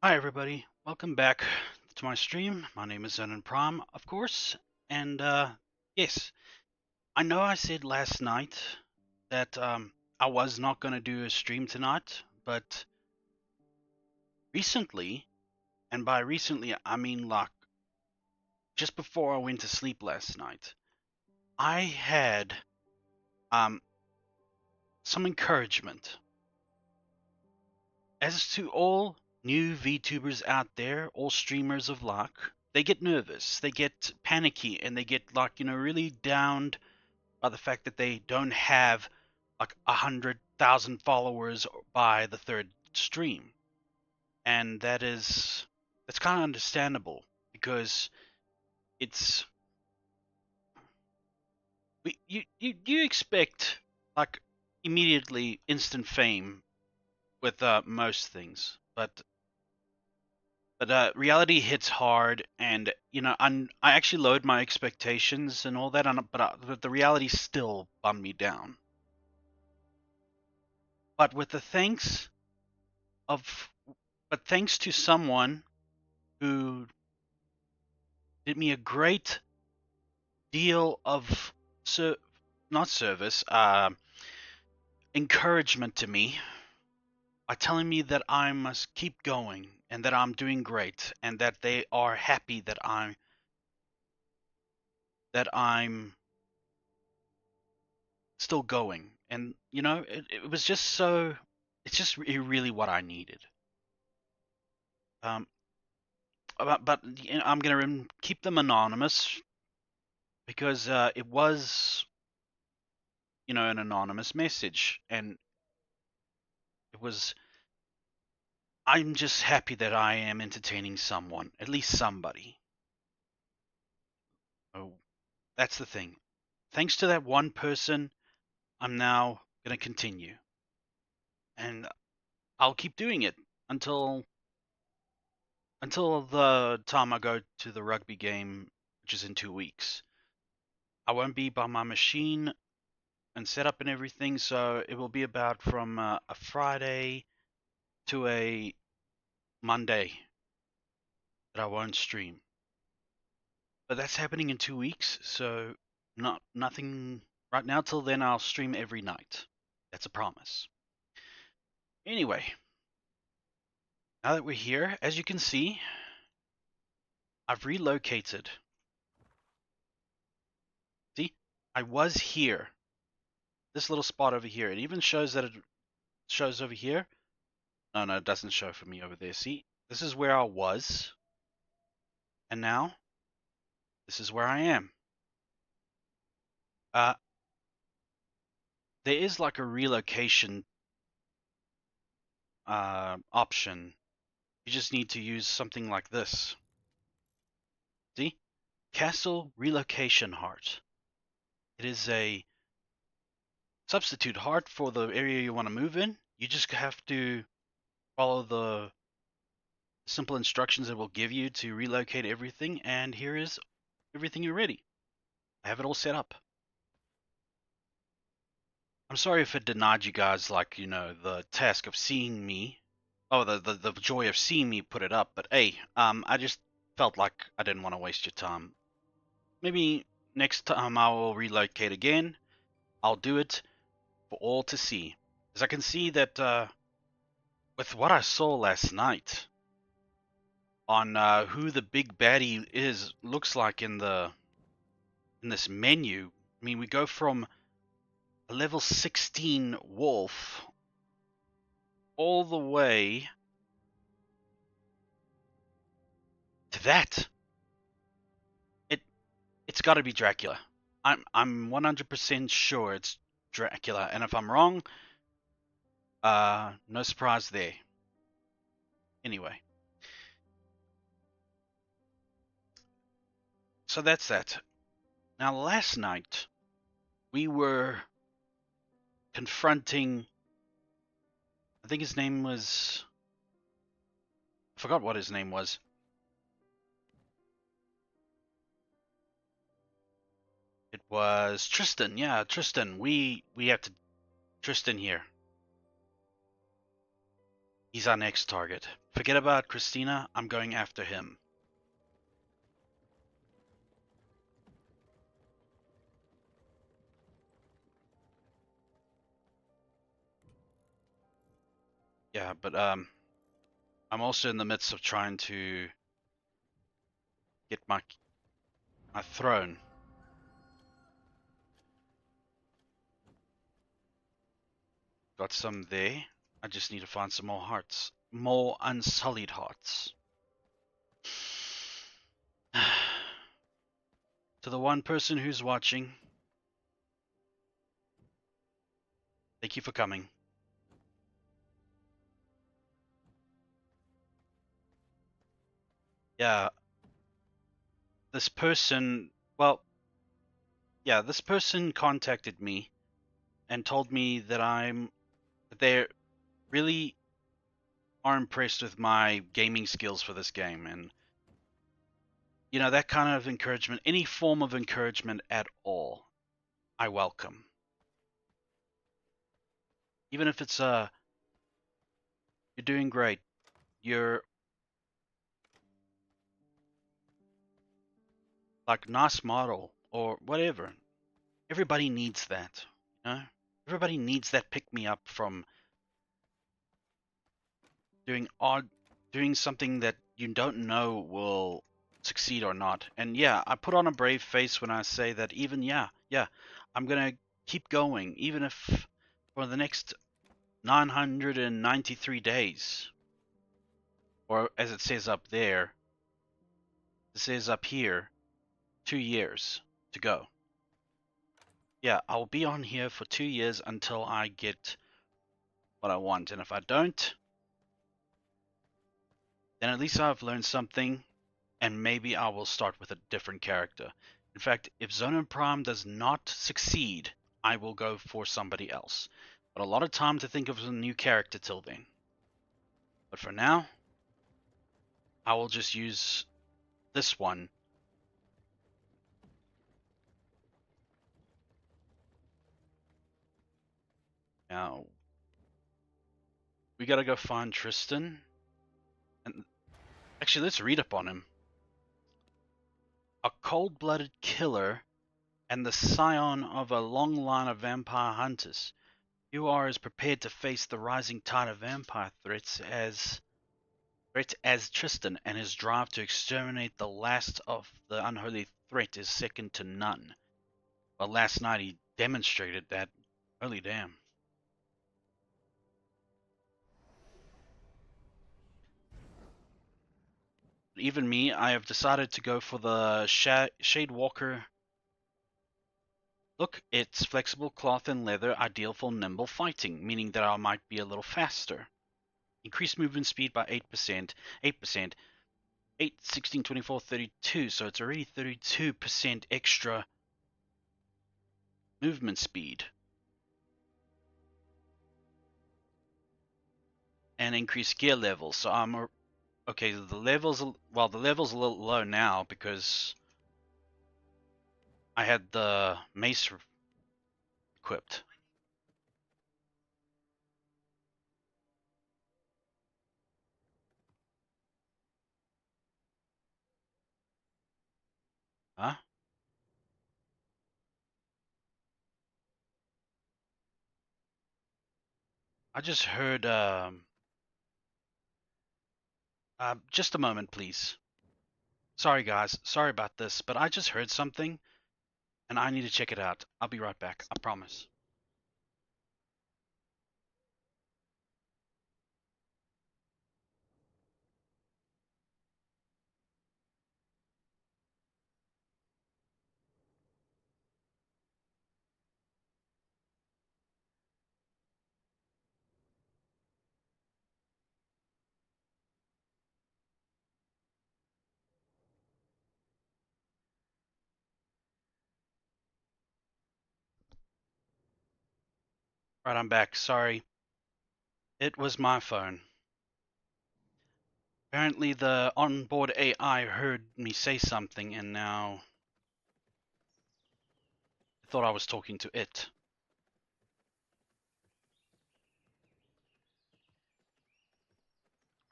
Hi everybody, welcome back to my stream. My name is Zenon Prom, of course, and yes, I know I said last night that I was not going to do a stream tonight, but recently, and by recently I mean like just before I went to sleep last night, I had um some encouragement as to all new VTubers out there, all streamers of luck. They get nervous, they get panicky, and they get like, really downed by the fact that they don't have like 100,000 followers by the third stream. And that's kind of understandable because it's you expect like immediately instant fame with most things, but reality hits hard, and I actually lowered my expectations and all that, but the reality still bummed me down. But with the thanks of, but thanks to someone who did me a great deal of not service, encouragement to me by telling me that I must keep going and that I'm doing great and that they are happy that I'm still going. And it was just so it's just really what I needed. Um, but I'm gonna keep them anonymous because it was an anonymous message, and it was. I'm just happy that I am entertaining someone, at least somebody. Oh, that's the thing. Thanks to that one person, I'm now gonna continue, and I'll keep doing it until the time I go to the rugby game, which is in 2 weeks. I won't be by my machine and set up and everything, so it will be about from a Friday to a Monday that I won't stream. But that's happening in 2 weeks, so nothing right now. Till then, I'll stream every night. That's a promise. Anyway, now that we're here, as you can see, I've relocated. See, I was here. This little spot over here. It even shows that it shows over here. No, it doesn't show for me over there. See, this is where I was, and now this is where I am. Uh, there is like a relocation option. You just need to use something like this. See? Castle Relocation Heart. It is a substitute heart for the area you want to move in. You just have to follow the simple instructions it will give you to relocate everything, and here is everything you're ready. I have it all set up. I'm sorry if it denied you guys, like, the task of seeing me. Oh, the joy of seeing me put it up, but hey, I just felt like I didn't want to waste your time. Maybe next time I will relocate again. I'll do it for all to see. As I can see that with what I saw last night on who the big baddie looks like in this menu. I mean, we go from a level 16 wolf all the way to that. It's got to be Dracula. I'm 100% sure it's Dracula, and if I'm wrong, no surprise there. Anyway, so that's that. Now, last night we were confronting. I think his name was. I forgot what his name was. was Tristan. Yeah, Tristan. We have to Tristan here. He's our next target. Forget about Christina. I'm going after him. Yeah, but I'm also in the midst of trying to get my throne. Got some there. I just need to find some more hearts. More unsullied hearts. To the one person who's watching, thank you for coming. Yeah, this person, well, yeah, this person contacted me and told me that they really are impressed with my gaming skills for this game, and that kind of encouragement, any form of encouragement at all, I welcome. Even if it's you're doing great, you're like nice model or whatever. Everybody needs that, you know? Everybody needs that pick me up from doing something that you don't know will succeed or not. And yeah, I put on a brave face when I say that even yeah, I'm gonna keep going, even if for the next 993 days, or as it says up there, it says up here, 2 years to go. Yeah, I'll be on here for 2 years until I get what I want. And if I don't, then at least I've learned something, and maybe I will start with a different character. In fact, if Zona Prime does not succeed, I will go for somebody else. But a lot of time to think of a new character till then. But for now, I will just use this one. Now, we gotta go find Tristan. And actually, let's read up on him. A cold-blooded killer and the scion of a long line of vampire hunters. You are as prepared to face the rising tide of vampire threats as Tristan, and his drive to exterminate the last of the unholy threat is second to none. But last night he demonstrated that. Holy damn. Even me, I have decided to go for the Shadewalker. Look, it's flexible cloth and leather, ideal for nimble fighting, meaning that I might be a little faster. Increase movement speed by 8%, 8%, 8, 16, 24, 32, so it's already 32% extra movement speed. And increase gear levels, so I'm okay. The levels a little low now because I had the mace equipped. Huh? I just heard. Just a moment, please. Sorry, guys. Sorry about this, but I just heard something, and I need to check it out. I'll be right back. I promise. Right, I'm back. Sorry. It was my phone. Apparently, the onboard AI heard me say something, and now I thought I was talking to it.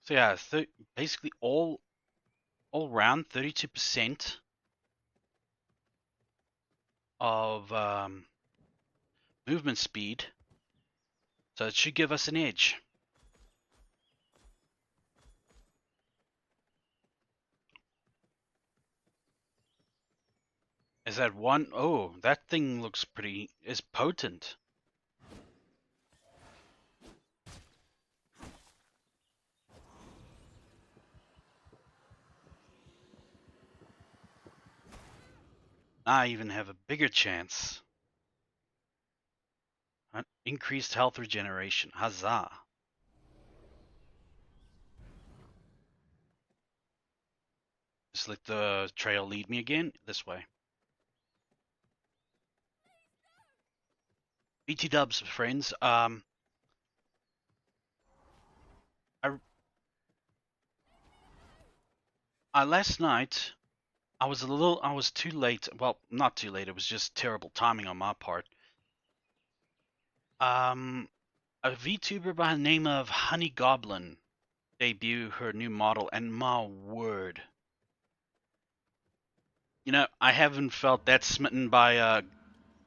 So yeah, basically all round 32% of movement speed. So it should give us an edge. Is that one? Oh, that thing looks is potent. I even have a bigger chance. Increased health regeneration. Huzzah. Just let the trail lead me again. This way. BT dubs, friends. Last night I was too late. Well, not too late. It was just terrible timing on my part. A VTuber by the name of Honey Goblin debut her new model, and my word, I haven't felt that smitten by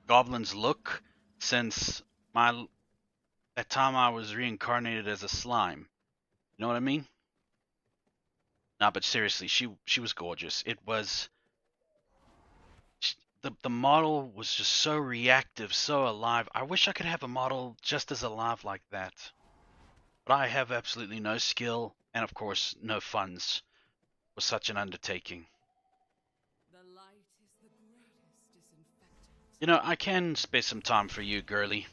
Goblin's look since that time I was reincarnated as a slime. You know what I mean? Nah, but seriously, she was gorgeous. It was the model was just so reactive, so alive. I wish I could have a model just as alive like that. But I have absolutely no skill and of course no funds for such an undertaking. I can spare some time for you, girly.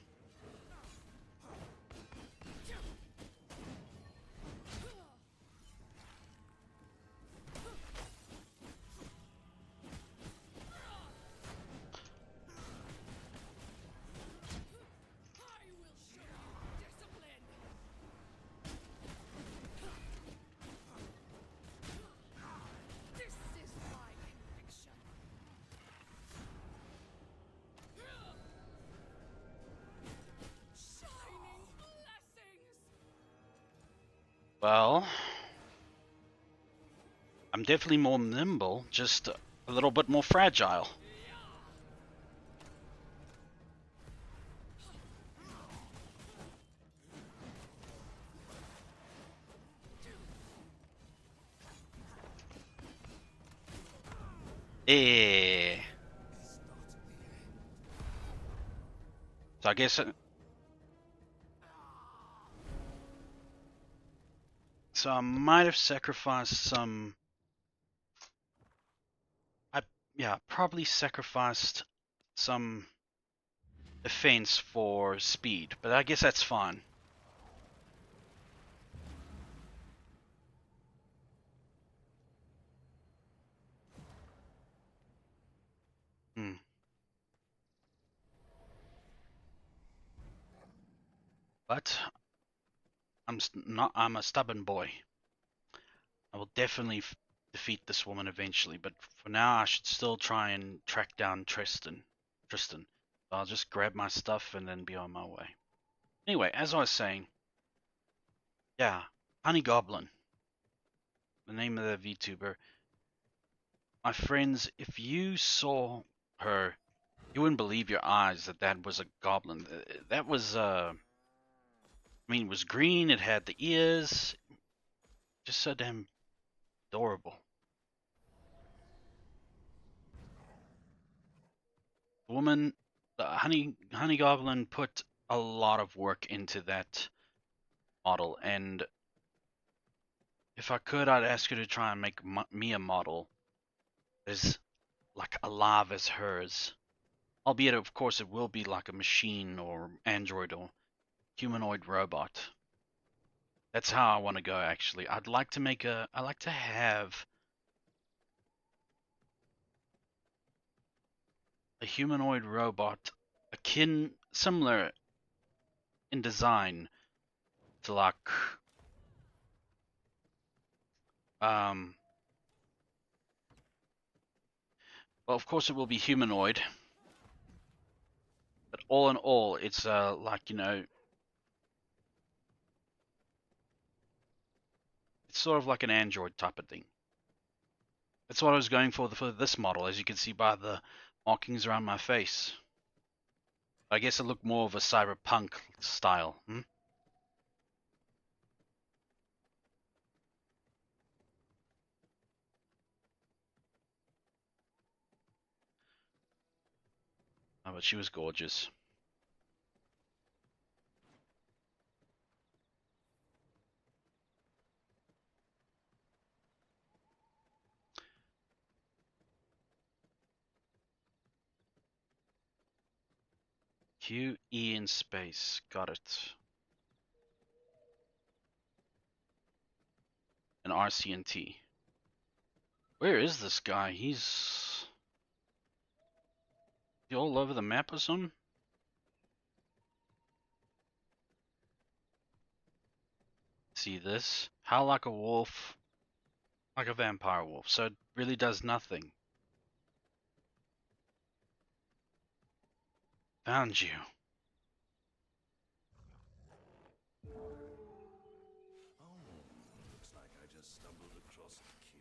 Well, I'm definitely more nimble, just a little bit more fragile. Eh. So I guess. So I might have sacrificed some. Probably sacrificed some defense for speed, but I guess that's fine. Hmm. But I'm a stubborn boy. I will definitely defeat this woman eventually, but for now I should still try and track down Tristan. So I'll just grab my stuff and then be on my way. Anyway, as I was saying, yeah, Honey Goblin, the name of the VTuber. My friends, if you saw her, you wouldn't believe your eyes that was a goblin. That was it was green. It had the ears, just so damn adorable. The woman, the honey goblin, put a lot of work into that model, and if I could, I'd ask her to try and make me a model as like alive as hers. Albeit, of course, it will be like a machine or android or humanoid robot. That's how I want to go. Actually, I'd like to make a. I like to have a humanoid robot, similar in design to like um. Well, of course, it will be humanoid, But all in all, it's like, you know, it's sort of like an Android type of thing. That's what I was going for this model, as you can see by the markings around my face. I guess it looked more of a cyberpunk style. Oh, but she was gorgeous. QE in space. Got it. An RCNT. Where is this guy? He's all over the map or something? See this? How like a wolf, like a vampire wolf. So it really does nothing. Found you. Looks like I just stumbled across a kill.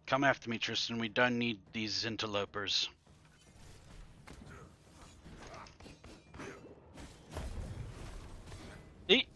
Come after me, Tristan. We don't need these interlopers. Eat.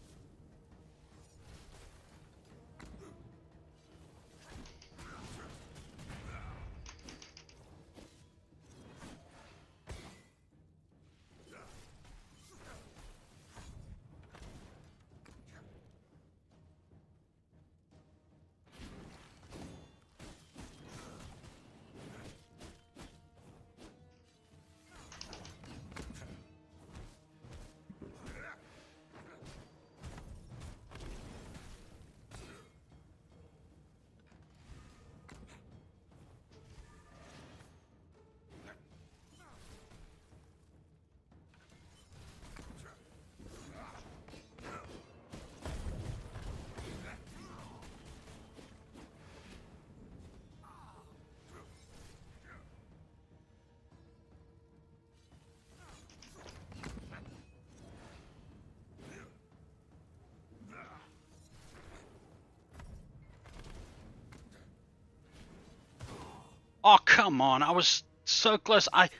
Oh, come on. I was so close. I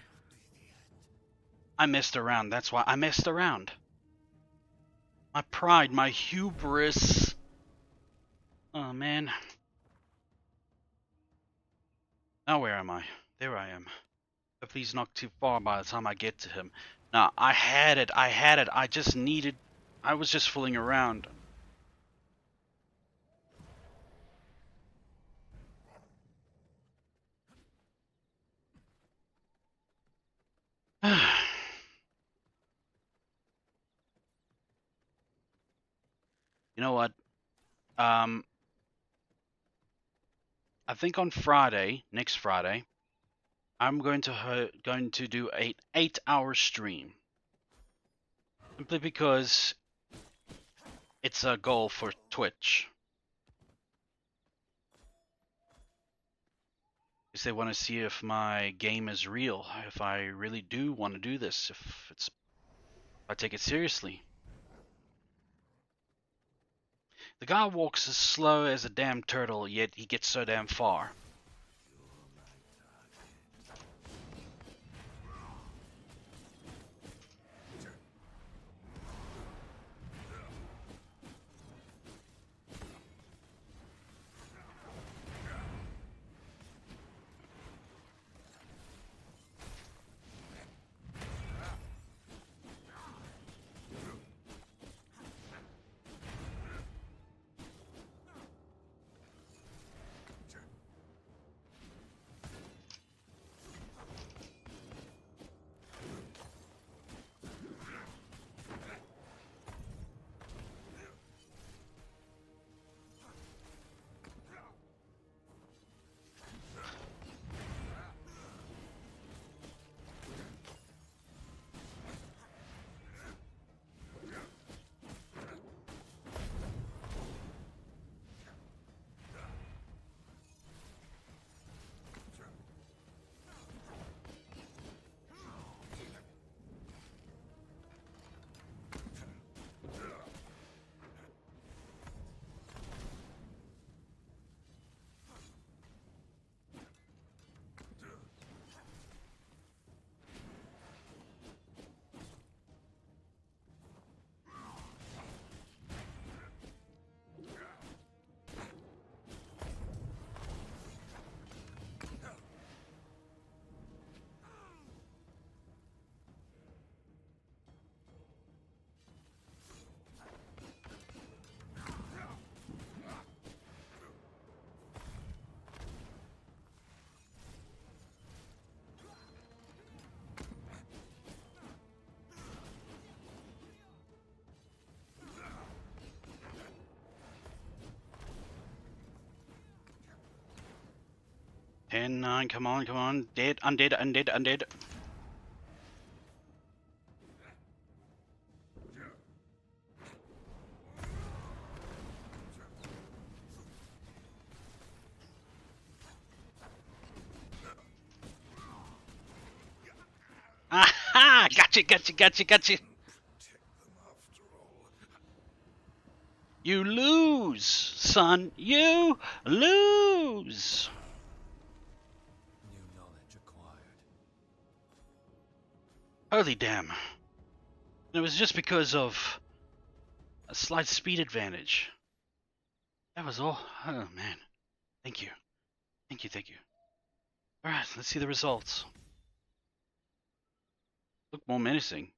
messed around. That's why I messed around. My pride, my hubris. Oh, man. Now where am I? There I am. Hopefully he's not too far by the time I get to him. Now, I had it. I just needed... I was just fooling around. You know what? I think on Friday, next Friday, I'm going to do an 8-hour stream. Simply because it's a goal for Twitch. Because they want to see if my game is real, if I really do want to do this, if I take it seriously. The guy walks as slow as a damn turtle, yet he gets so damn far. 10, 9, come on, come on. Dead, undead, undead, undead. Aha! Gotcha, gotcha, gotcha, gotcha. Protect them after all. You lose, son. You lose. New knowledge acquired. Holy damn. It was just because of a slight speed advantage. That was all. Oh, man. Thank you. Thank you, thank you. Alright, let's see the results. Look more menacing.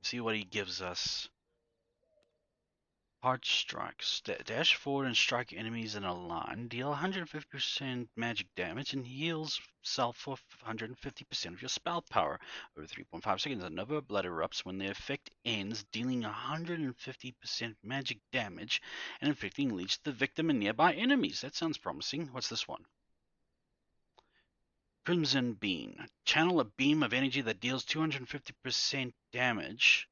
See what he gives us. Hard strikes. Dash forward and strike enemies in a line. Deal 150% magic damage and heals self for 150% of your spell power. Over 3.5 seconds, another blood erupts when the effect ends, dealing 150% magic damage and inflicting leech to the victim and nearby enemies. That sounds promising. What's this one? Crimson Beam. Channel a beam of energy that deals 250% damage.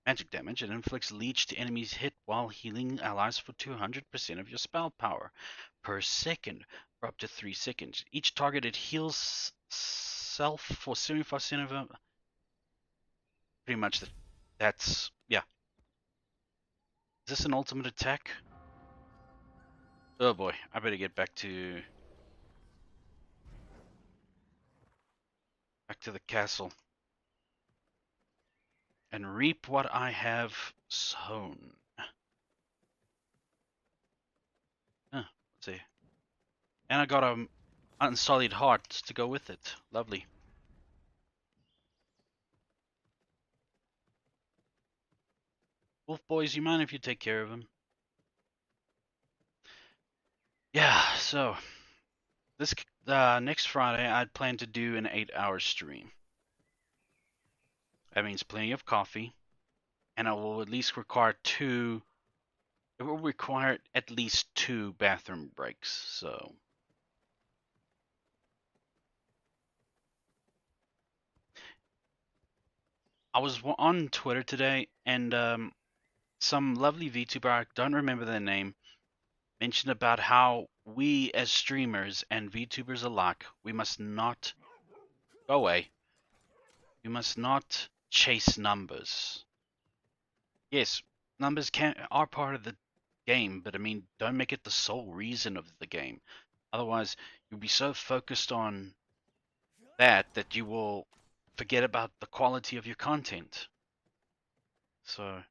Magic damage and inflicts leech to enemies hit while healing allies for 200% of your spell power per second for up to 3 seconds. Each target it heals self for 75% of them. Pretty much that's yeah. Is this an ultimate attack? Oh boy, I better get back to the castle and reap what I have sown. Let's see. And I got a unsullied heart to go with it. Lovely. Wolf boys, you mind if you take care of him? Yeah, so this next Friday I plan to do an 8-hour stream. That means plenty of coffee, and I will at least require two. It will require at least 2 bathroom breaks. So I was on Twitter today, and some lovely VTuber, I don't remember their name, mentioned about how we as streamers and VTubers alike, we must not go away. We must not chase numbers. Yes, numbers are part of the game, but I mean, don't make it the sole reason of the game. Otherwise, you'll be so focused on that you will forget about the quality of your content. So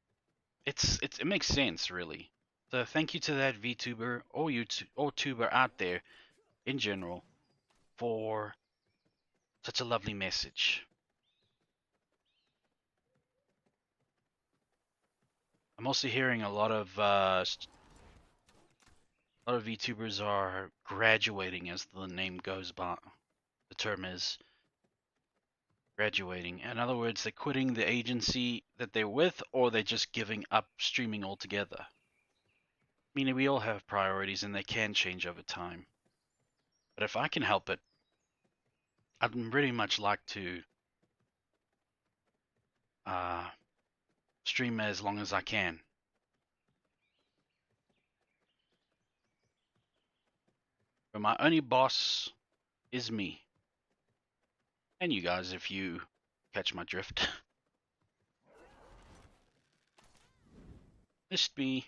it makes sense, really. So thank you to that VTuber or tuber out there in general for such a lovely message. I'm also hearing a lot of VTubers are graduating, as the name goes by. The term is graduating. In other words, they're quitting the agency that they're with, or they're just giving up streaming altogether. Meaning we all have priorities and they can change over time. But if I can help it, I'd really much like to uh, stream as long as I can. But my only boss is me. And you guys, if you catch my drift. Missed me.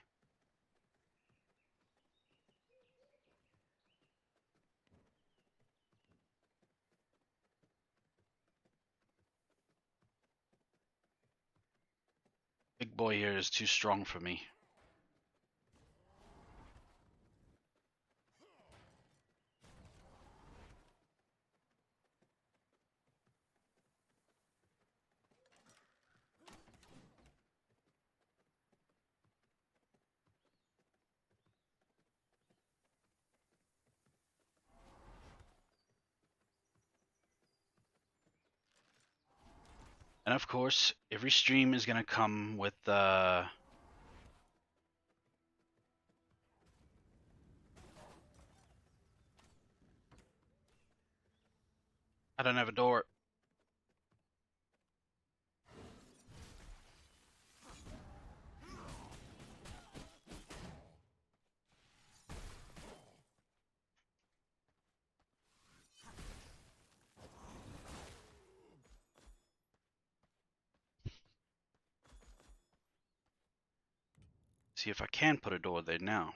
Big boy here is too strong for me. And of course, every stream is going to come with I don't have a door. See if I can put a door there now.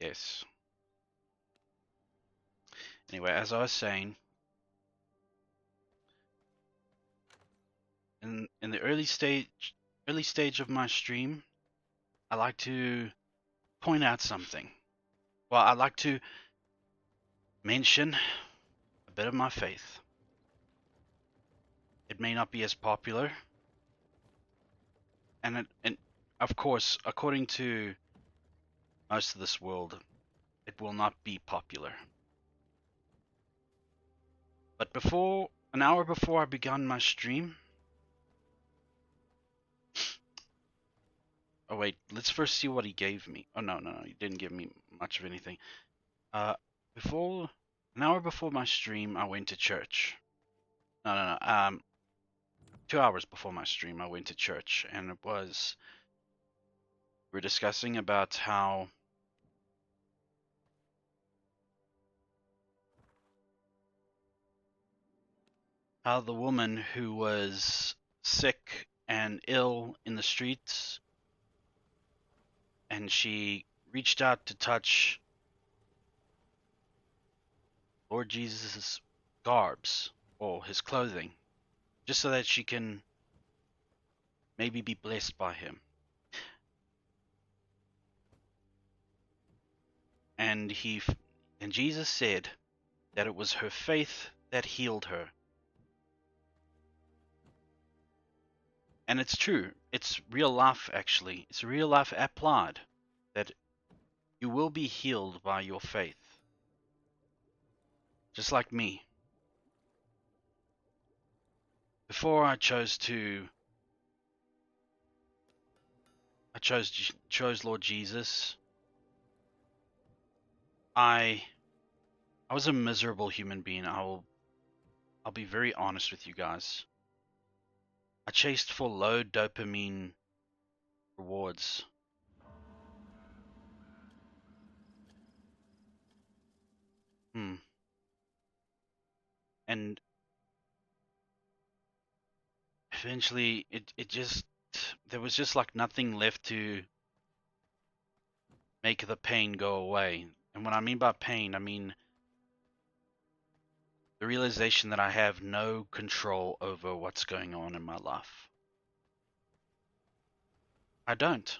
Yes. Anyway, as I was saying, in the early stage of my stream, I like to point out something. Well, I like to mention a bit of my faith. It may not be as popular, and of course, according to most of this world, it will not be popular. But an hour before I began my stream, oh wait, let's first see what he gave me. Oh no, he didn't give me much of anything. Uh, before an hour before my stream, I went to church. No. 2 hours before my stream, I went to church, and we're discussing about how the woman who was sick and ill in the streets, and she reached out to touch Lord Jesus' garbs or his clothing, just so that she can maybe be blessed by him. And Jesus said that it was her faith that healed her. And it's true. It's real life, actually. It's real life applied. That you will be healed by your faith. Just like me. Before I chose Lord Jesus, I was a miserable human being. I'll be very honest with you guys. I chased for low dopamine rewards. And eventually there was just like nothing left to make the pain go away. And what I mean by pain, I mean the realization that I have no control over what's going on in my life. I don't.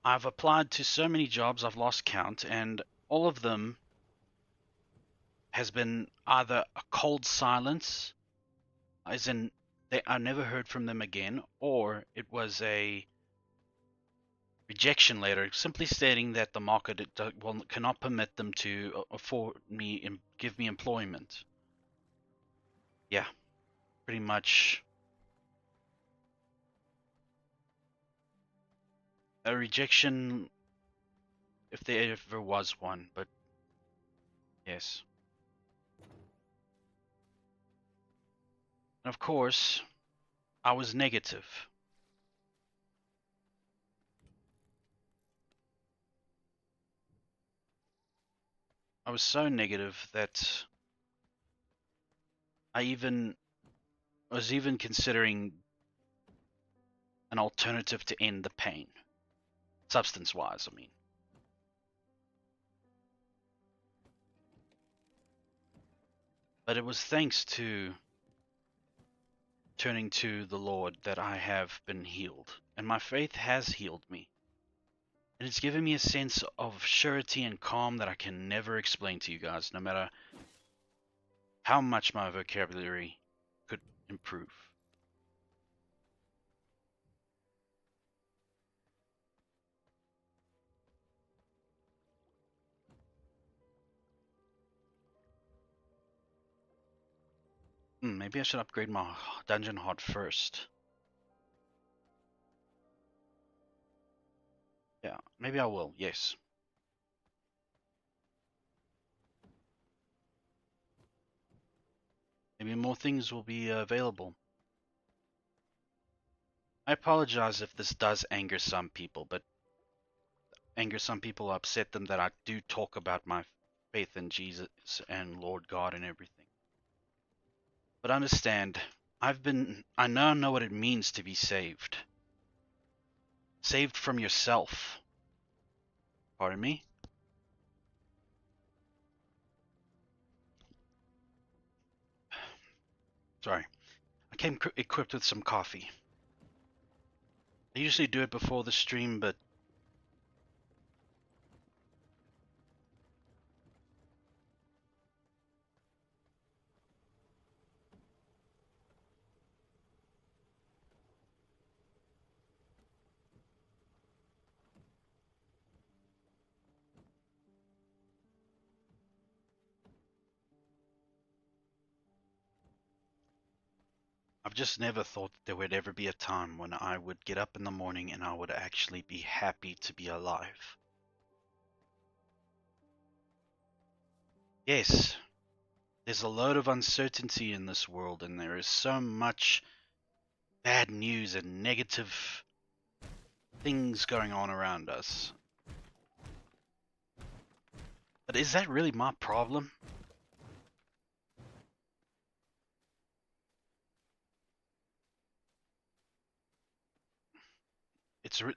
I've applied to so many jobs, I've lost count, and all of them has been either a cold silence, as in I never heard from them again, or it was a rejection letter simply stating that the market cannot permit them to afford me and give me employment. Yeah, pretty much a rejection, if there ever was one, but yes. And of course, I was negative. I was so negative that I was even considering an alternative to end the pain. Substance wise, I mean. But it was thanks to turning to the Lord that I have been healed. And my faith has healed me. And it's given me a sense of surety and calm that I can never explain to you guys, no matter how much my vocabulary could improve. Maybe I should upgrade my dungeon heart first. Yeah, maybe I will, yes. more things will be available. I apologize if this does anger some people, but upset them that I do talk about my faith in Jesus and Lord God and everything. But understand, I now know what it means to be saved. Saved from yourself. Pardon me? Sorry. I came equipped with some coffee. I usually do it before the stream, but I've just never thought that there would ever be a time when I would get up in the morning and I would actually be happy to be alive. Yes, there's a load of uncertainty in this world, and there is so much bad news and negative things going on around us. But is that really my problem?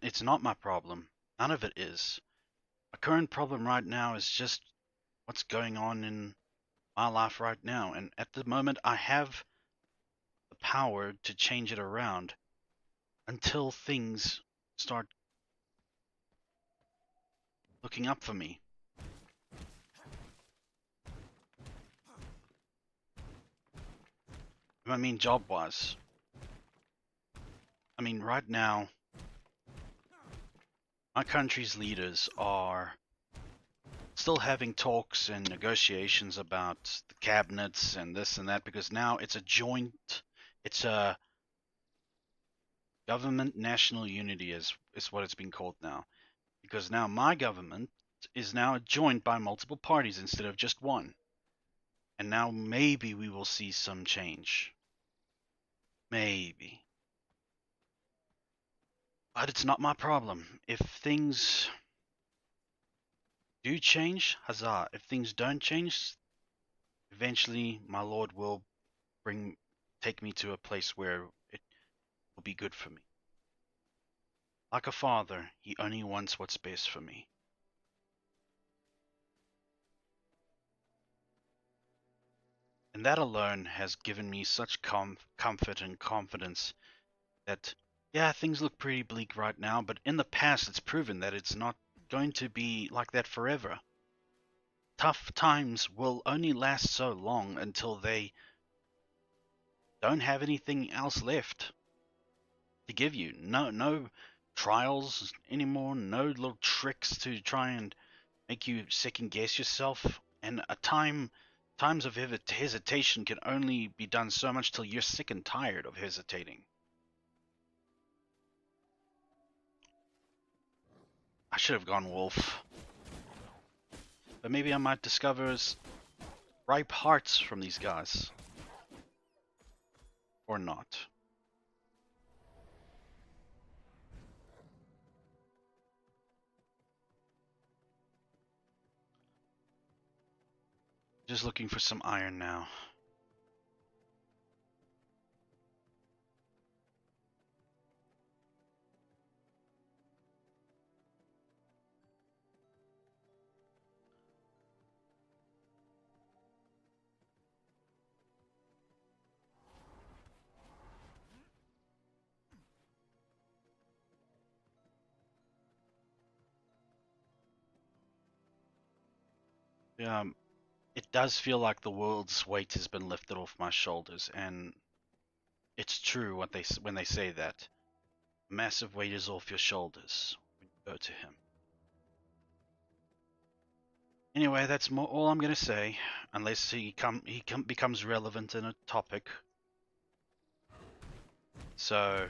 It's not my problem. None of it is. My current problem right now is just what's going on in my life right now, and at the moment I have the power to change it around until things start looking up for me. I mean, job-wise. I mean, right now, my country's leaders are still having talks and negotiations about the cabinets and this and that, because now it's a government national unity is what it's been called now. Because now my government is now joined by multiple parties instead of just one. And now maybe we will see some change. Maybe. But it's not my problem. If things do change, huzzah. If things don't change, eventually my Lord will take me to a place where it will be good for me. Like a father, he only wants what's best for me. And that alone has given me such comfort and confidence that, yeah, things look pretty bleak right now, but in the past it's proven that it's not going to be like that forever. Tough times will only last so long until they don't have anything else left to give you. No trials anymore, no little tricks to try and make you second guess yourself. And times of hesitation can only be done so much till you're sick and tired of hesitating. I should have gone wolf. But maybe I might discover ripe hearts from these guys. Or not. Just looking for some iron now. Yeah, it does feel like the world's weight has been lifted off my shoulders, and it's true when they say that. A massive weight is off your shoulders when you go to him. Anyway, that's all I'm gonna say, unless he becomes relevant in a topic. So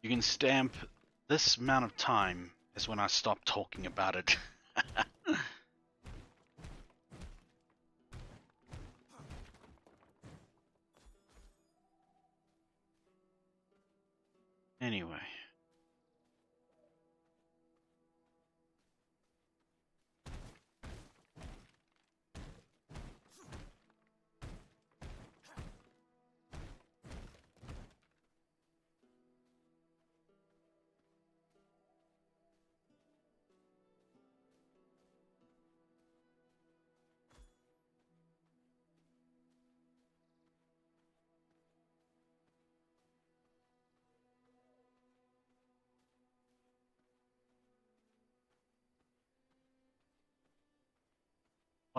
you can stamp this amount of time as when I stop talking about it.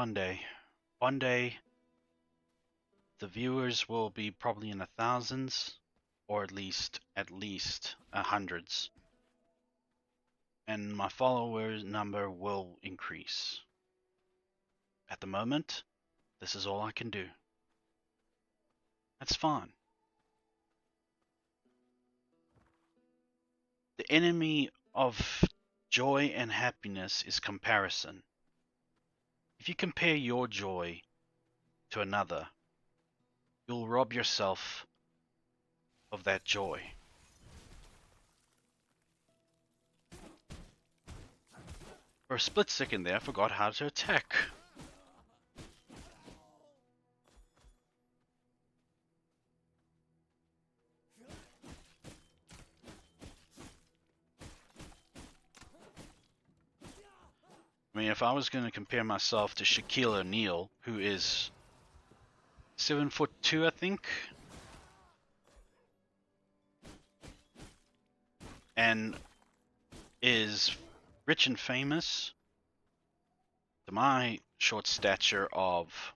One day. One day, the viewers will be probably in the thousands, or at least hundreds, and my followers number will increase. At the moment, this is all I can do. That's fine. The enemy of joy and happiness is comparison. If you compare your joy to another, you'll rob yourself of that joy. For a split second there, I forgot how to attack. I mean, if I was going to compare myself to Shaquille O'Neal, who is 7'2", I think, and is rich and famous, to my short stature of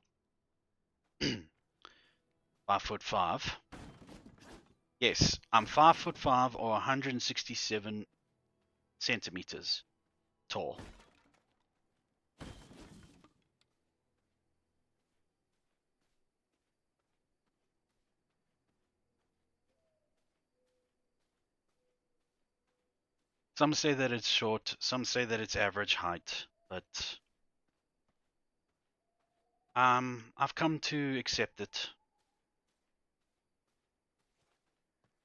5'5". Yes, I'm 5'5" or 167 centimeters tall. Some say that it's short, some say that it's average height, but I've come to accept it.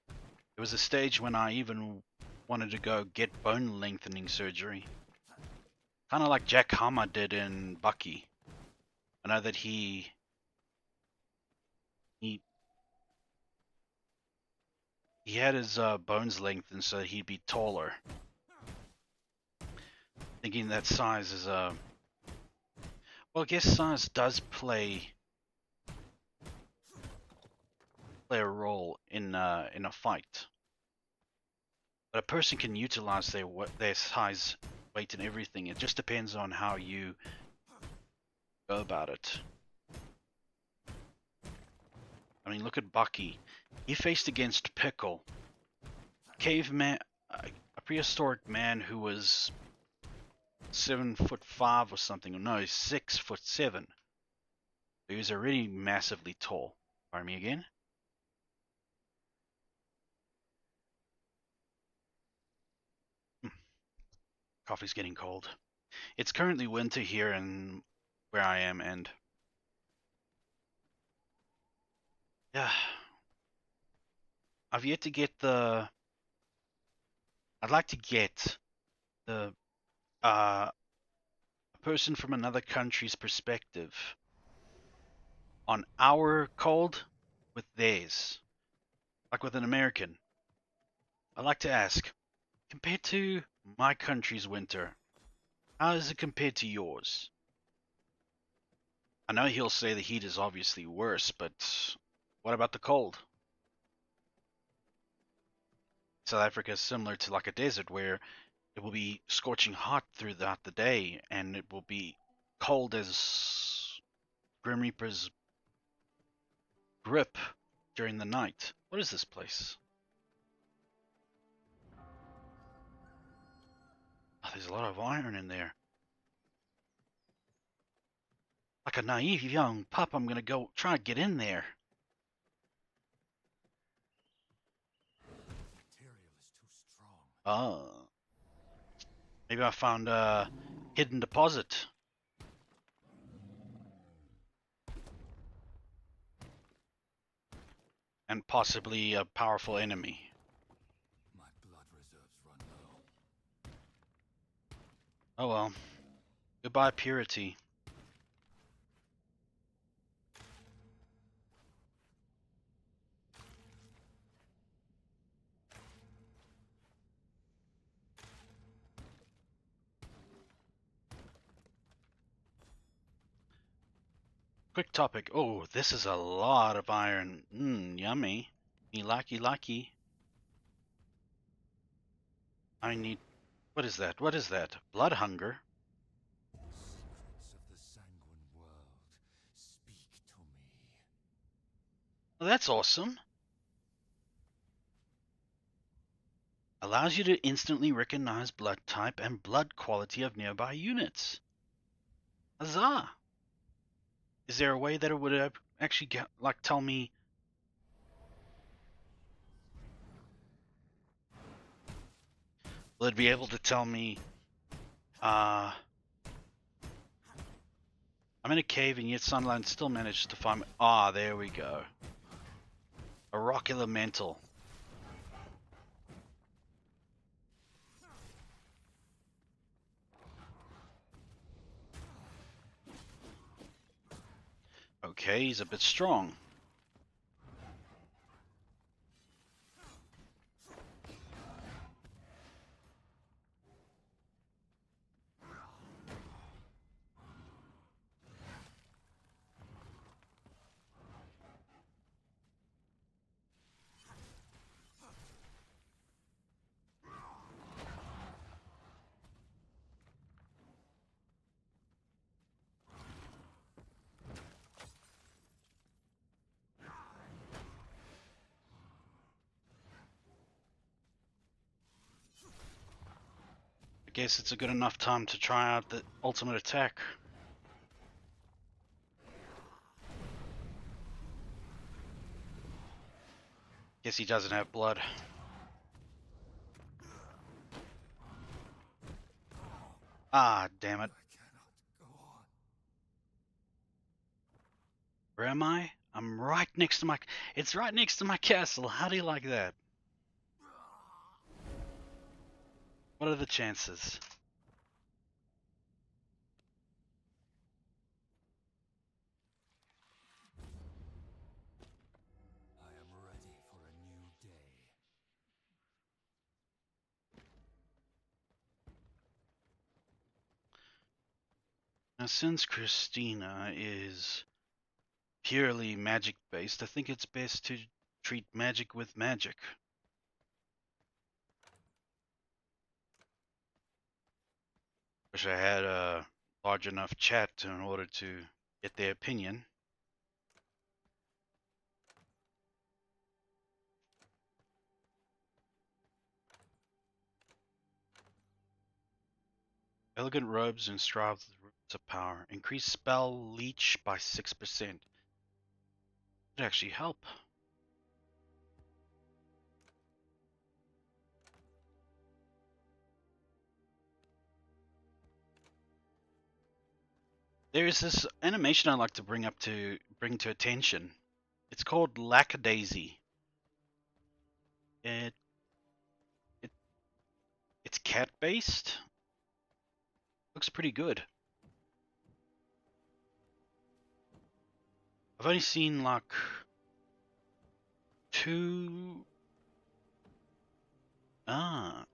There was a stage when I even wanted to go get bone lengthening surgery. Kind of like Jack Hammer did in Bucky. I know that he had his bones lengthened so that he'd be taller. Thinking that size is well, I guess size does play a role in a fight. But a person can utilize their size, weight, and everything. It just depends on how you go about it. I mean, look at Bucky. He faced against Pickle, caveman, a prehistoric man who was 7'5" or something. No, 6'7". He was already massively tall. Pardon me again. Coffee's getting cold. It's currently winter here in where I am, and yeah, I've yet to get the. I'd like to get the a person from another country's perspective on our cold with theirs, like with an American. I'd like to ask, compared to my country's winter, how is it compared to yours? I know he'll say the heat is obviously worse, but what about the cold? South Africa is similar to like a desert where it will be scorching hot throughout the day and it will be cold as Grim Reaper's grip during the night. What is this place? Oh, there's a lot of iron in there. Like a naive young pup, I'm gonna go try and get in there. Material is too strong. Oh. Maybe I found a hidden deposit. And possibly a powerful enemy. My blood reserves run low. Oh well. Goodbye, purity. Quick topic. Oh, this is a lot of iron. Yummy. Me likey. I need... What is that? What is that? Blood hunger? Secrets of the sanguine Well, that's awesome. Allows you to instantly recognize blood type and blood quality of nearby units. Huzzah! Is there a way that it would actually like tell me? Will it be able to tell me? I'm in a cave and yet Sunlight still managed to find me. Ah, there we go. A rock elemental. Okay, he's a bit strong. I guess it's a good enough time to try out the ultimate attack. Guess he doesn't have blood. Ah, damn it. I cannot go on. Where am I? I'm right next to my... It's right next to my castle. How do you like that? What are the chances? I am ready for a new day. Now, since Christina is purely magic based, I think it's best to treat magic with magic. Wish I had a large enough chat in order to get their opinion. Elegant robes and strive with roots of power. Increase spell leech by 6%. Would actually help. There is this animation I'd like to bring to attention. It's called Lackadaisy. It, it it's cat based. Looks pretty good. I've only seen like two. Ah,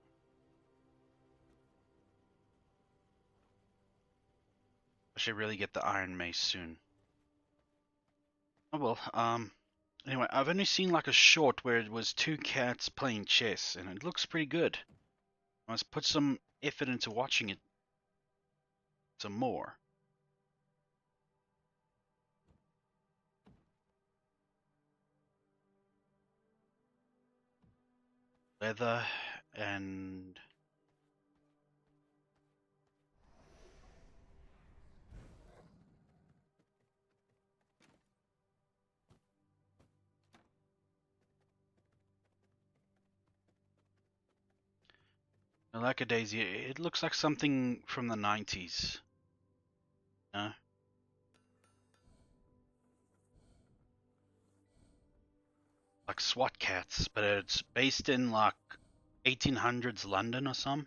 I should really get the Iron Mace soon. Oh well. Anyway, I've only seen like a short where it was two cats playing chess, and it looks pretty good. I must put some effort into watching it some more. Leather and Lackadaisy. It looks like something from the 90s. Uh, like SWAT cats, but it's based in like 1800s London or some.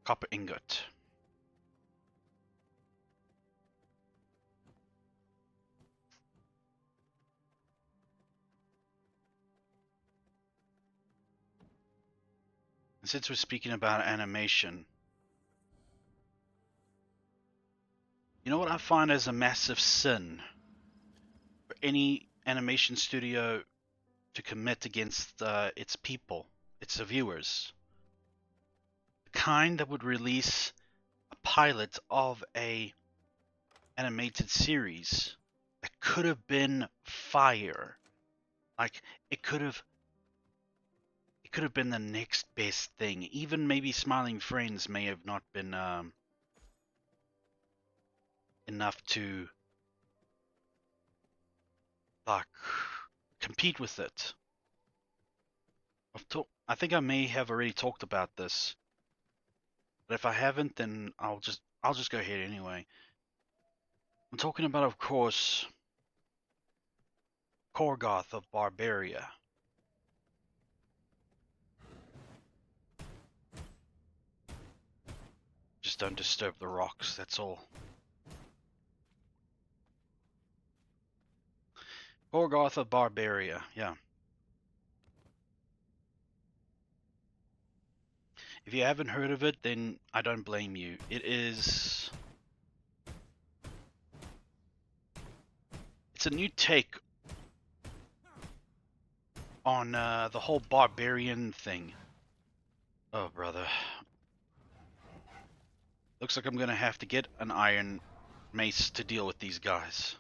Copper ingot. And since we're speaking about animation, you know what I find as a massive sin for any animation studio to commit against its people, its viewers? kind that would release a pilot of a animated series that could have been fire. Like it could have been the next best thing. Even maybe Smiling Friends may have not been enough to like compete with it. I think I may have already talked about this, but if I haven't, then I'll just go ahead anyway. I'm talking about, of course, Korgoth of Barbaria. Just don't disturb the rocks, that's all. Korgoth of Barbaria, yeah. If you haven't heard of it, then I don't blame you. It's a new take on the whole barbarian thing. Oh, brother. Looks like I'm gonna have to get an iron mace to deal with these guys.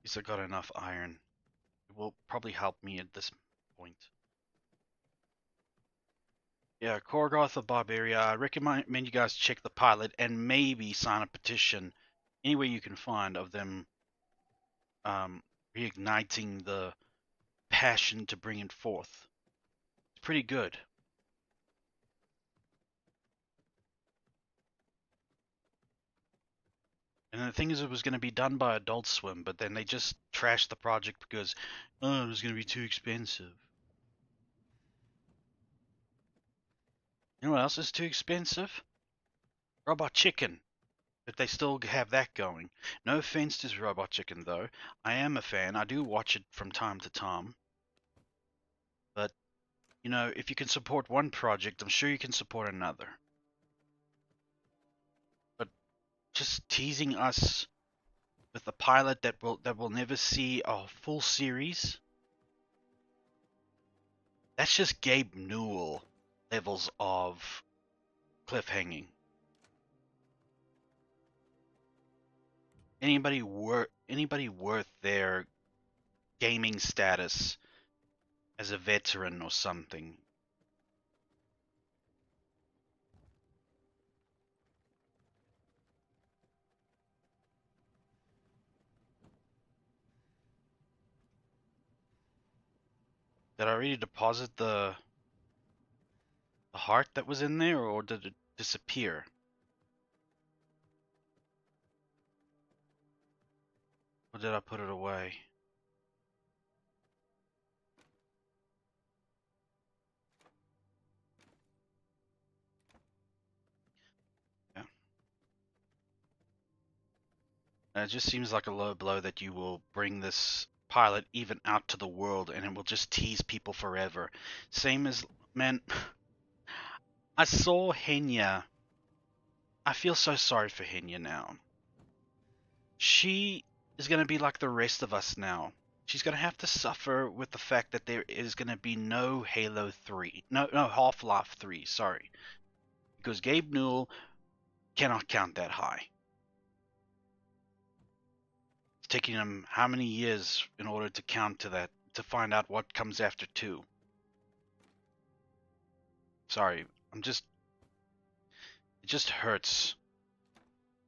At least I got enough iron. It will probably help me at this point. Yeah, Korgoth of Barbaria. I recommend you guys check the pilot and maybe sign a petition any way you can find of them um, reigniting the passion to bring it forth. It's pretty good. And the thing is, it was going to be done by Adult Swim, but then they just trashed the project because, oh, it was going to be too expensive. You know what else is too expensive? Robot Chicken. But they still have that going. No offense to Robot Chicken, though. I am a fan. I do watch it from time to time. But, if you can support one project, I'm sure you can support another. But just teasing us with a pilot that will never see a full series, that's just Gabe Newell levels of cliffhanging. Anybody worth their gaming status as a veteran or something. Did I already deposit the heart that was in there, or did it disappear? Or did I put it away? Yeah. And it just seems like a low blow that you will bring this pilot even out to the world and it will just tease people forever. Same as, man, I saw Henya. I feel so sorry for Henya now. She is going to be like the rest of us now. She's going to have to suffer with the fact that there is going to be no Halo 3. No, Half-Life 3, sorry. Because Gabe Newell cannot count that high. It's taking him how many years in order to count to that, to find out what comes after 2? Sorry, it just hurts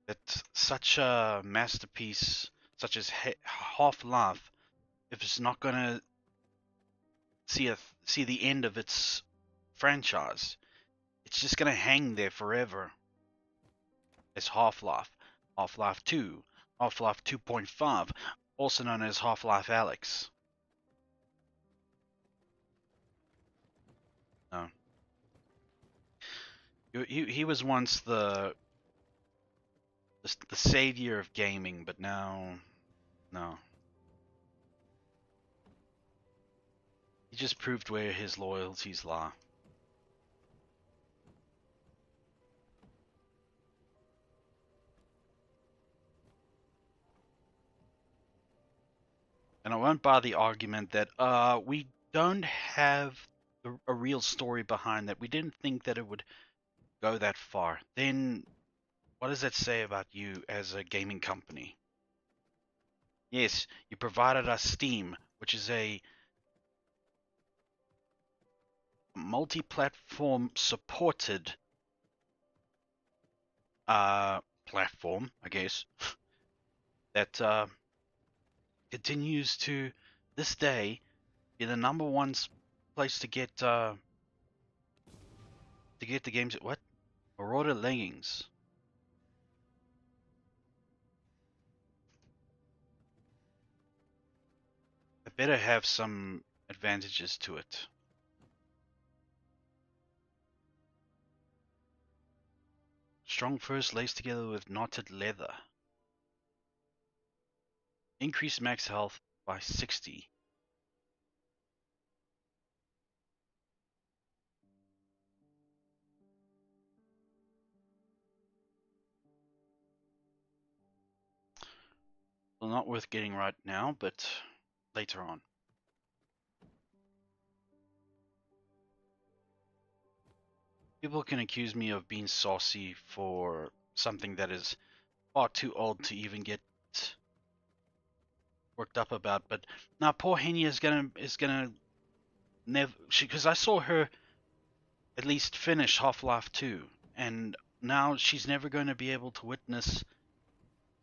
that such a masterpiece such as Half-Life, if it's not going to see the end of its franchise, it's just going to hang there forever as Half-Life, Half-Life 2, Half-Life 2.5, also known as Half-Life Alyx. No. He was once the savior of gaming, but now, no. He just proved where his loyalties lie. And I won't buy the argument that we don't have a real story behind that. We didn't think that it would go that far. Then what does that say about you as a gaming company? Yes, you provided us Steam, which is a multi-platform supported platform, I guess, that continues to this day be the number one place to get the games. What? Marauder leggings. I better have some advantages to it. Strong furs laced together with knotted leather. Increase max health by 60. Well, not worth getting right now, but later on. People can accuse me of being saucy for something that is far too old to even get worked up about, but now poor Henya is gonna never, because I saw her at least finish Half-Life 2, and now she's never going to be able to witness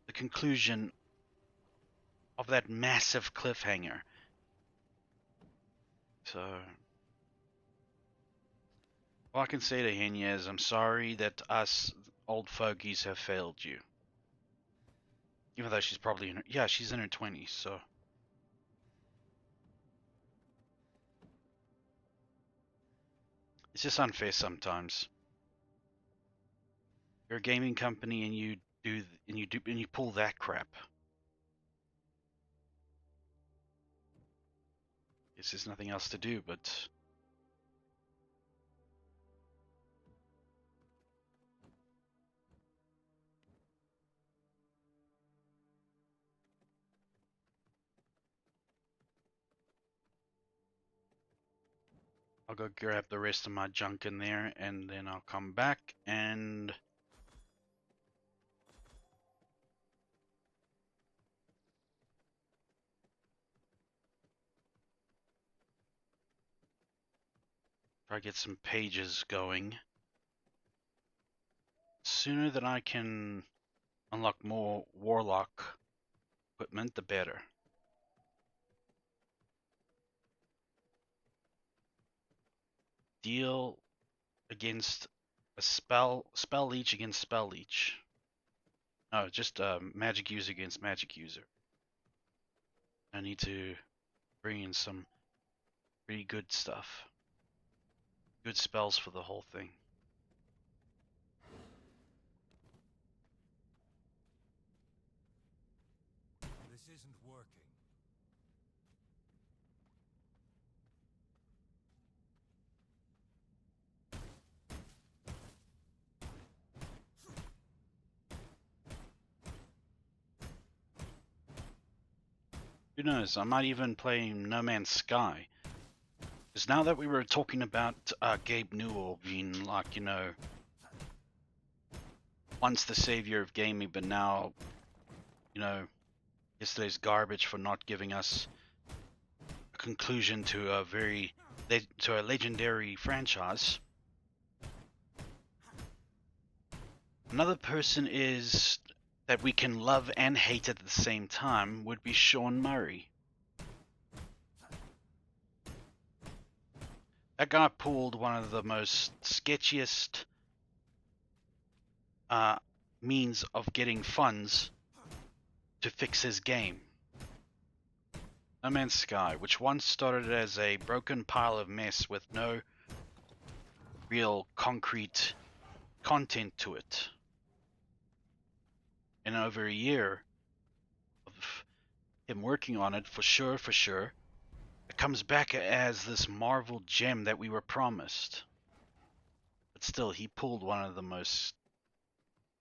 the conclusion of that massive cliffhanger. So all I can say to Henya is I'm sorry that us old fogies have failed you. Even though she's probably in her, yeah, she's in her 20s, so it's just unfair sometimes. You're a gaming company and you pull that crap. Guess there's nothing else to do, but I'll go grab the rest of my junk in there, and then I'll come back and try to get some pages going. Sooner than I can unlock more warlock equipment, the better. Deal against a spell leech against spell leech. No, just magic user against magic user. I need to bring in some pretty good stuff. Good spells for the whole thing. This isn't working. Who knows? I might even play No Man's Sky. Because now that we were talking about Gabe Newell being like, once the savior of gaming, but now, yesterday's garbage for not giving us a conclusion to a legendary franchise. Another person is that we can love and hate at the same time would be Sean Murray. That guy pulled one of the most sketchiest means of getting funds to fix his game. No Man's Sky, which once started as a broken pile of mess with no real concrete content to it. In over a year of him working on it, for sure, it comes back as this Marvel gem that we were promised. But still, he pulled one of the most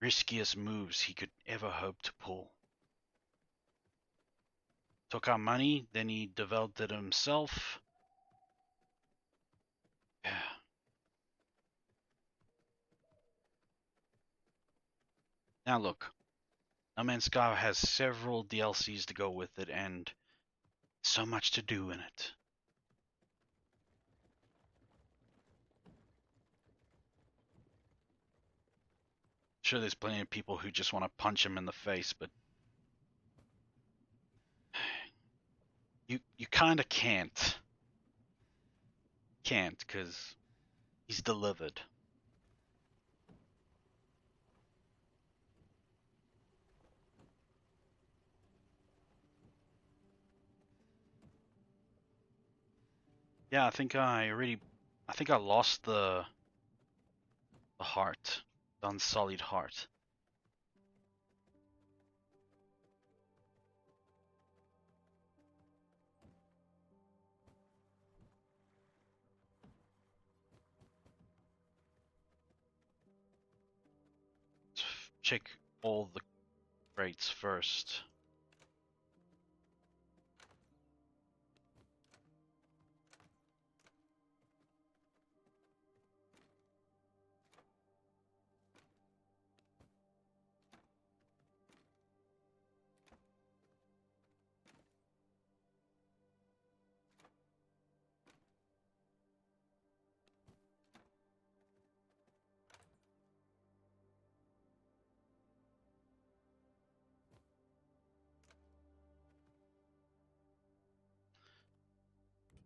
riskiest moves he could ever hope to pull. Took our money, then he developed it himself. Yeah. Now look, No Man's Sky has several DLCs to go with it, and so much to do in it. Sure, there's plenty of people who just want to punch him in the face, but you kind of can't, because he's delivered. Yeah, I think I lost the heart, the unsullied heart. Let's check all the crates first.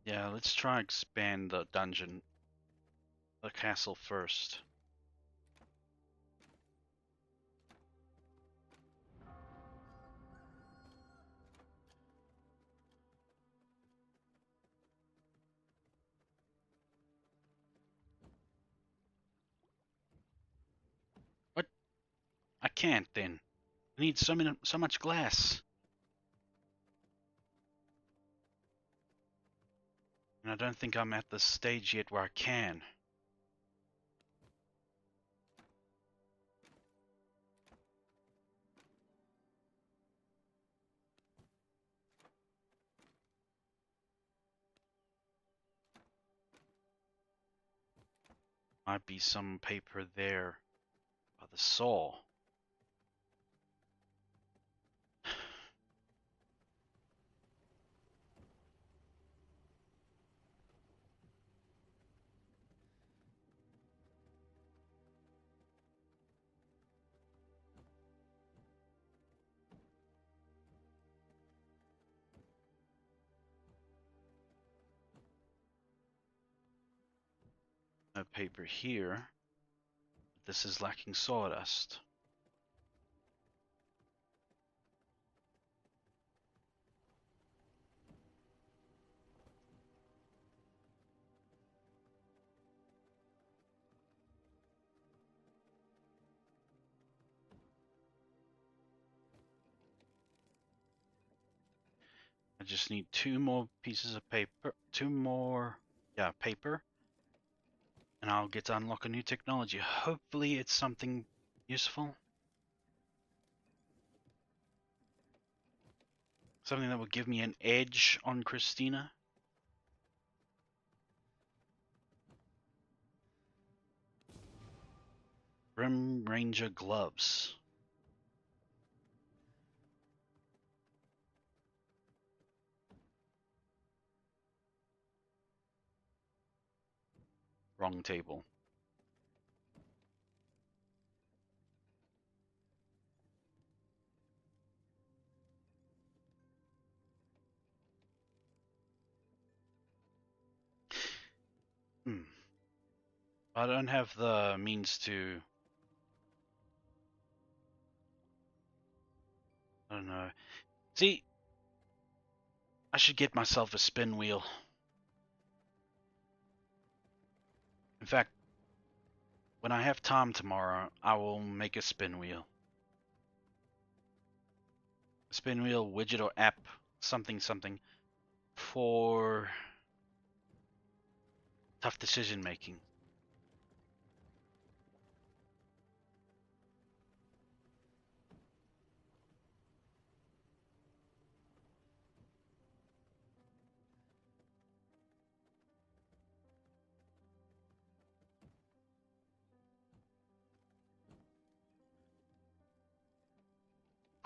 Yeah, let's try expand the dungeon, the castle first. What? I can't then. I need so much glass, and I don't think I'm at the stage yet where I can. Might be some paper there by the saw. No paper here. This is lacking sawdust. I just need two more pieces of paper, paper, and I'll get to unlock a new technology. Hopefully it's something useful. Something that will give me an edge on Christina. Grim Ranger gloves. Wrong table. Hmm. I don't have the means to. I don't know. See, I should get myself a spin wheel. In fact, when I have time tomorrow, I will make a spin wheel. A spin wheel widget or app, something something, for tough decision making.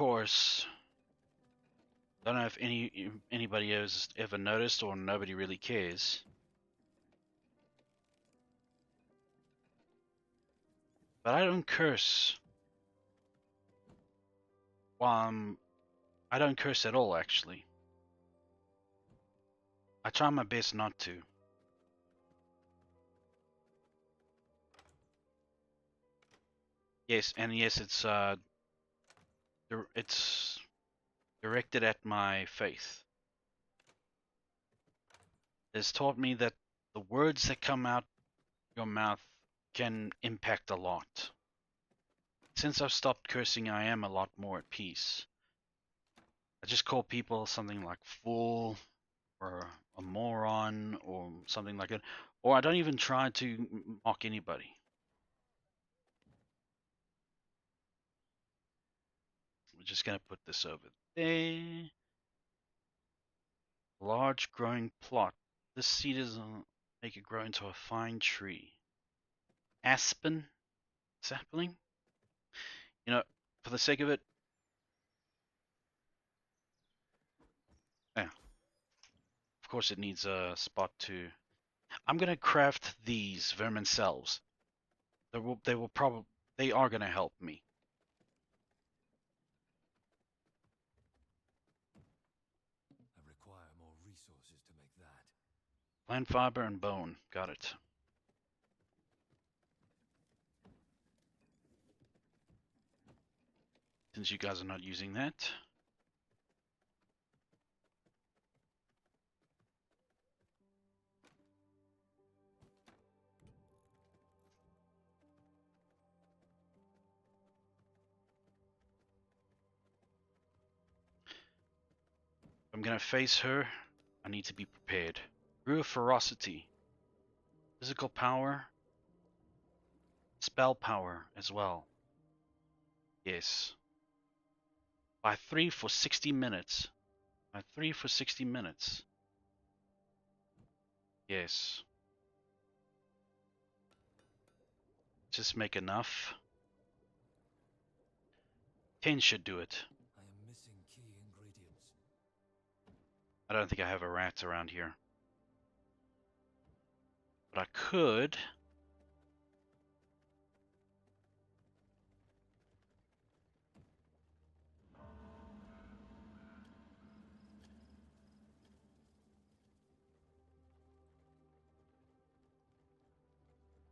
course, don't know if anybody has ever noticed or nobody really cares. But I don't curse. I don't curse at all, actually. I try my best not to. Yes, and yes, it's directed at my faith. It's taught me that the words that come out your mouth can impact a lot. Since I've stopped cursing, I am a lot more at peace. I just call people something like fool or a moron or something like that. Or I don't even try to mock anybody. We're just going to put this over there. Large growing plot. This seed is make it grow into a fine tree. Aspen sapling? You know, for the sake of it, yeah, of course it needs a spot to. I'm gonna craft these vermin cells. They will probably they are gonna help me. I require more resources to make that. Plant fiber and bone. Got it. Since you guys are not using that. If I'm gonna face her, I need to be prepared. Brew of ferocity. Physical power. Spell power as well. Yes. By 3 for 60 minutes. By 3 for 60 minutes. Yes. Just make enough. 10 should do it. I am missing key ingredients. I don't think I have a rat around here. But I could.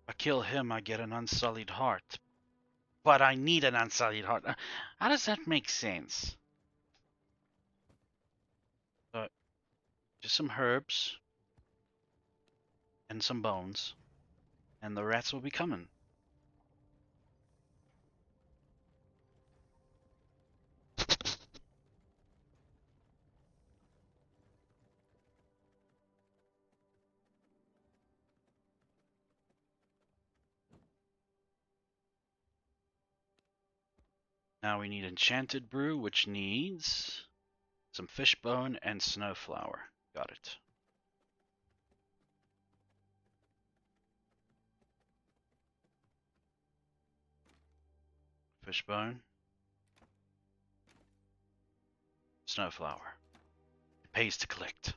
If I kill him, I get an unsullied heart. But I need an unsullied heart. How does that make sense? So, just some herbs. And some bones. And the rats will be coming. Now we need enchanted brew, which needs some fish bone and snowflower. Got it. Fish bone. Snowflower. It pays to collect.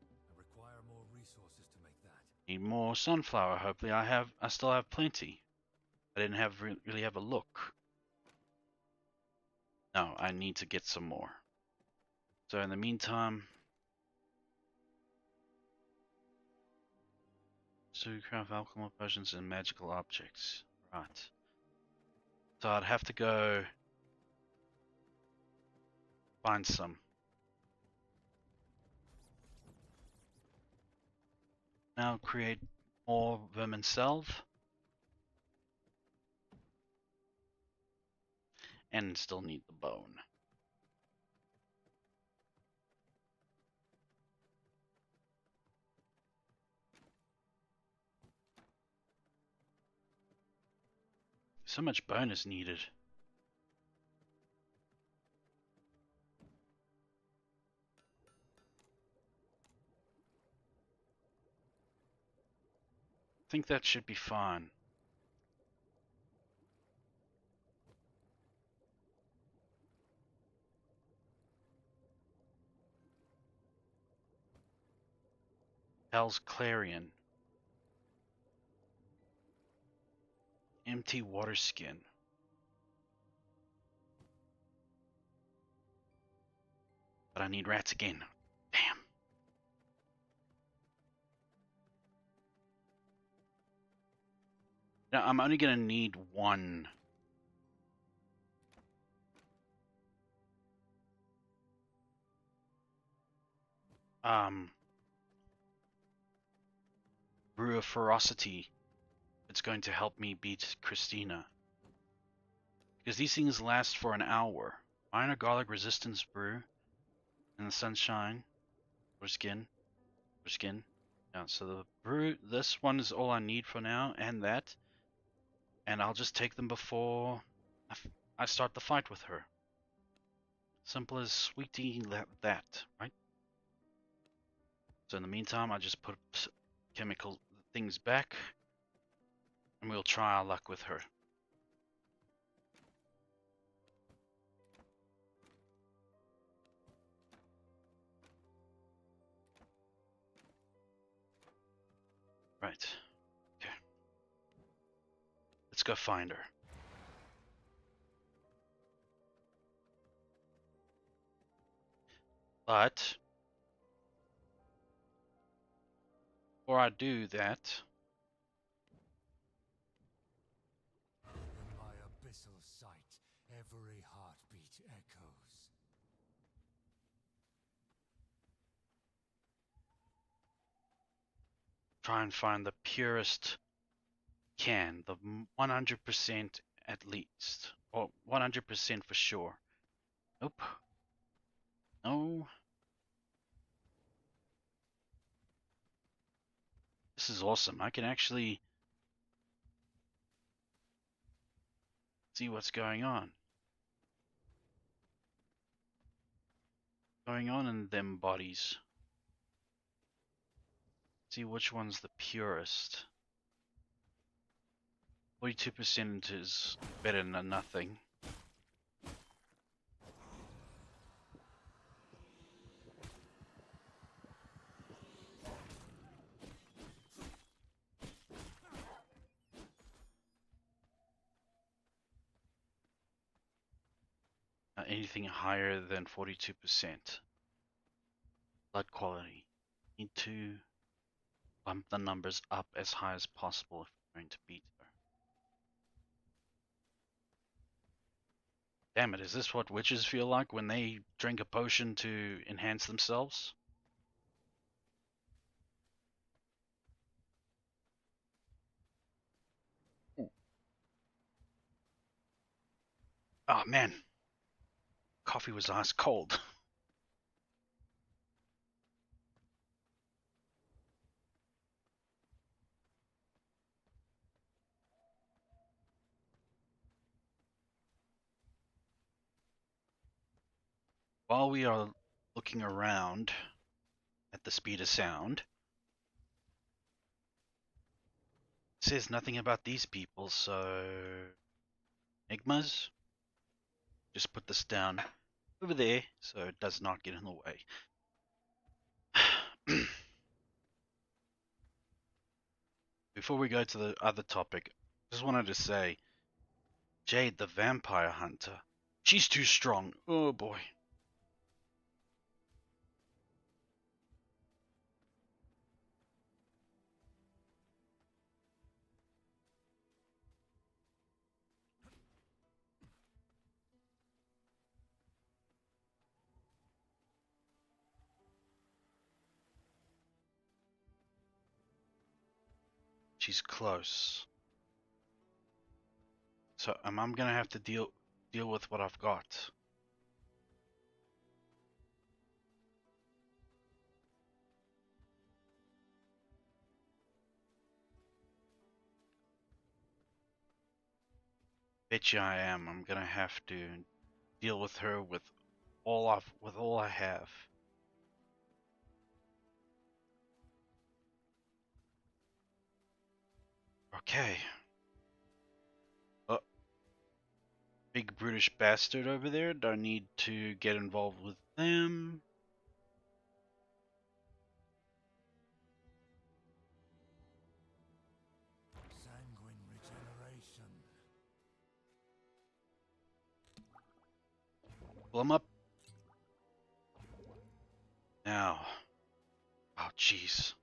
I require more resources to make that. Need more sunflower. Hopefully I still have plenty. I didn't really have a look. No, I need to get some more. So in the meantime, to craft alchemical potions and magical objects. Right. So I'd have to go find some. Now create more vermin salve. And still need the bone. So much bone is needed. think that should be fine. Hell's Clarion. Empty water skin. But I need rats again. Damn. Now, I'm only gonna need one. Brew of Ferocity. It's going to help me beat Christina. Because these things last for an hour. Minor garlic resistance brew. In the sunshine. Or skin. Or skin. Yeah, so the brew, this one is all I need for now, and that. And I'll just take them before I start the fight with her. Simple as sweeting that, right? So in the meantime, I just put chemical things back, and we'll try our luck with her. Right. Okay. Let's go find her. But before I do that, In my abyssal sight, every heartbeat echoes. try and find the purest can, the 100% at least, or 100% for sure. Nope. No. This is awesome. I can actually see what's going on. Going on in them bodies. See which one's the purest. 42% is better than nothing. Anything higher than 42%. Blood quality. Need to bump the numbers up as high as possible if we're going to beat her. Damn it, is this what witches feel like when they drink a potion to enhance themselves? Oh man, coffee was ice cold. While we are looking around at the speed of sound, it says nothing about these people, so enigmas. Just put this down over there so it does not get in the way. Before we go to the other topic, just wanted to say, Jade the vampire hunter, she's too strong. Oh boy. She's close. So I'm gonna have to deal with what I've got. Bet you I am. I'm gonna have to deal with her with all I have. Okay. Oh, big brutish bastard over there. Don't need to get involved with them. Sanguine regeneration. Pull him up. Now. Oh, jeez.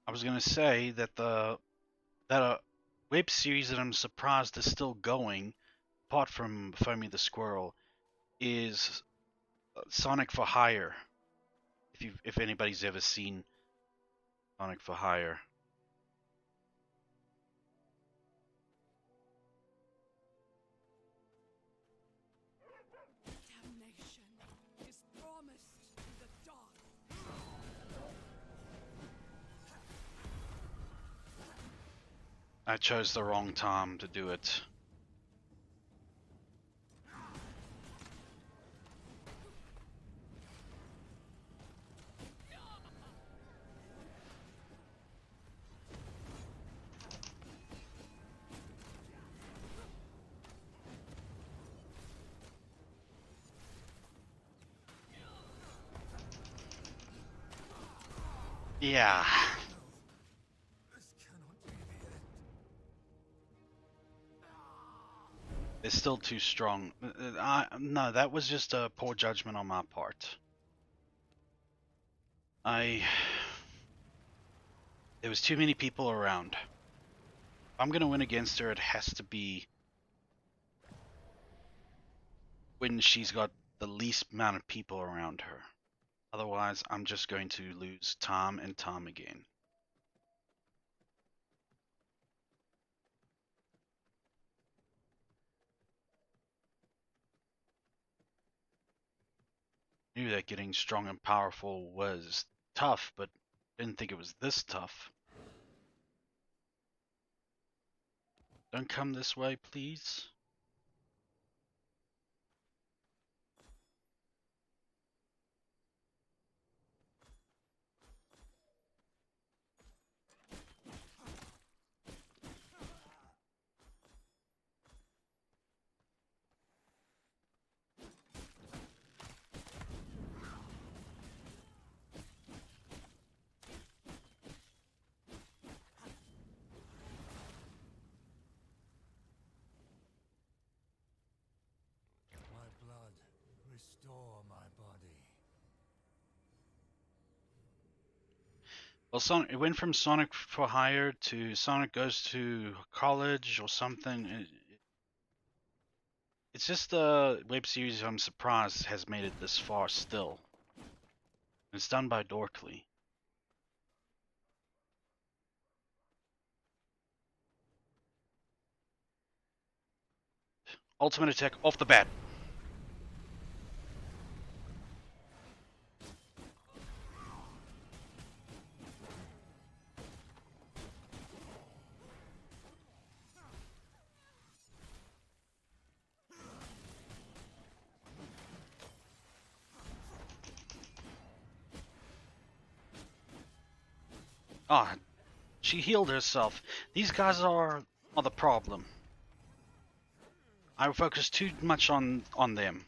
I was gonna say that that web series that I'm surprised is still going, apart from Foamy the Squirrel, is Sonic for Hire. If anybody's ever seen Sonic for Hire. Damnation is promised to the dark. I chose the wrong time to do it. Yeah. This cannot be the end. It's still too strong. No, that was just a poor judgment on my part. There was too many people around. If I'm gonna win against her, it has to be when she's got the least amount of people around her. Otherwise, I'm just going to lose time and time again. Knew that getting strong and powerful was tough, but didn't think it was this tough. Don't come this way, please. My blood, restore my body. Well, Sonic, it went from Sonic for Hire to Sonic Goes to College or something. It's just the web series I'm surprised has made it this far still. It's done by Dorkly. Ultimate attack off the bat. Ah, oh, she healed herself. These guys are the problem. I focus too much on them.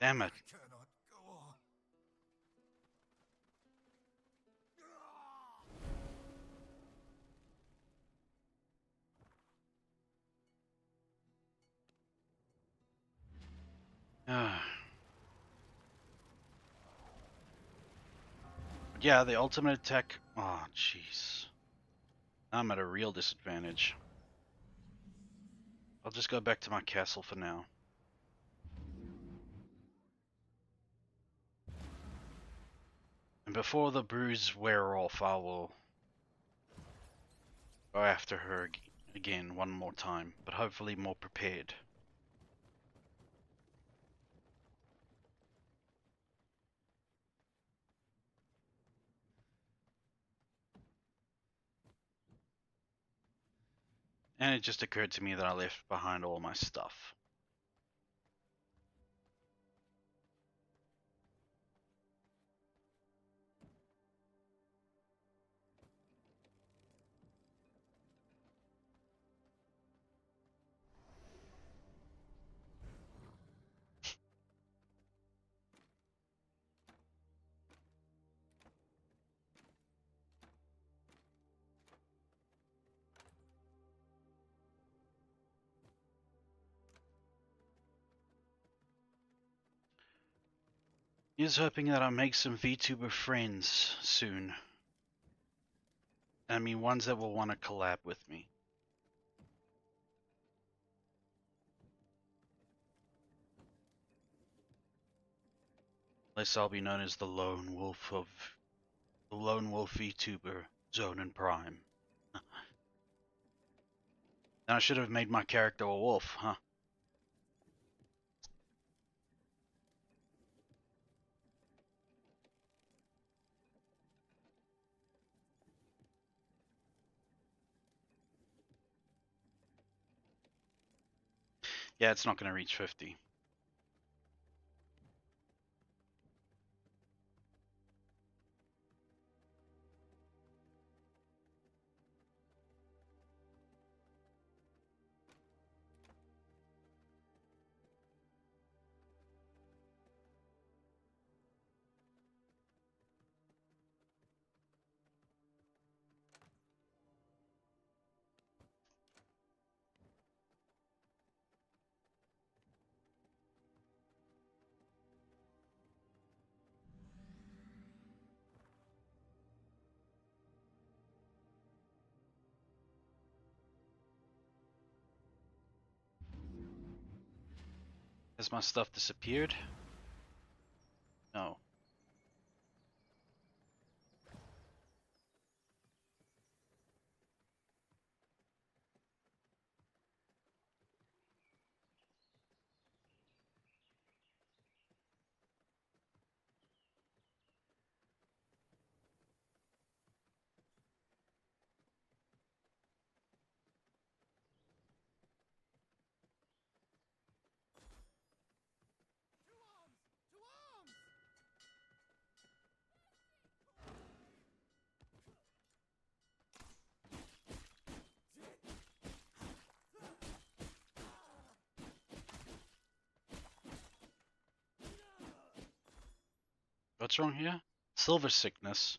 Damn it. I cannot go on. Yeah, the ultimate attack. Oh, jeez. I'm at a real disadvantage. I'll just go back to my castle for now. before the bruise wear off, I will go after her again one more time, but hopefully more prepared. And it just occurred to me that I left behind all my stuff. Here's hoping that I make some VTuber friends soon. I mean, ones that will want to collab with me. Unless I'll be known as the Lone Wolf VTuber Zone and Prime. And I should have made my character a wolf, huh? Yeah, it's not going to reach 50. Has my stuff disappeared? No. What's wrong here? Silver sickness.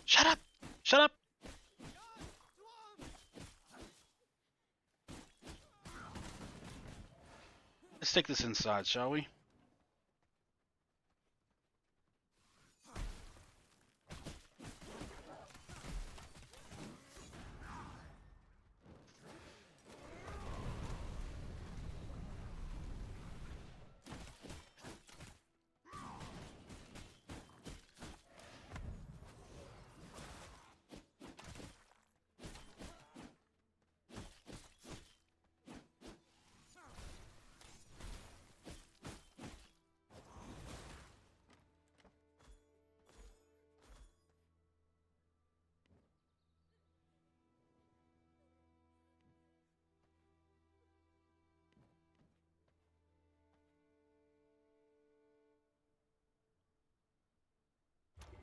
Shut up! Shut up! Let's take this inside, shall we?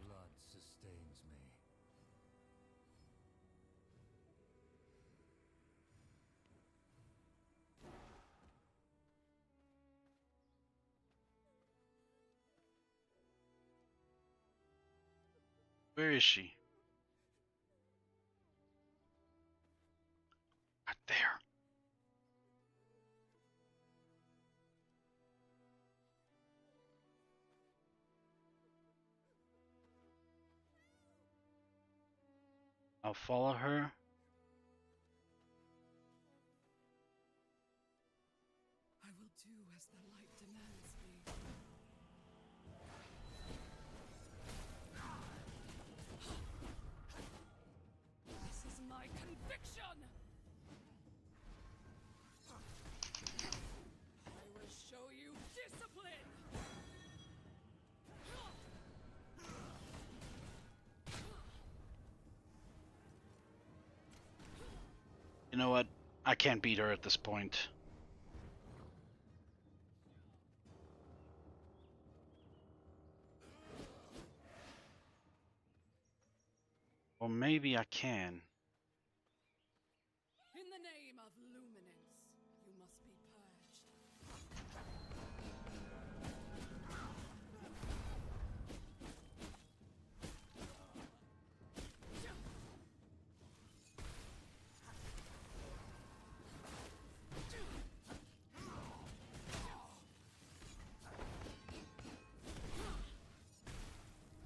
Blood sustains me. Where is she? Right there. I'll follow her. I will do as the light You know what? I can't beat her at this point. Or maybe I can. In the name of luminance, you must be purged.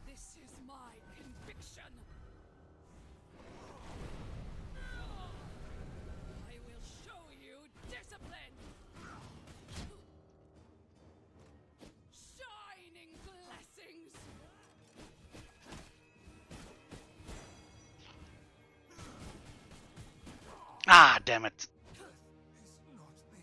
This is my conviction. I will show you discipline. Shining blessings. Ah, damn it. Is not the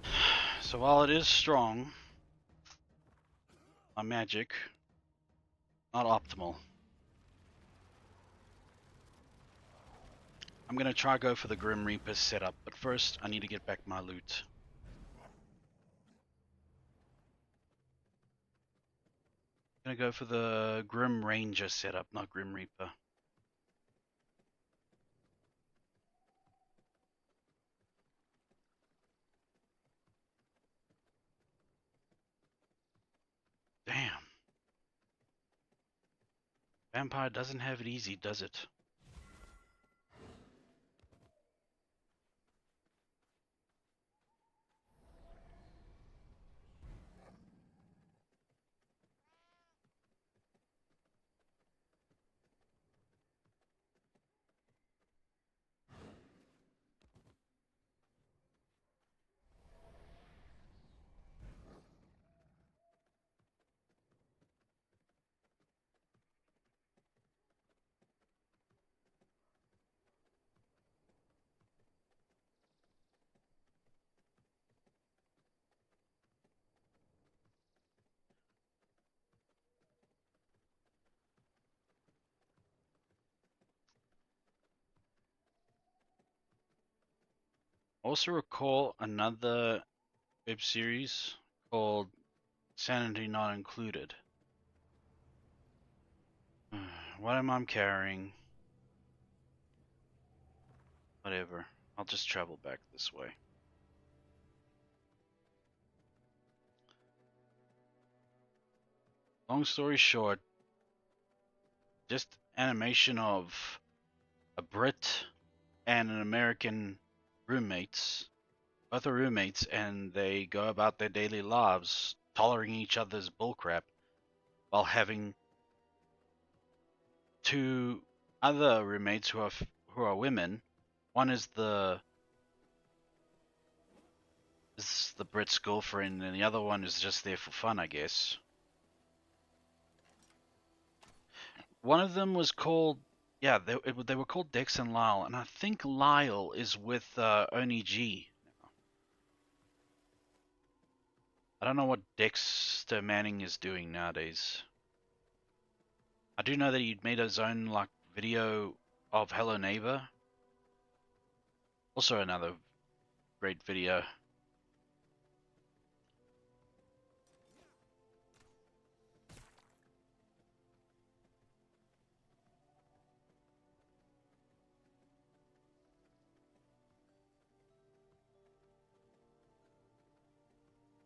end. So while it is strong, my magic, not optimal. I'm gonna try go for the Grim Reaper setup, but first I need to get back my loot. I'm gonna go for the Grim Ranger setup, not Grim Reaper. Damn. Vampire doesn't have it easy, does it? Also recall another web series called Sanity Not Included. What am I carrying? Whatever. I'll just travel back this way. Long story short, just animation of a Brit and an American roommates. Both are roommates, and they go about their daily lives tolerating each other's bullcrap while having two other roommates who are women. One is the Brit's girlfriend, and the other one is just there for fun, I guess. One of them was called, yeah, they were called Dex and Lyle, and I think Lyle is with Oni G. I don't know what Dexter Manning is doing nowadays. I do know that he made his own like video of Hello Neighbor. Also another great video.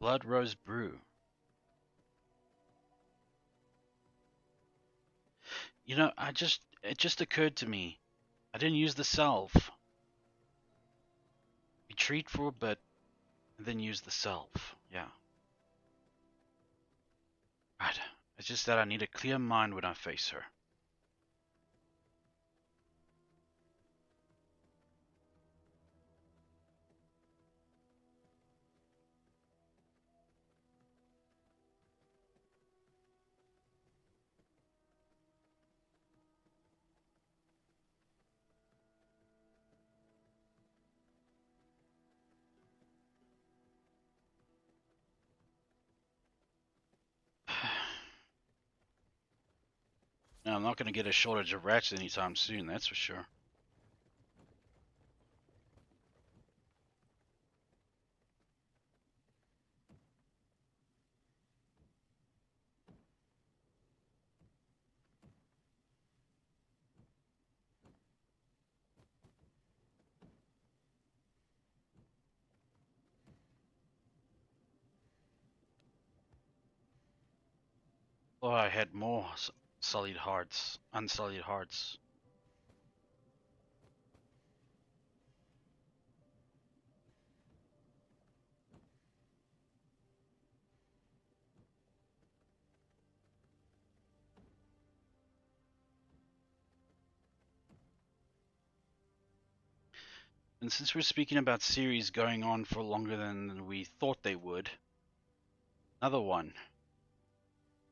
Blood Rose Brew. You know, it just occurred to me. I didn't use the salve. Retreat for a bit, and then use the salve. Yeah. Right. It's just that I need a clear mind when I face her. And I'm not going to get a shortage of rats anytime soon, that's for sure. Oh, I had more solid hearts, unsullied hearts. And since we're speaking about series going on for longer than we thought they would, another one.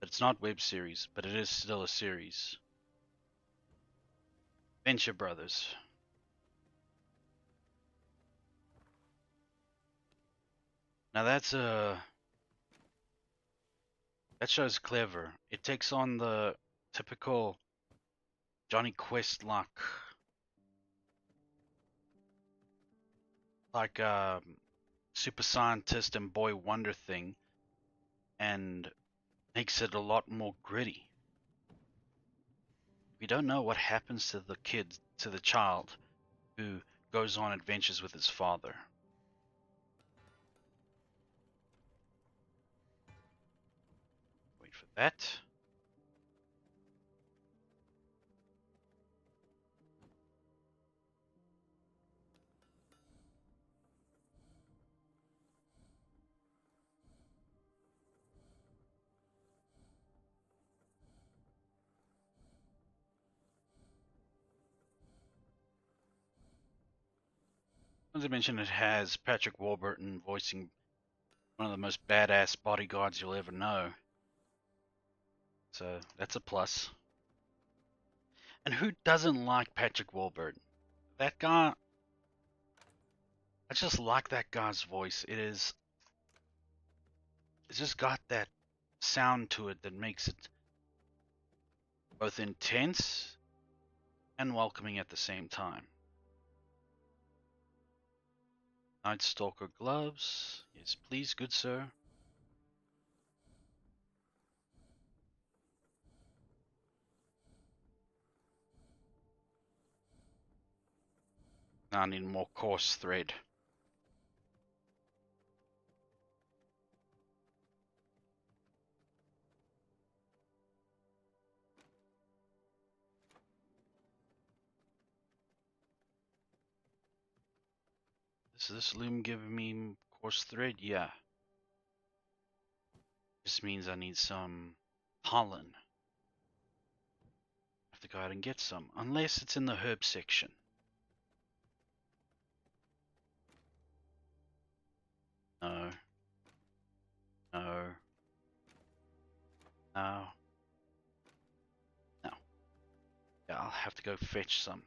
But it's not web series, but it is still a series. Venture Brothers. Now that show's clever. It takes on the typical Johnny Quest like super scientist and boy wonder thing, and makes it a lot more gritty. We don't know what happens to the child who goes on adventures with his father. Wait for that. As I mentioned, it has Patrick Warburton voicing one of the most badass bodyguards you'll ever know. So that's a plus. And who doesn't like Patrick Warburton? That guy, I just like that guy's voice. It's just got that sound to it that makes it both intense and welcoming at the same time. Night Stalker gloves. Yes, please, good sir. Now I need more coarse thread. Is this loom giving me coarse thread? Yeah. This means I need some pollen. I have to go out and get some, unless it's in the herb section. No. No. No. No. Yeah, I'll have to go fetch some.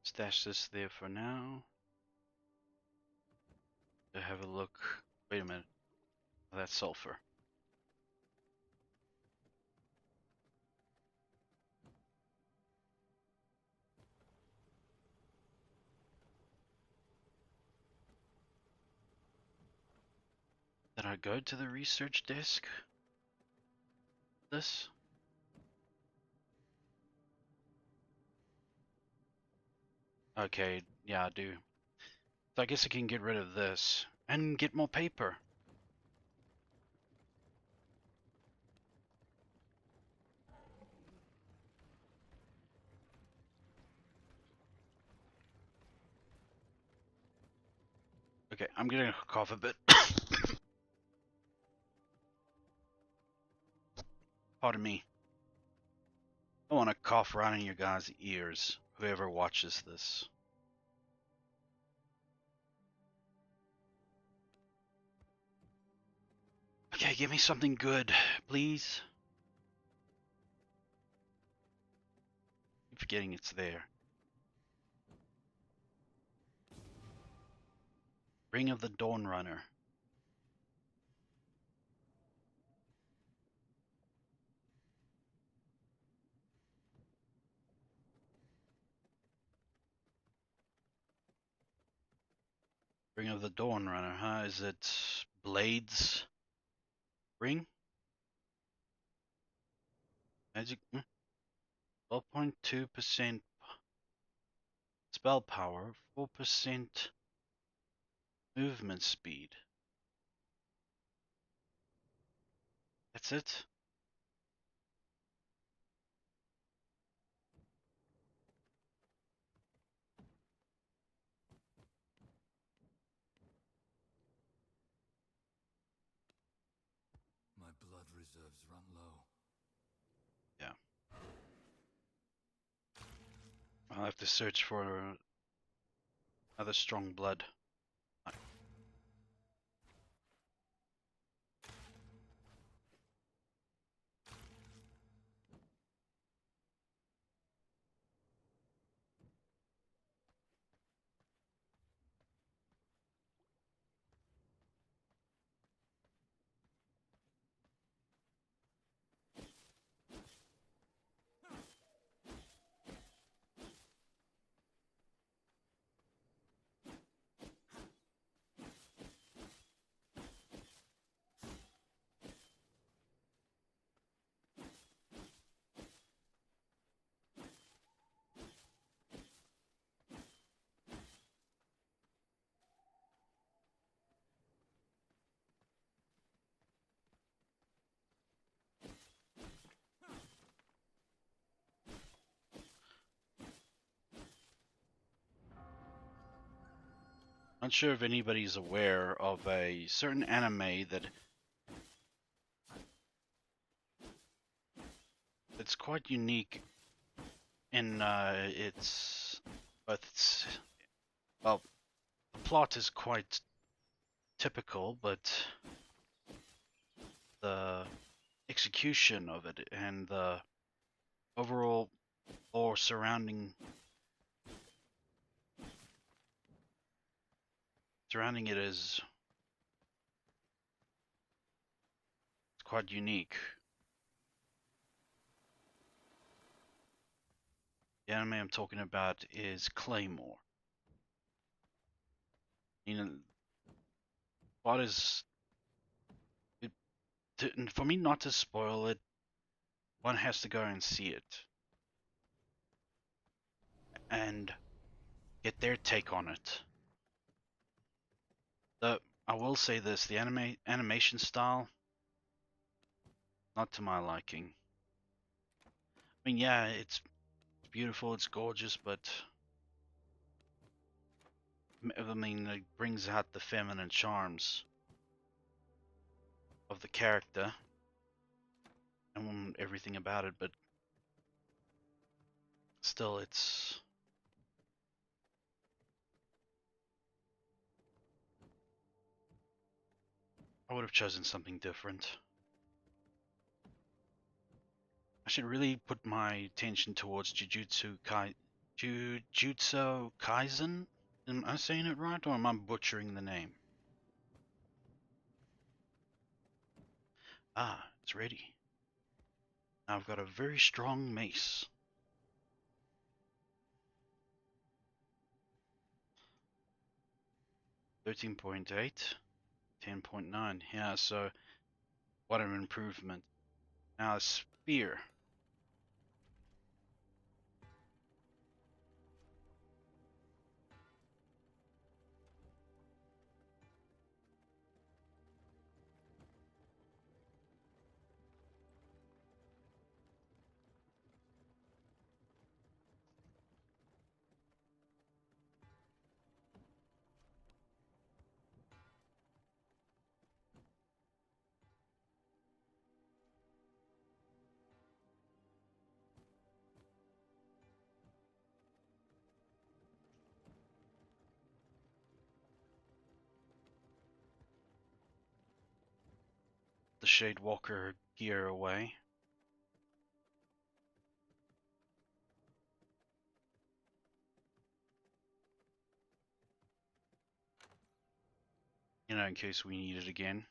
Stash this there for now. To have a look. Wait a minute. Oh, that's sulfur. Did I go to the research desk? This? Okay, yeah, I do. So I guess I can get rid of this and get more paper. Okay, I'm gonna cough a bit. Pardon me. I want to cough right in your guys' ears, whoever watches this. Okay, give me something good, please. Keep forgetting it's there. Ring of the Dawn Runner. Ring of the Dawn Runner, huh? Is it Blades Ring? Magic 12.2% spell power, 4% movement speed. That's it? My blood reserves run low. Yeah. I'll have to search for other strong blood. Not sure if anybody's aware of a certain anime that's quite unique in its both its well, the plot is quite typical, but the execution of it and the overall lore surrounding it is quite unique. The anime I'm talking about is Claymore. You know, what is it, for me not to spoil it, one has to go and see it and get their take on it. The I will say this: the animation style, not to my liking. I mean, yeah, it's beautiful, it's gorgeous, but I mean, it brings out the feminine charms of the character and everything about it, but still, I would have chosen something different. I should really put my attention towards Jujutsu Kaisen. Am I saying it right, or am I butchering the name? Ah, it's ready. Now I've got a very strong mace. 13.8, 10.9. Yeah, so what an improvement. Now a spear. the Shade Walker gear away. You know, in case we need it again.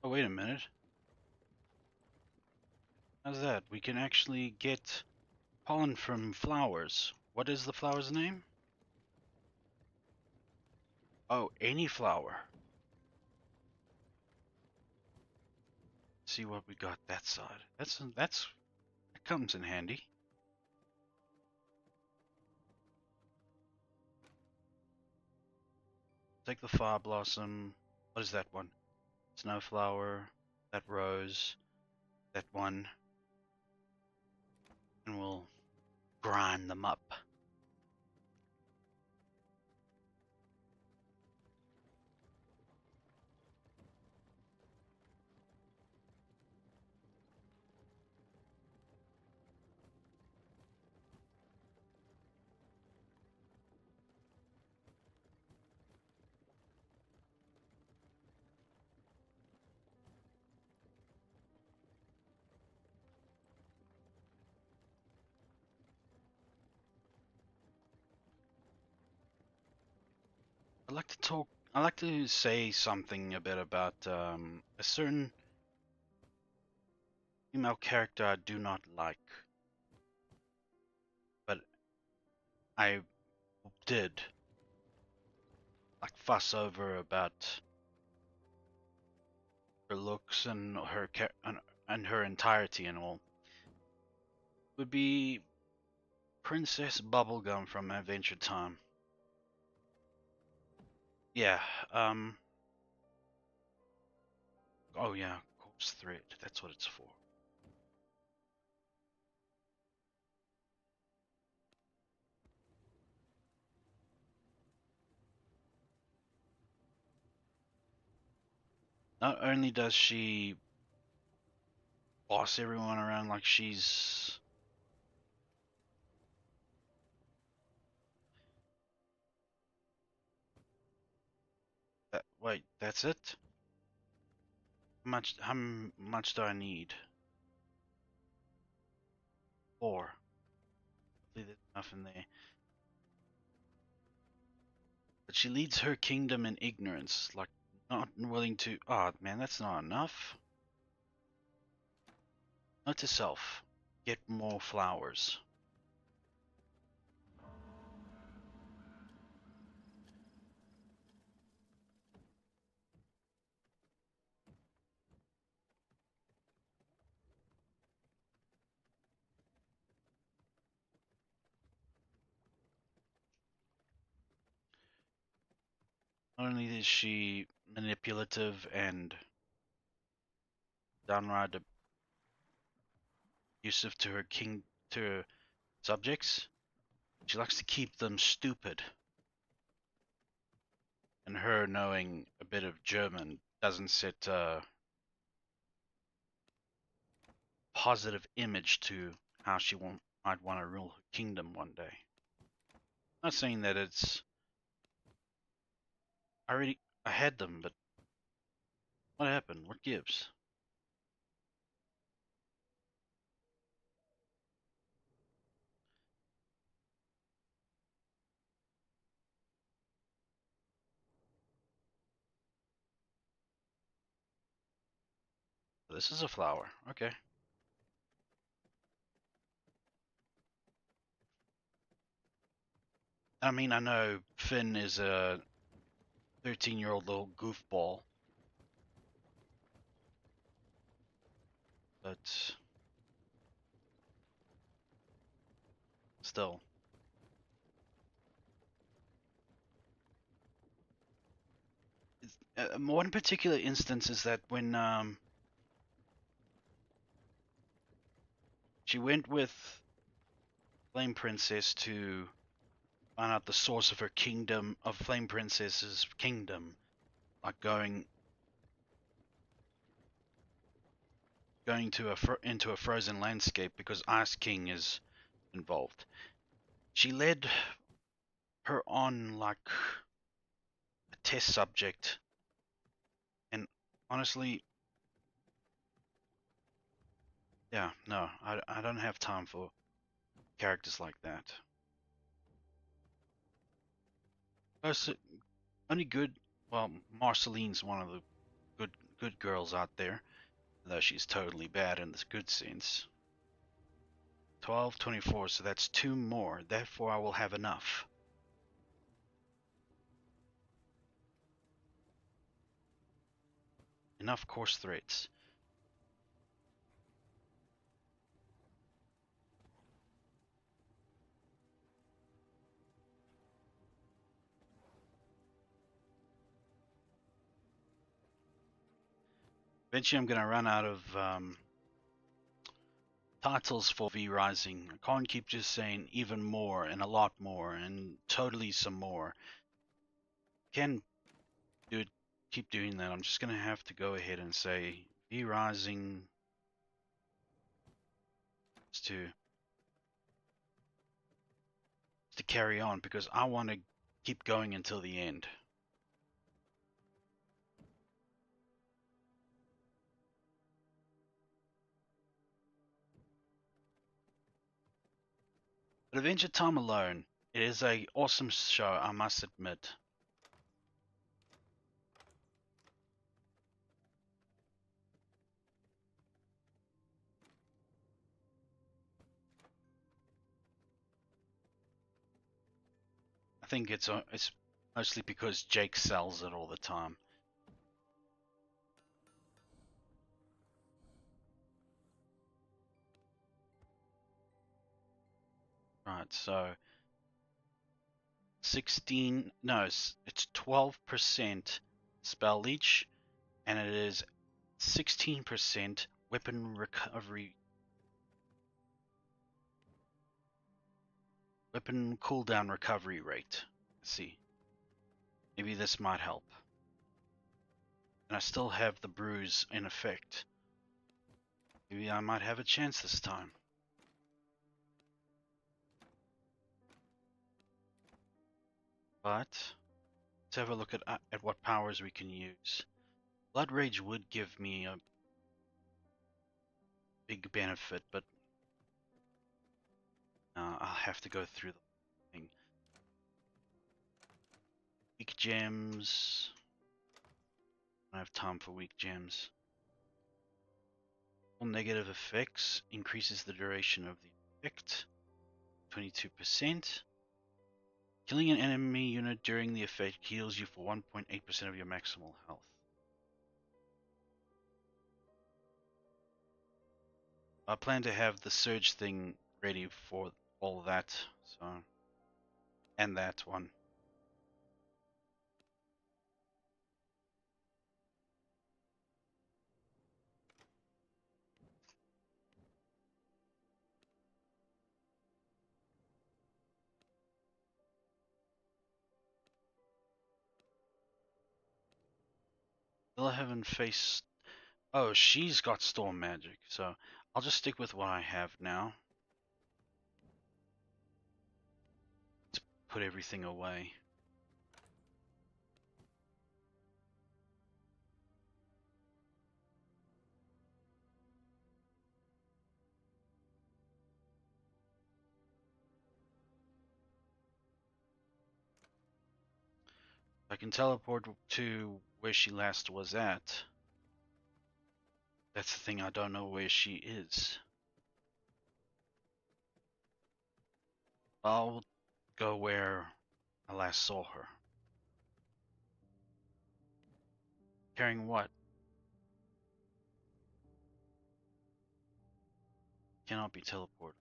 Oh, wait a minute. How's that? We can actually get pollen from flowers. What is the flower's name? Oh, any flower. See what we got that side. That comes in handy. Take the fire blossom. What is that one? Snowflower. That rose. That one. And we'll grind them up. I like to say something a bit about a certain female character I do not like, but I did like fuss over about her looks and and her entirety and all. Would be Princess Bubblegum from Adventure Time. Yeah, oh yeah, corpse thread, that's what it's for. Not only does she boss everyone around like she's wait, that's it? How much do I need? 4. Hopefully there's enough in there. But she leads her kingdom in ignorance, like not willing to. Oh man, that's not enough. Note to self: get more flowers. Not only is she manipulative and downright abusive to her subjects, she likes to keep them stupid. And her knowing a bit of German doesn't set a positive image to how she might want to rule her kingdom one day. Not saying that it's. I had them, but what happened? What gives? This is a flower. Okay. I mean, I know Finn is a 13-year-old little goofball, but still. One particular instance is that when she went with Flame Princess to find out the source of her kingdom, of Flame Princess's kingdom, like going going to into a frozen landscape because Ice King is involved. She led her on like a test subject, and honestly, yeah, no, I don't have time for characters like that. Most only good, well, Marceline's one of the good girls out there, though she's totally bad in the good sense. 12, 24, so that's two more. Therefore, I will have enough. Enough course threads. Eventually, I'm going to run out of titles for V Rising. I can't keep just saying even more and a lot more and totally some more. Can do it, keep doing that. I'm just going to have to go ahead and say V Rising to carry on because I want to keep going until the end. But Adventure Time alone, it is a awesome show, I must admit. I think it's mostly because Jake sells it all the time. Right, so 16, no, it's 12% spell leech, and it is 16% weapon recovery, weapon cooldown recovery rate. Let's see, maybe this might help. And I still have the bruise in effect. Maybe I might have a chance this time. But let's have a look at what powers we can use. Blood Rage would give me a big benefit, but I'll have to go through the thing. Weak gems. I don't have time for weak gems. All negative effects increases the duration of the effect. 22%. Killing an enemy unit during the effect heals you for 1.8% of your maximal health. I plan to have the surge thing ready for all that, so, and that one. Still haven't faced. Oh, she's got storm magic, so I'll just stick with what I have now. Let's put everything away. I can teleport to where she last was at. That's the thing, I don't know where she is. I'll go where I last saw her. Carrying what? Cannot be teleported.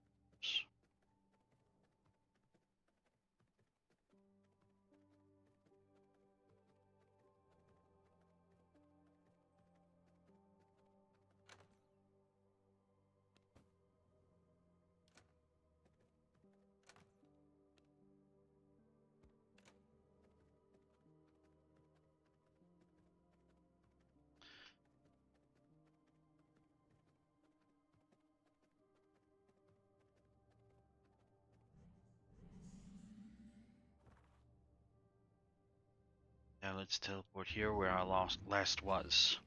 Now let's teleport here where I last was.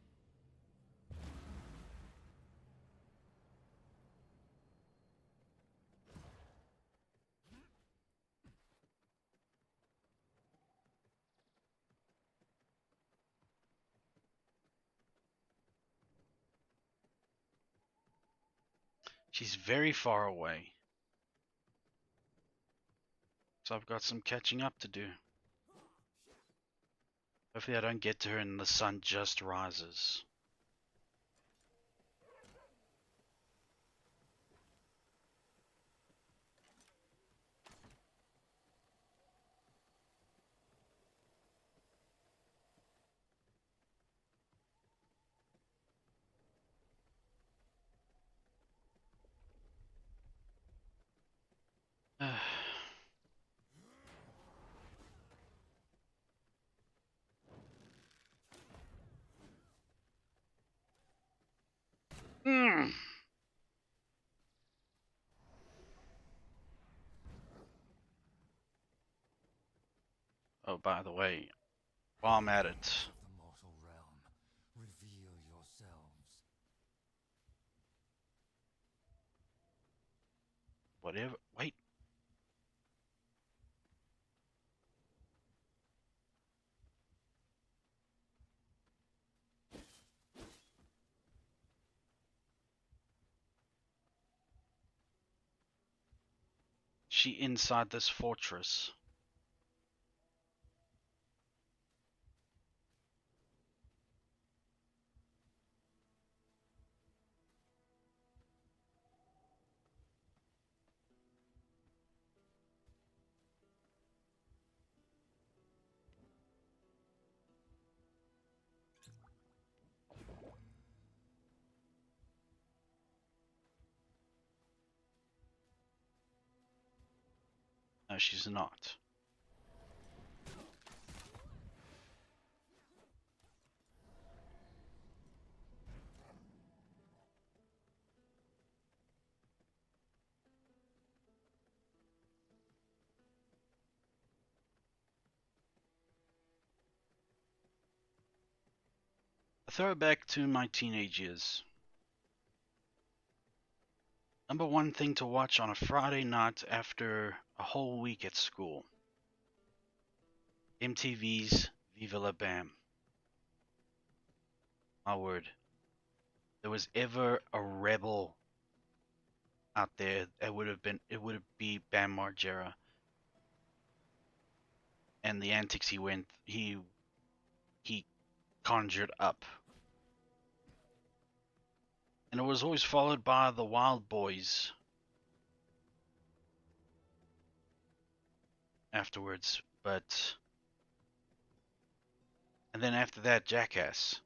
She's very far away. So I've got some catching up to do. Hopefully I don't get to her and the sun just rises. Mm. Oh, by the way, while I'm at it, Of the mortal realm, reveal yourselves. whatever. Wait. She inside this fortress. No, she's not. A throwback to my teenage years. Number one thing to watch on a Friday night after a whole week at school. MTV's Viva La Bam. My word. There was ever a rebel out there, it would be Bam Margera. And the antics he conjured up. And it was always followed by the Wild Boys afterwards, and then after that, Jackass.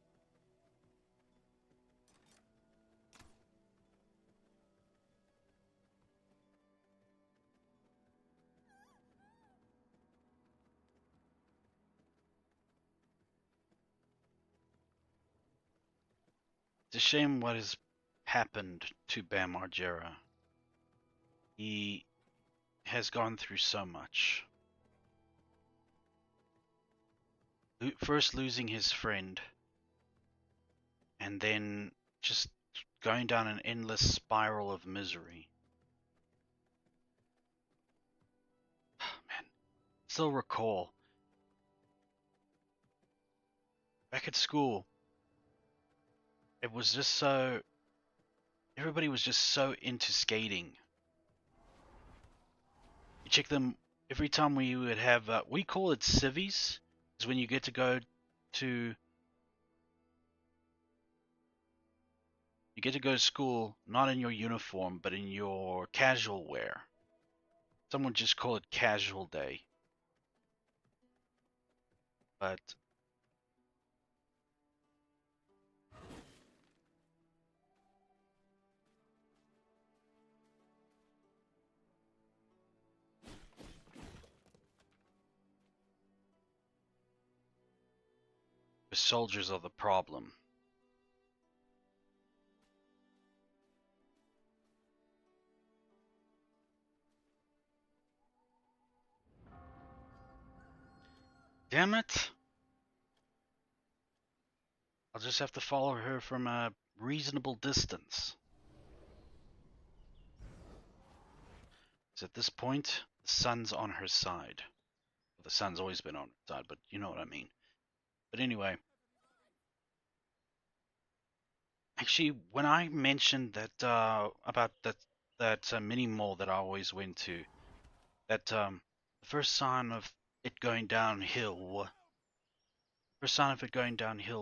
It's a shame what has happened to Bam Margera. He has gone through so much. First losing his friend, and then just going down an endless spiral of misery. Man, still recall back at school, it was just so everybody was just so into skating. You check them every time we would have we call it civvies, is when you get to go to school not in your uniform but in your casual wear. Some would just call it casual day. But the soldiers are the problem. Damn it. I'll just have to follow her from a reasonable distance. Because at this point, the sun's on her side. Well, the sun's always been on her side, but you know what I mean. But anyway, actually, when I mentioned that about that mini mall that I always went to, that the first sign of it going downhill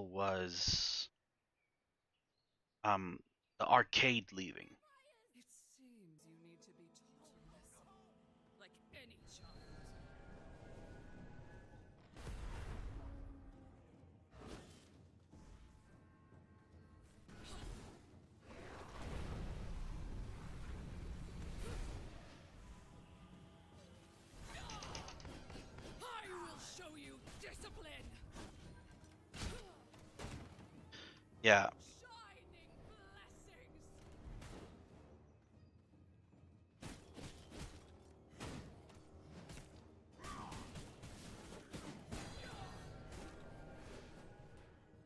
was um the arcade leaving. It seems you need to be taught a lesson, like any child. I will show you discipline. Yeah, Shining blessings.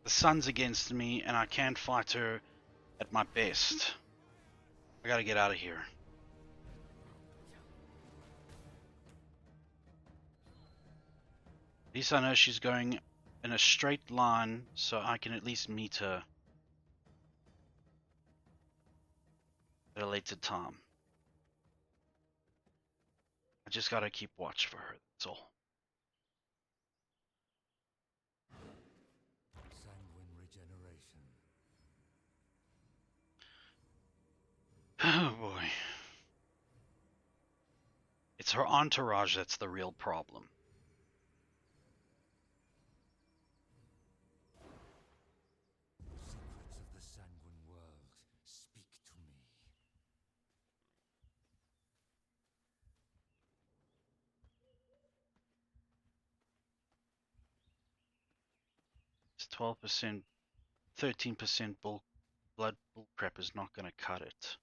the sun's against me and I can't fight her at my best. I gotta get out of here. At least I know she's going in a straight line, so I can at least meet her at a later time. I just gotta keep watch for her, that's all. Sanguine regeneration. Oh boy. It's her entourage that's the real problem. Secrets of the sanguine world, speak to me. It's 12%, 13% blood bullcrap is not gonna cut it.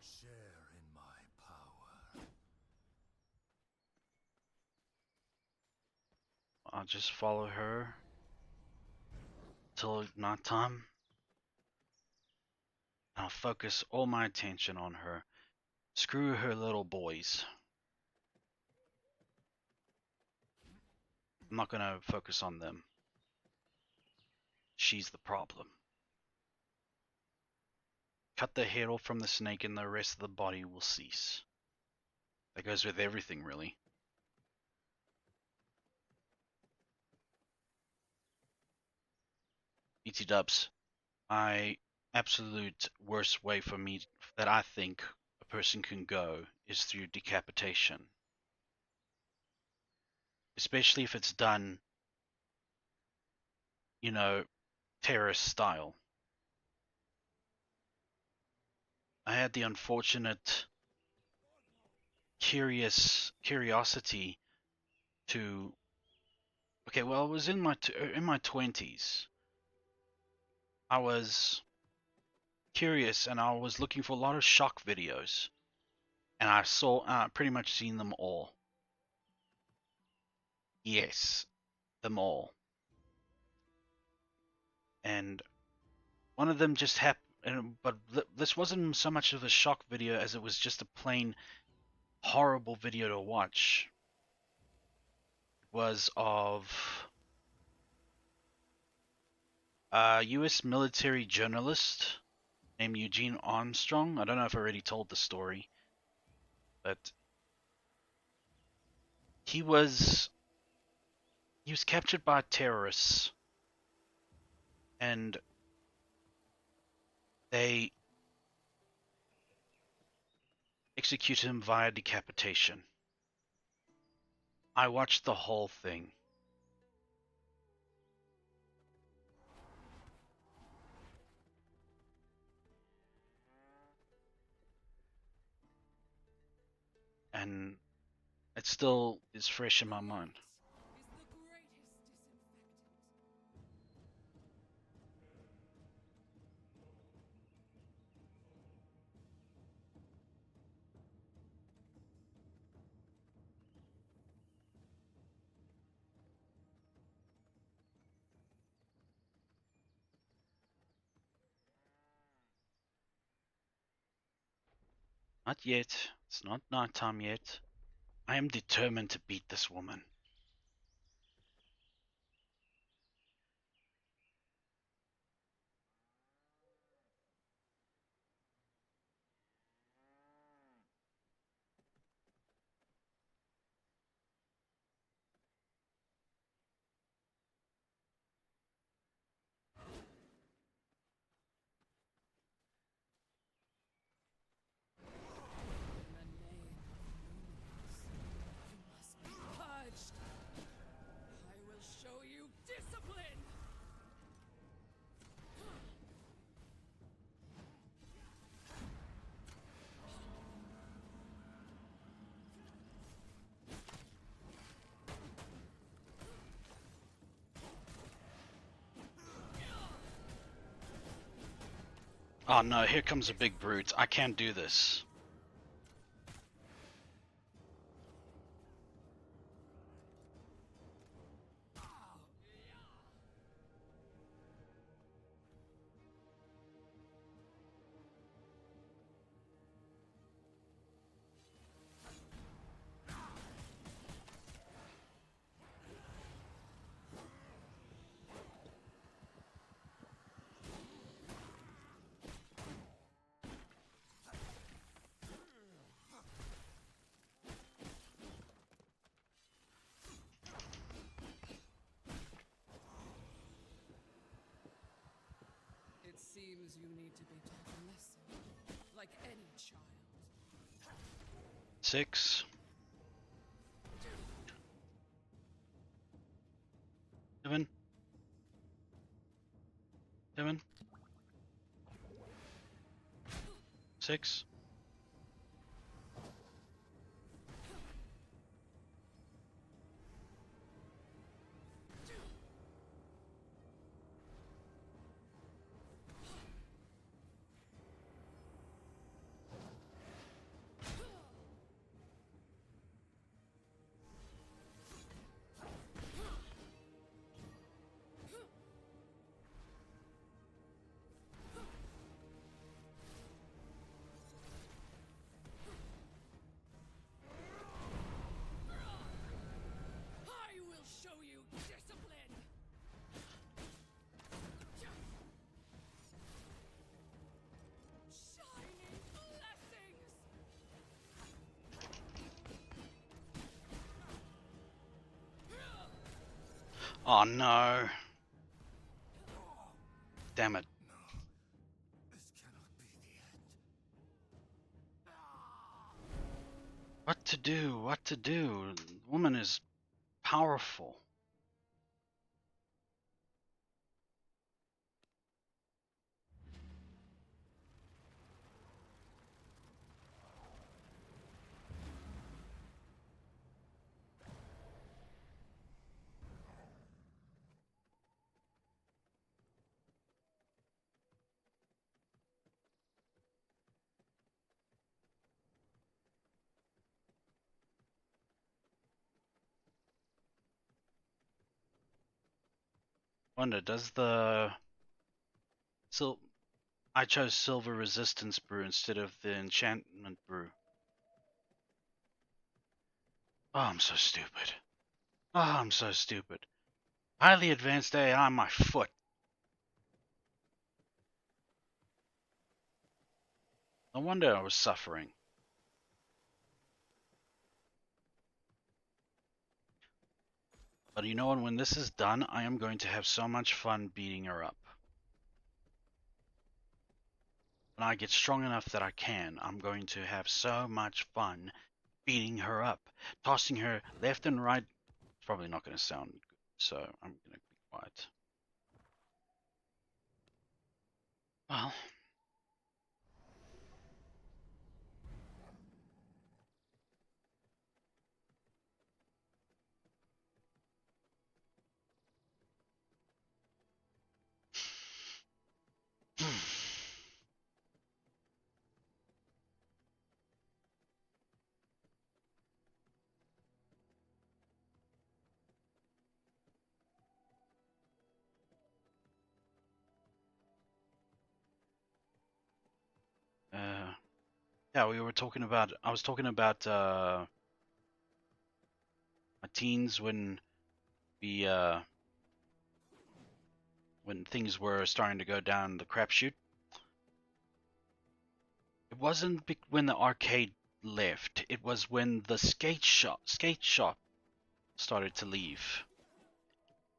Share in my power. I'll just follow her till nighttime. I'll focus all my attention on her. Screw her little boys. I'm not gonna focus on them. She's the problem. Cut the head off from the snake and the rest of the body will cease. That goes with everything, really. BT dubs. My absolute worst way for me that I think a person can go is through decapitation. Especially if it's done, you know, terrorist style. I had the unfortunate curiosity to okay, well, I was in my 20s. I was curious and I was looking for a lot of shock videos and I saw pretty much seen them all. Yes, them all. And one of them just happened, but this wasn't so much of a shock video as it was just a plain horrible video to watch. It was of a U.S. military journalist named Eugene Armstrong. I don't know if I already told the story, but he was he was captured by terrorists, and they executed him via decapitation. I watched the whole thing. And it still is fresh in my mind. Is the greatest disinfectant. Not yet. It's not nighttime yet. I am determined to beat this woman. In the name of luminance, you must be purged. I will show you discipline. Oh no, here comes a big brute. I can't do this. It seems you need to be taught a lesson, like any child. 6, 7, 7, 6. I will show you discipline. Shining blessings. Oh no. Damn it. This cannot be the end. What to do? What to do? The woman is powerful. Wonder, does the I chose silver resistance brew instead of the enchantment brew. Oh, I'm so stupid. Oh, I'm so stupid. Highly advanced AI on my foot. No wonder I was suffering. But you know what? When this is done, I am going to have so much fun beating her up. When I get strong enough that I can, I'm going to have so much fun beating her up. Tossing her left and right. It's probably not going to sound good, so I'm going to be quiet. Well, Yeah, we were talking about. I was talking about my teens we uh, when things were starting to go down the crapshoot. It wasn't when the arcade left. It was when the skate shop started to leave.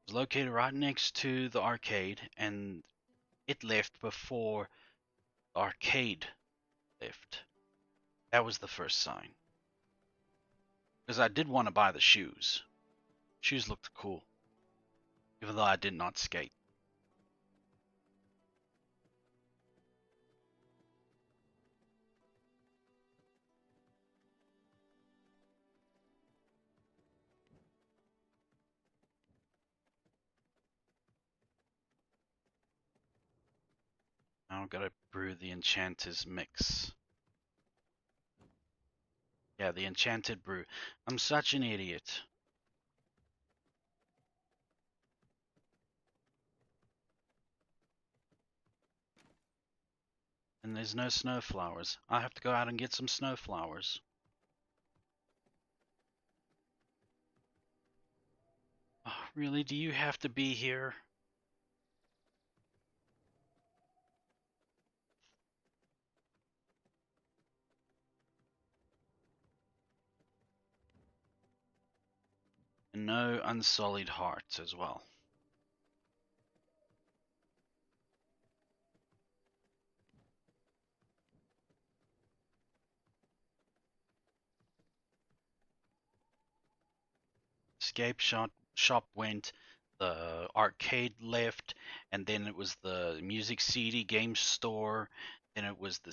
It was located right next to the arcade, and it left before the arcade left. That was the first sign. Because I did want to buy the shoes. Shoes looked cool, even though I did not skate. Now I've got to brew the Enchanter's mix. Yeah, the Enchanted Brew. I'm such an idiot. And there's no snowflowers. I have to go out and get some snowflowers. Oh, really? Do you have to be here? And no unsullied hearts as well. Shop went, the arcade left, and then it was the music CD game store, then it was the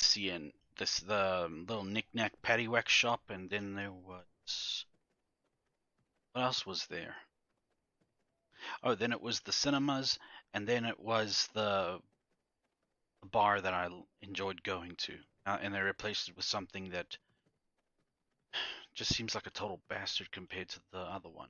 the little Nik Naks paddywhack shop, and then there was, what else was there? Oh, then it was the cinemas, and then it was the bar that I enjoyed going to, and they replaced it with something that just seems like a total bastard compared to the other one.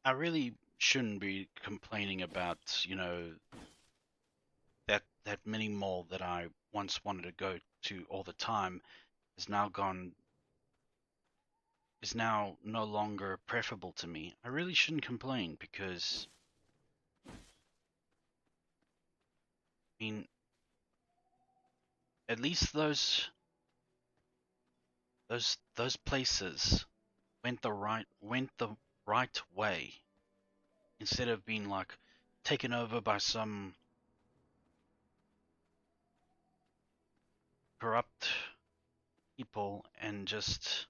I really shouldn't be complaining about, that mini mall that I once wanted to go to all the time is now gone is now no longer preferable to me. I really shouldn't complain because I mean at least those places went the right way instead of being like taken over by some corrupt people and just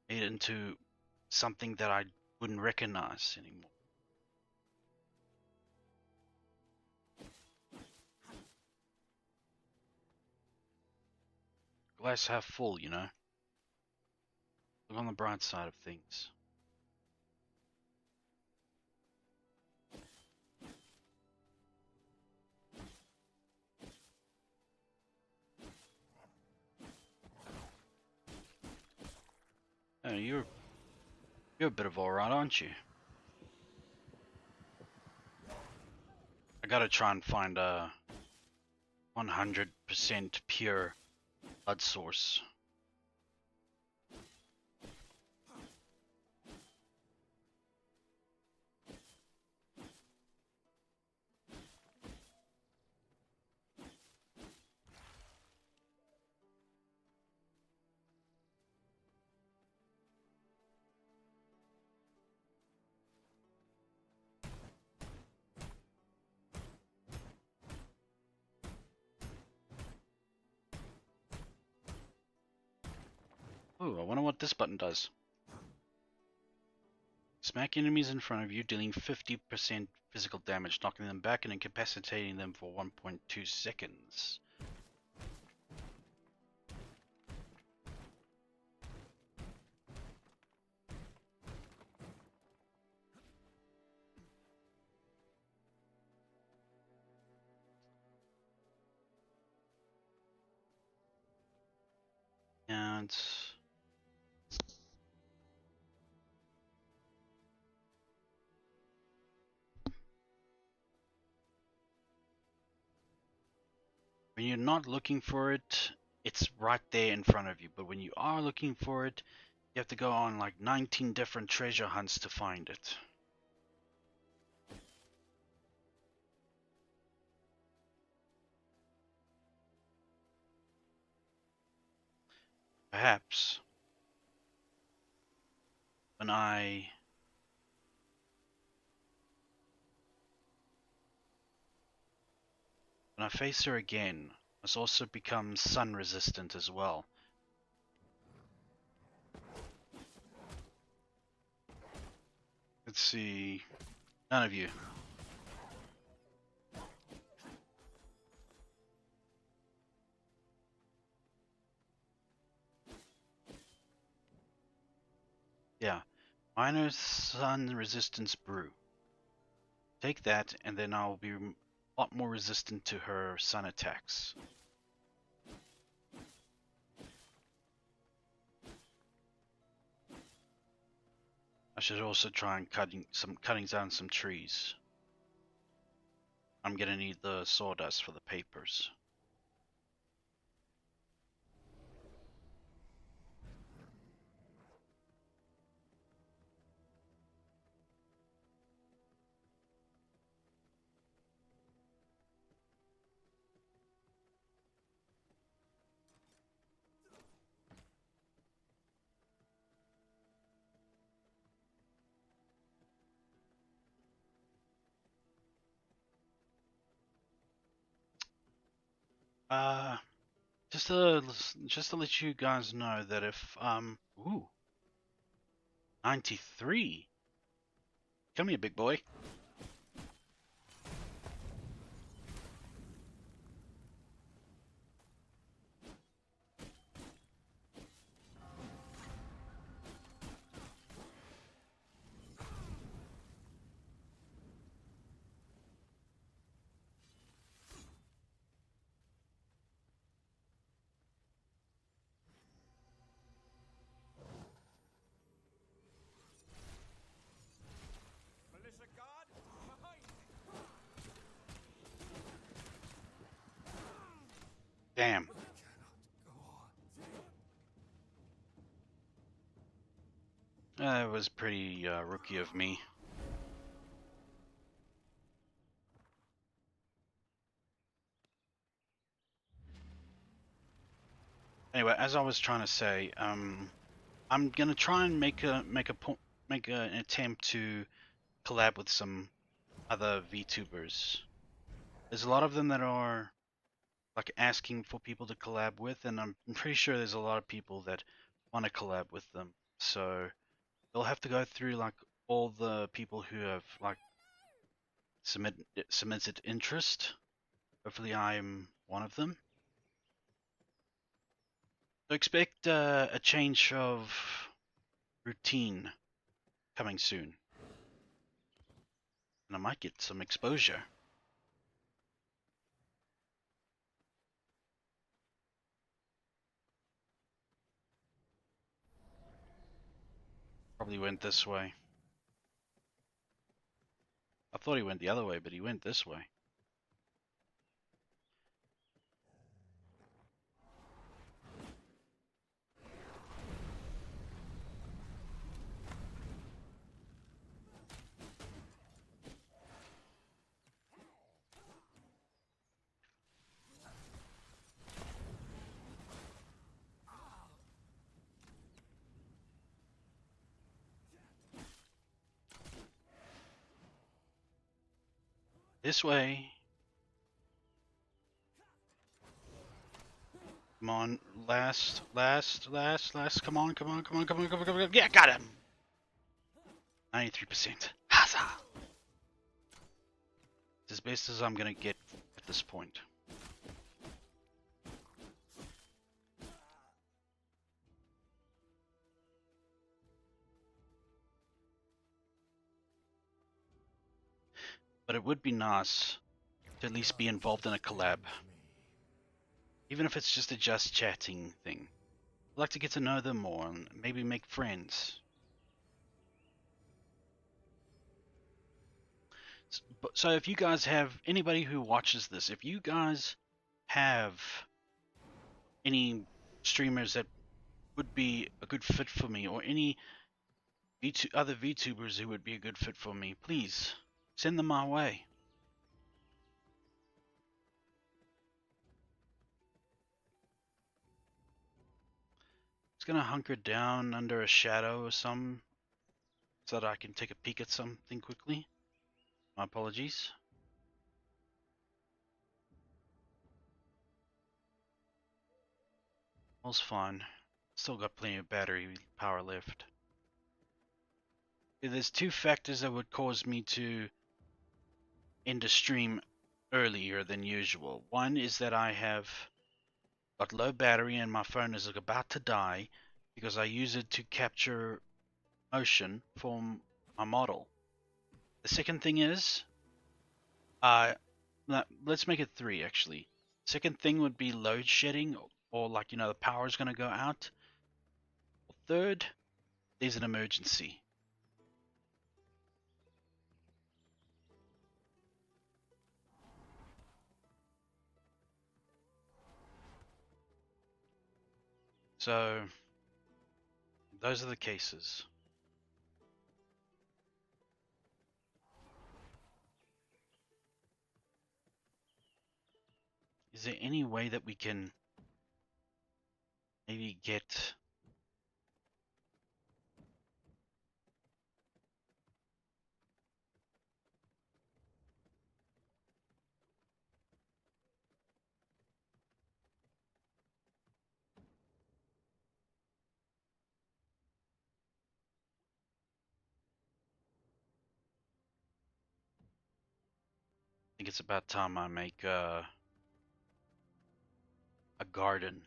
made into something that I wouldn't recognize anymore. Glass half full, Look on the bright side of things. Oh, you're a bit of alright, aren't you? I gotta try and find a 100% pure blood source. Ooh, I wonder what this button does. Smack enemies in front of you, dealing 50% physical damage, knocking them back and incapacitating them for 1.2 seconds. And when you're not looking for it, it's right there in front of you. But when you are looking for it, you have to go on like 19 different treasure hunts to find it. Perhaps when I face her again, I must also become sun resistant as well. Let's see. None of you. Yeah. Minor sun resistance brew. Take that, and then I'll be a lot more resistant to her sun attacks. I should also try and cutting down some trees. I'm gonna need the sawdust for the papers. Uh, just to let you guys know that if ooh, 93. Come here, big boy. Militia guard, behind! Damn. That was pretty rookie of me. Anyway, as I was trying to say, I'm gonna try and make an attempt to collab with some other VTubers. There's a lot of them that are like asking for people to collab with, and I'm pretty sure there's a lot of people that want to collab with them. So they'll have to go through like all the people who have like submitted interest. Hopefully, I'm one of them. So expect a change of routine coming soon, and I might get some exposure. Probably went this way. I thought he went the other way, but he went this way. This way. Come on, last. Come on. Yeah, got him. 93%. Huzzah! It's as best as I'm gonna get at this point. But it would be nice to at least be involved in a collab. Even if it's just a just chatting thing. I'd like to get to know them more and maybe make friends. So if you guys have anybody who watches this, if you guys have any streamers that would be a good fit for me, or any other VTubers who would be a good fit for me, please send them my way. It's gonna hunker down under a shadow or some so that I can take a peek at something quickly. My apologies. All's fine. Still got plenty of battery power left. There's two factors that would cause me to end a stream earlier than usual. One is that I have got low battery and my phone is about to die because I use it to capture motion for my model. The second thing is, let's make it three actually. Second thing would be load shedding, or like, the power is going to go out. Third, there's an emergency. So those are the cases. Is there any way that we can maybe get I think it's about time I make a garden.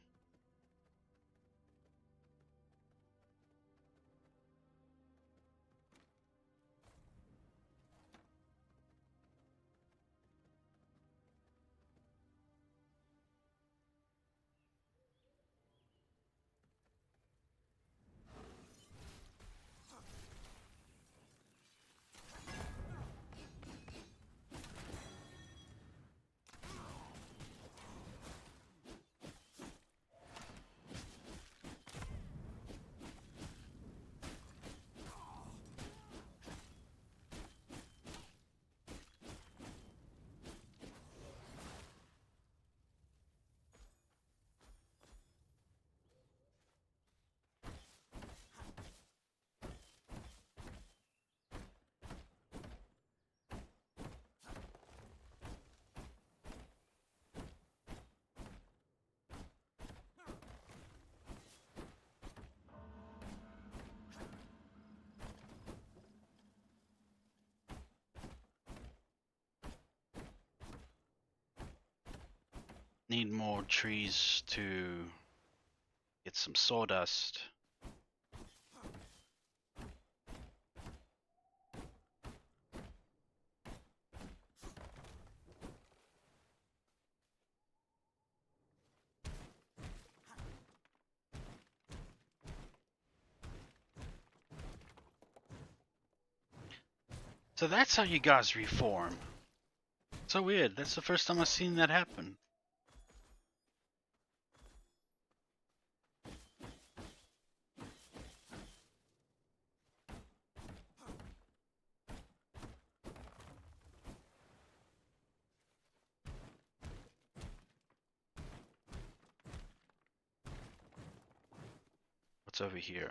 Need more trees to get some sawdust. So that's how you guys reform. So weird. That's the first time I've seen that happen. What's over here?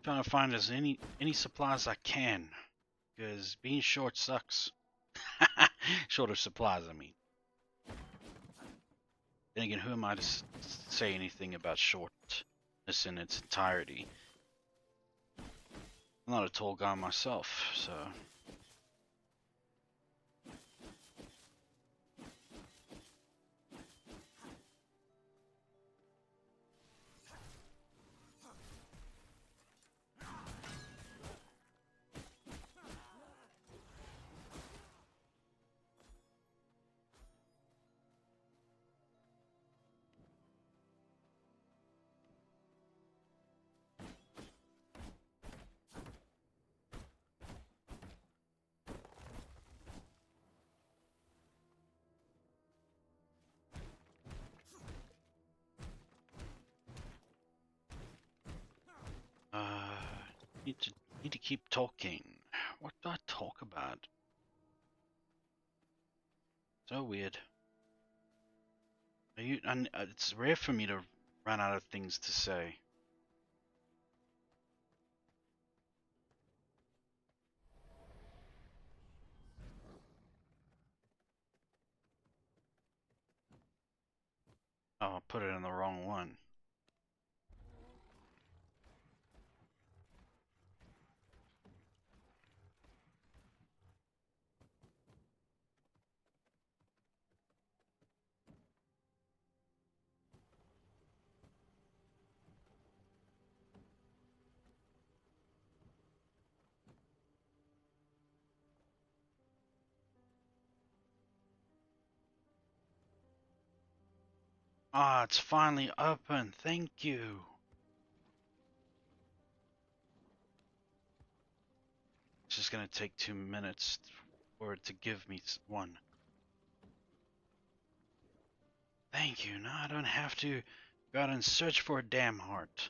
Trying to find as any supplies I can, because being short sucks. Short of supplies, I mean. Then again, who am I to say anything about shortness in its entirety? I'm not a tall guy myself, so... Need to keep talking. What do I talk about? So weird. It's rare for me to run out of things to say. Oh, I put it in the wrong one. Ah, it's finally open. Thank you. It's just gonna take 2 minutes for it to give me one. Thank you. Now I don't have to go out and search for a damn heart.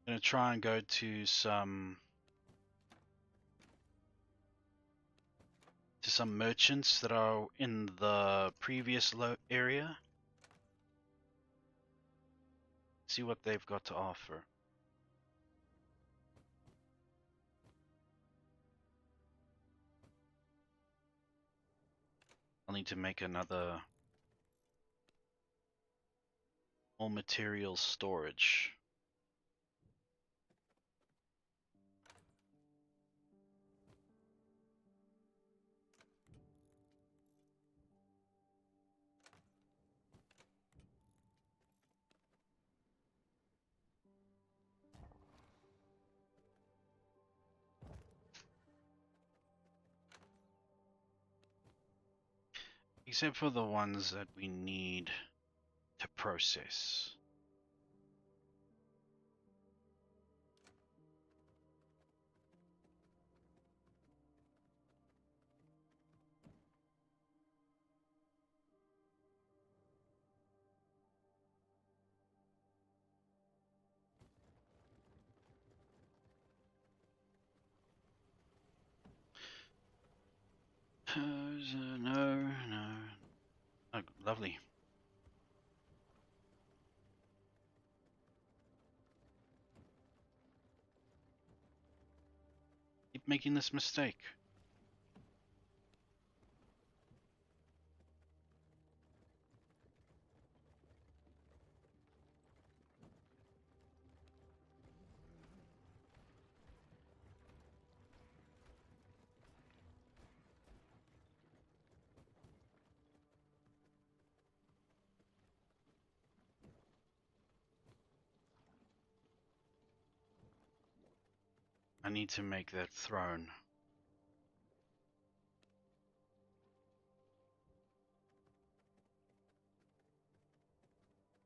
I'm gonna try and go to some merchants that are in the previous area. See what they've got to offer. I'll need to make another more material storage. Except for the ones that we need to process. No. Oh, lovely. Keep making this mistake. I need to make that throne.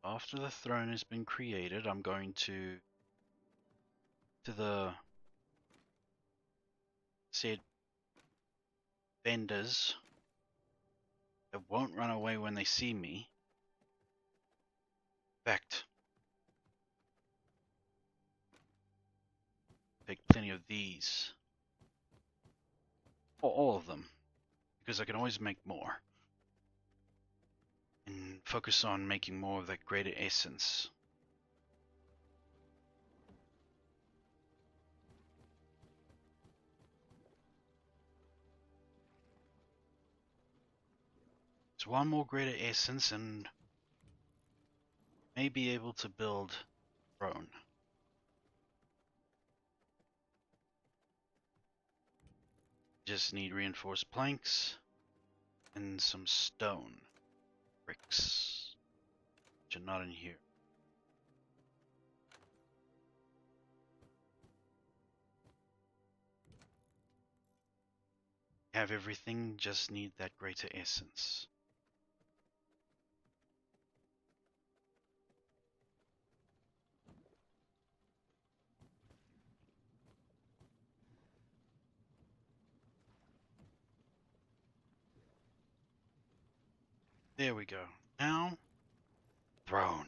After the throne has been created, I'm going to the said vendors that won't run away when they see me. In fact, take plenty of these. Or all of them. Because I can always make more. And focus on making more of that greater essence. So one more greater essence and may be able to build throne. Just need reinforced planks and some stone bricks, which are not in here. Have everything, just need that greater essence. There we go. Now, throne.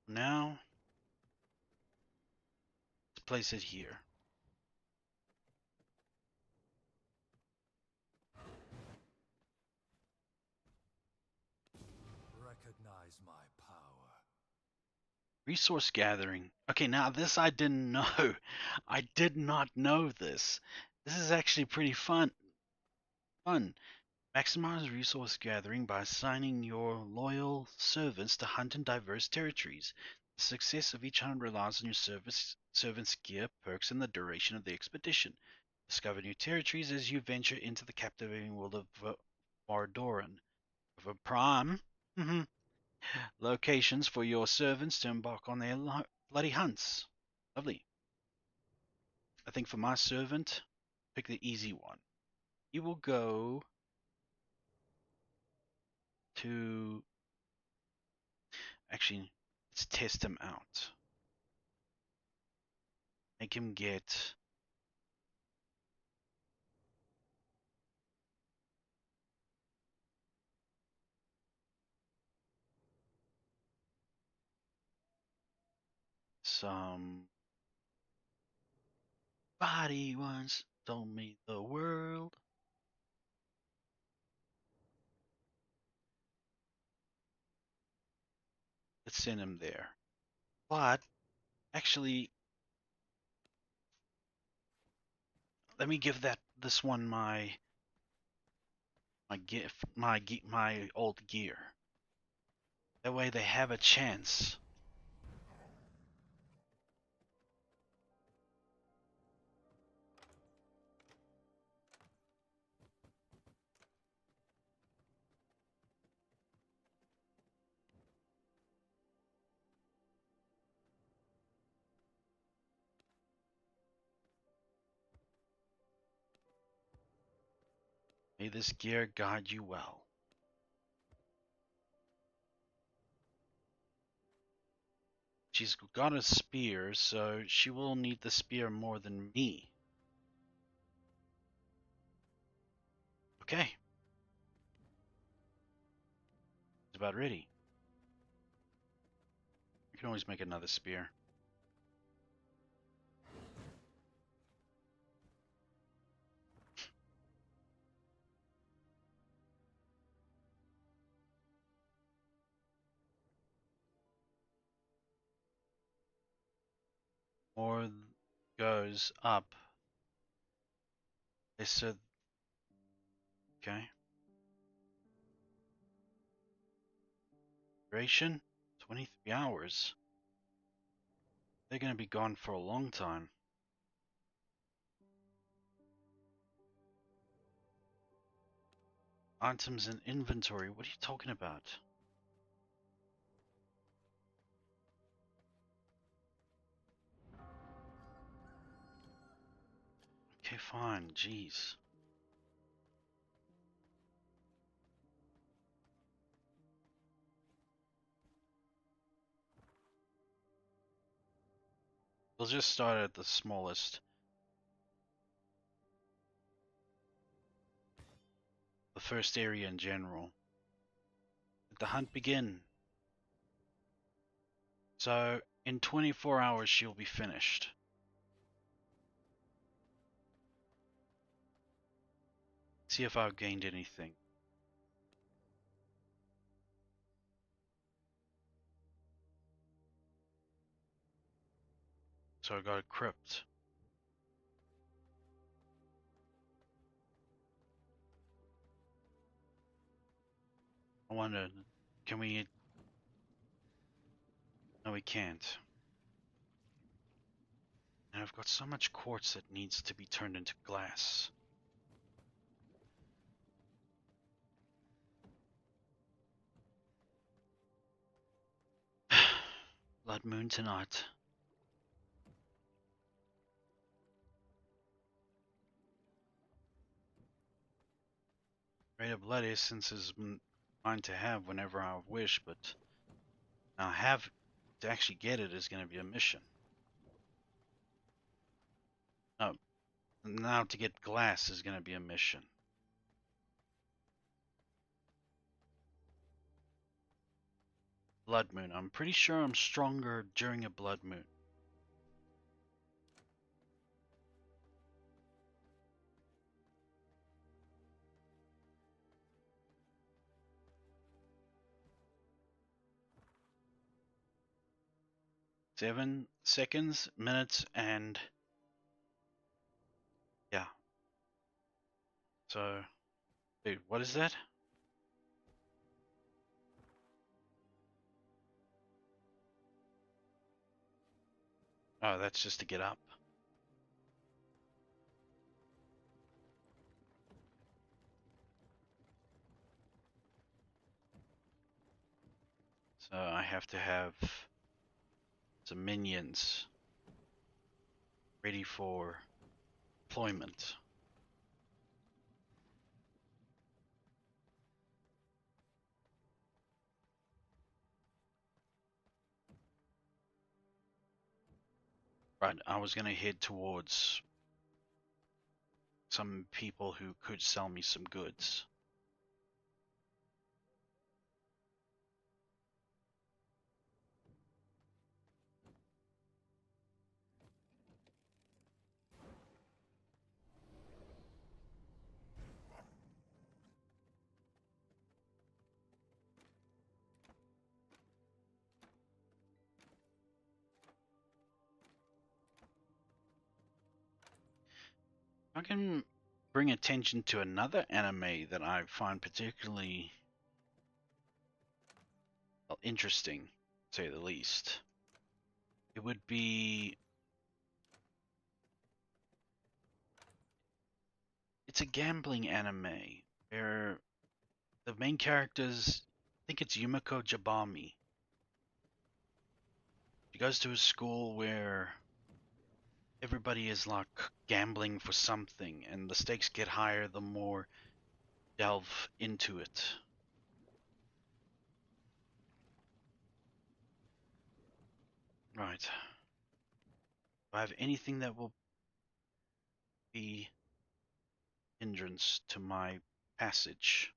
Now, let's place it here. Recognize my power. Resource gathering. Okay, now this I didn't know. I did not know this. This is actually pretty fun. Maximize resource gathering by assigning your loyal servants to hunt in diverse territories. The success of each hunt relies on your servants' gear, perks, and the duration of the expedition. Discover new territories as you venture into the captivating world of Vardoran. With a prime locations for your servants to embark on their bloody hunts. Lovely. I think for my servant, pick the easy one. He will go to... Actually, let's test him out. Make him get... Somebody once told me the world. Let's send him there. But, actually, let me give this one my gift, my old gear. That way they have a chance. May this gear guide you well. She's got a spear, so she will need the spear more than me. Okay. It's about ready. I can always make another spear. More goes up. They said, okay. Duration, 23 hours. They're going to be gone for a long time. Items in inventory, what are you talking about? fine. Jeez. We'll just start at the smallest. The first area in general. Let the hunt begin. So, in 24 hours she'll be finished. See if I've gained anything. So I got a crypt. I wonder, can we... No, we can't. And I've got so much quartz that needs to be turned into glass. Blood moon tonight. Rate of blood essence is mine to have whenever I wish, but now to actually get it is going to be a mission. No, now to get glass is going to be a mission. Blood moon. I'm pretty sure I'm stronger during a blood moon. Seven seconds, minutes, and yeah. So, dude, what is that? Oh, that's just to get up. So I have to have some minions ready for deployment. Right, I was gonna head towards some people who could sell me some goods. I can bring attention to another anime that I find particularly interesting, to say the least. It would be... It's a gambling anime where the main characters, I think it's Yumiko Jabami. She goes to a school where everybody is like gambling for something, and the stakes get higher the more delve into it. Right. Do I have anything that will be hindrance to my passage?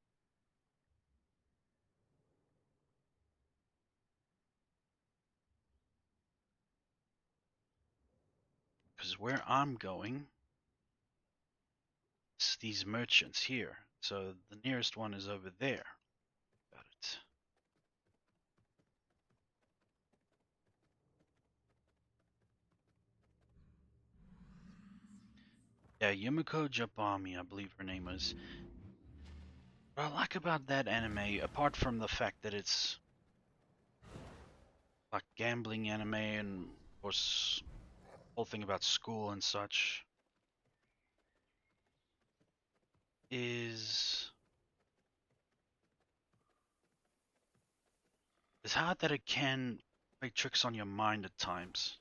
Because where I'm going, it's these merchants here. So the nearest one is over there. Got it. Yeah, Yumiko Jabami, I believe her name is. What I like about that anime, apart from the fact that it's like gambling anime and of course whole thing about school and such, is how that it can play tricks on your mind at times.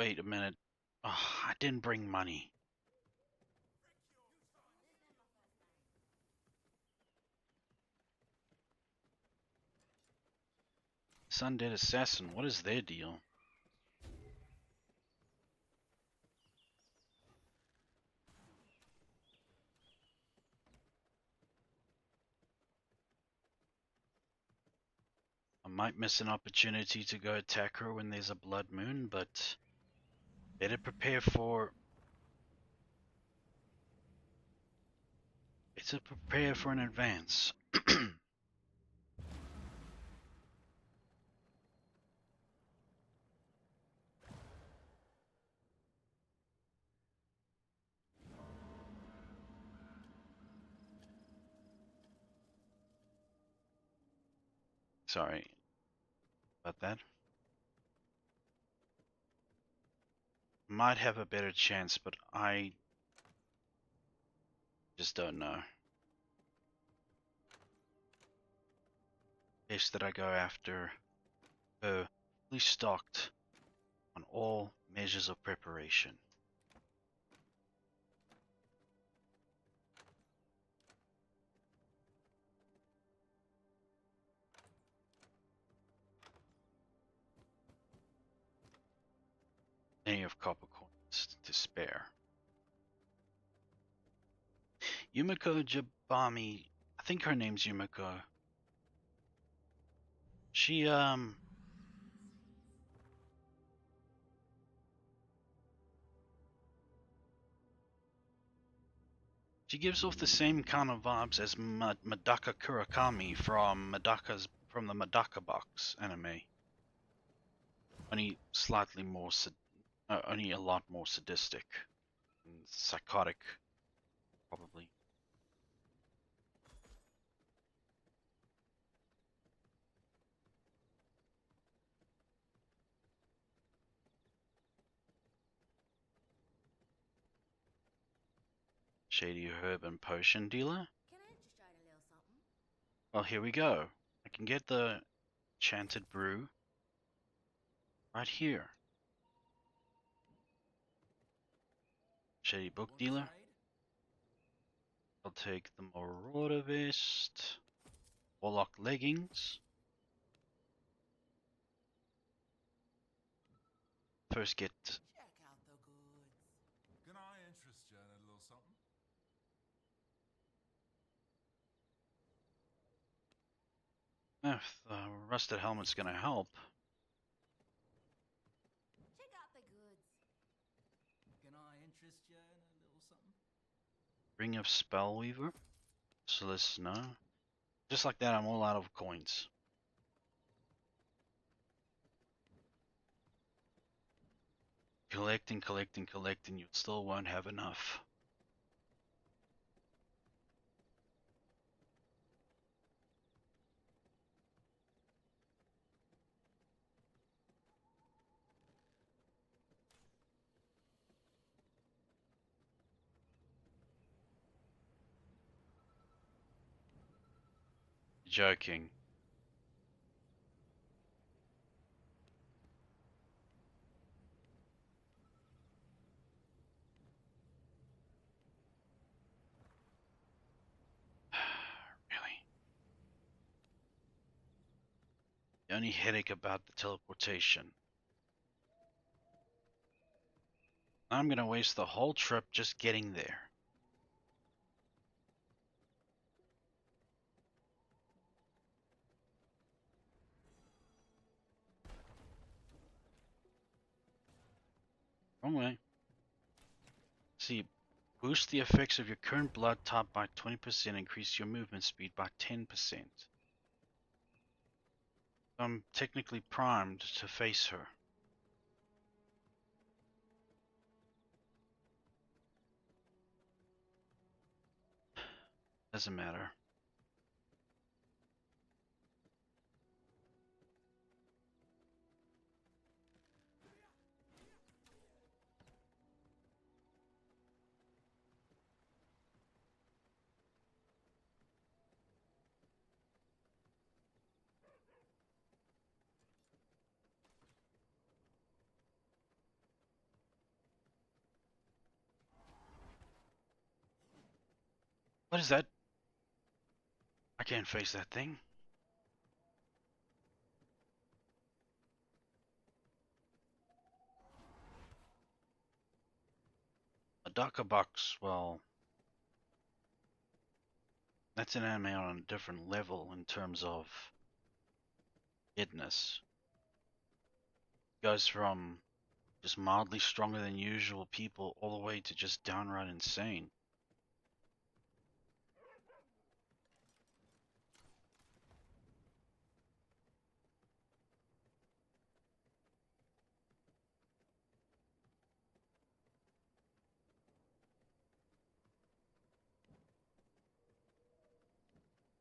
Wait a minute. Oh, I didn't bring money. Sundead Assassin, what is their deal? I might miss an opportunity to go attack her when there's a blood moon, but better prepare for... Better prepare for an advance. Sorry about that. Might have a better chance, but I just don't know. Case that I go after her fully stocked on all measures of preparation. Plenty of copper coins to spare. Yumiko Jabami, I think her name's Yumiko. She She gives off the same kind of vibes as Madaka Kurakami from the Madaka Box anime. Only slightly more, only a lot more sadistic and psychotic, probably. Shady herb and potion dealer. Can I interest you in a little something? Well, here we go. I can get the enchanted brew right here. Shady book dealer. I'll take the Marauder vest, Warlock leggings. First get Check out the goods. Can I interest you in a little something? If the rusted helmet's gonna help. Check out the goods. Can I interest you in a little something? Ring of Spellweaver. Solicitor. Just like that, I'm all out of coins. Collecting, collecting, collecting. You still won't have enough. Joking. Really? The only headache about the teleportation. I'm gonna waste the whole trip just getting there. Wrong way. See, boost the effects of your current blood type by 20%, increase your movement speed by 10%. I'm technically primed to face her. Doesn't matter. What is that? I can't face that thing. A Daka box, well, that's an anime on a different level in terms of goodness. Goes from just mildly stronger than usual people all the way to just downright insane.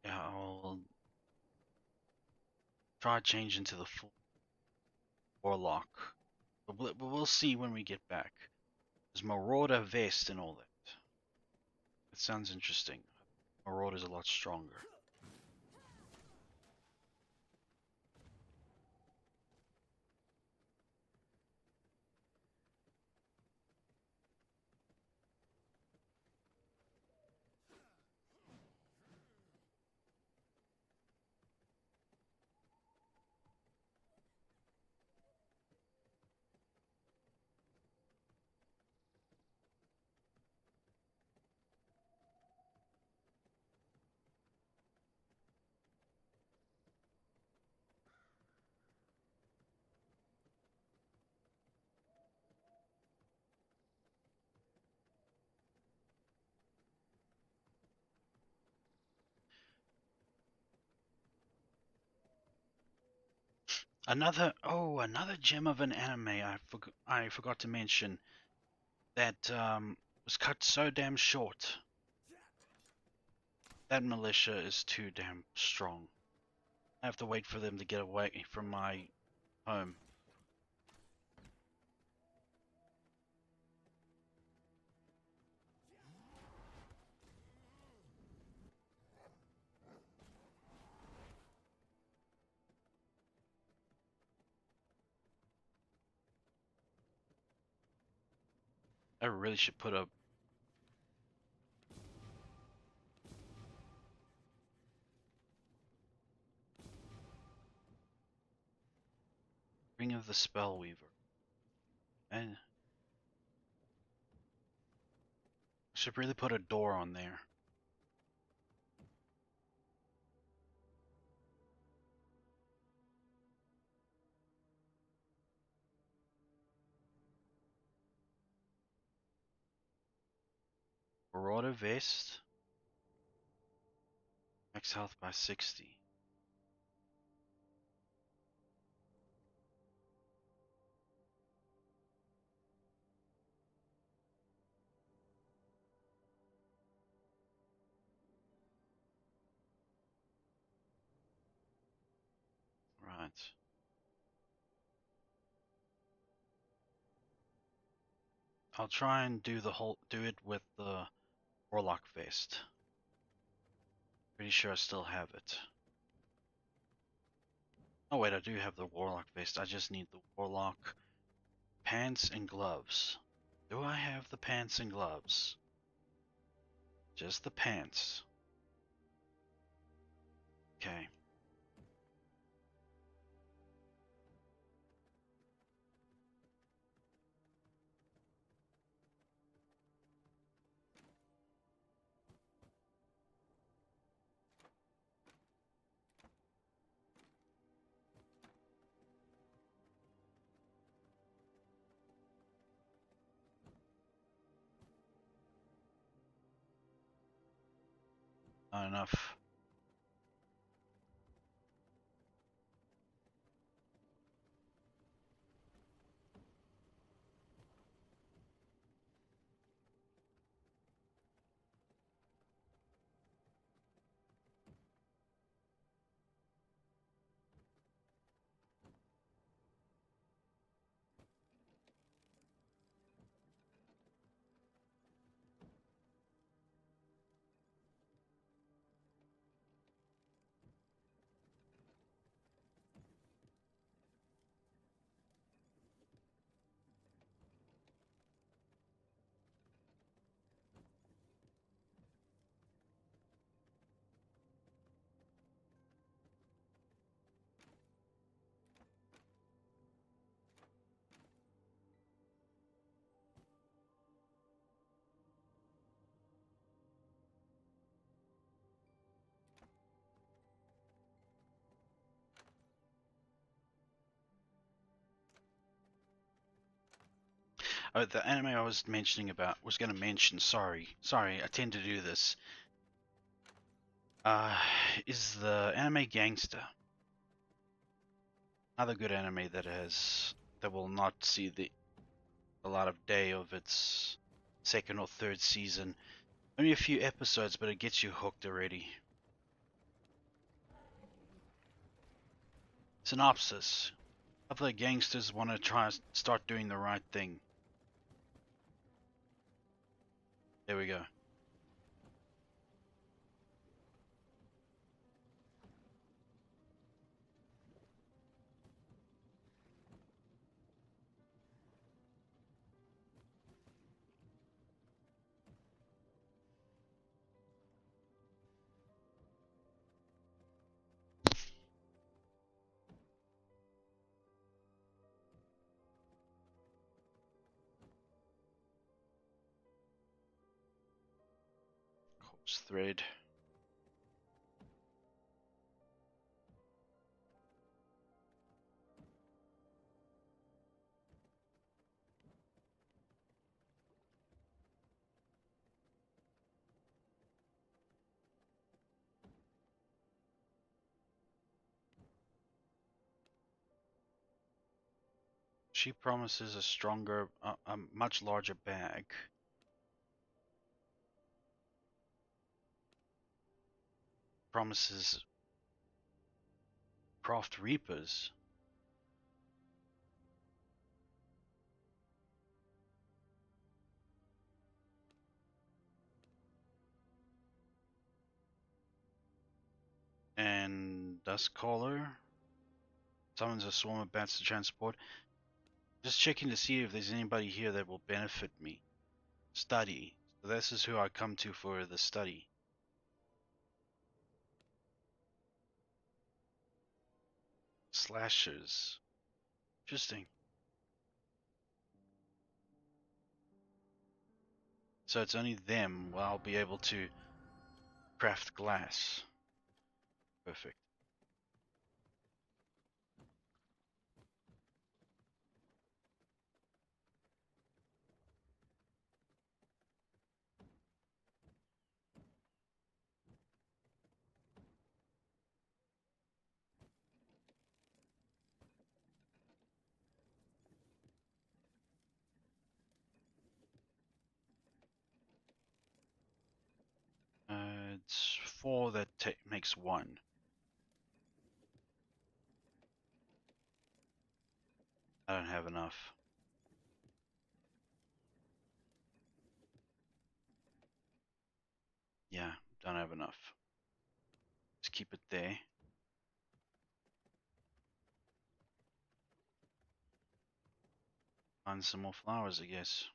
Yeah, I'll try changing to the full warlock. But we'll see when we get back. There's Marauder vest and all that. It sounds interesting. Marauder's a lot stronger. Another gem of an anime I forgot to mention that was cut so damn short. That militia is too damn strong. I have to wait for them to get away from my home. I really should put a Ring of the Spellweaver. And I should really put a door on there. Marauder vest. Max health by 60. Right. I'll try and do it with the Warlock vest. Pretty sure I still have it. Oh wait, I do have the Warlock vest. I just need the Warlock pants and gloves. Do I have the pants and gloves? Just the pants. Okay. Not enough. Oh, the anime I was going to mention. Sorry, I tend to do this. Uh, is the anime Gangster? Another good anime that will not see the light of day of its second or third season. Only a few episodes, but it gets you hooked already. Synopsis: other gangsters want to try and start doing the right thing. There we go. Corpse thread. She promises a stronger, a much larger bag. Promises craft reapers. And Dust Caller summons a swarm of bats to transport. Just checking to see if there's anybody here that will benefit me. Study. So this is who I come to for the study. Slashers. Interesting. So it's only them where I'll be able to craft glass. Perfect. It's 4 that makes 1. I don't have enough. Yeah, don't have enough. Let's keep it there. Find some more flowers, I guess.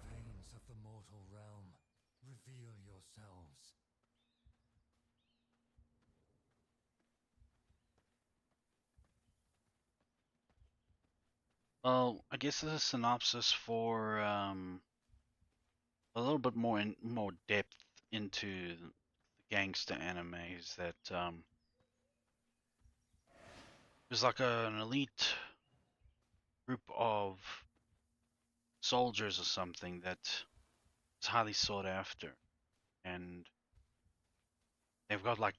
Veins of the mortal realm, reveal yourselves. Well, I guess this is a synopsis for a little bit more depth into the gangster animes that there's like an elite group of soldiers or something that is highly sought after, and they've got like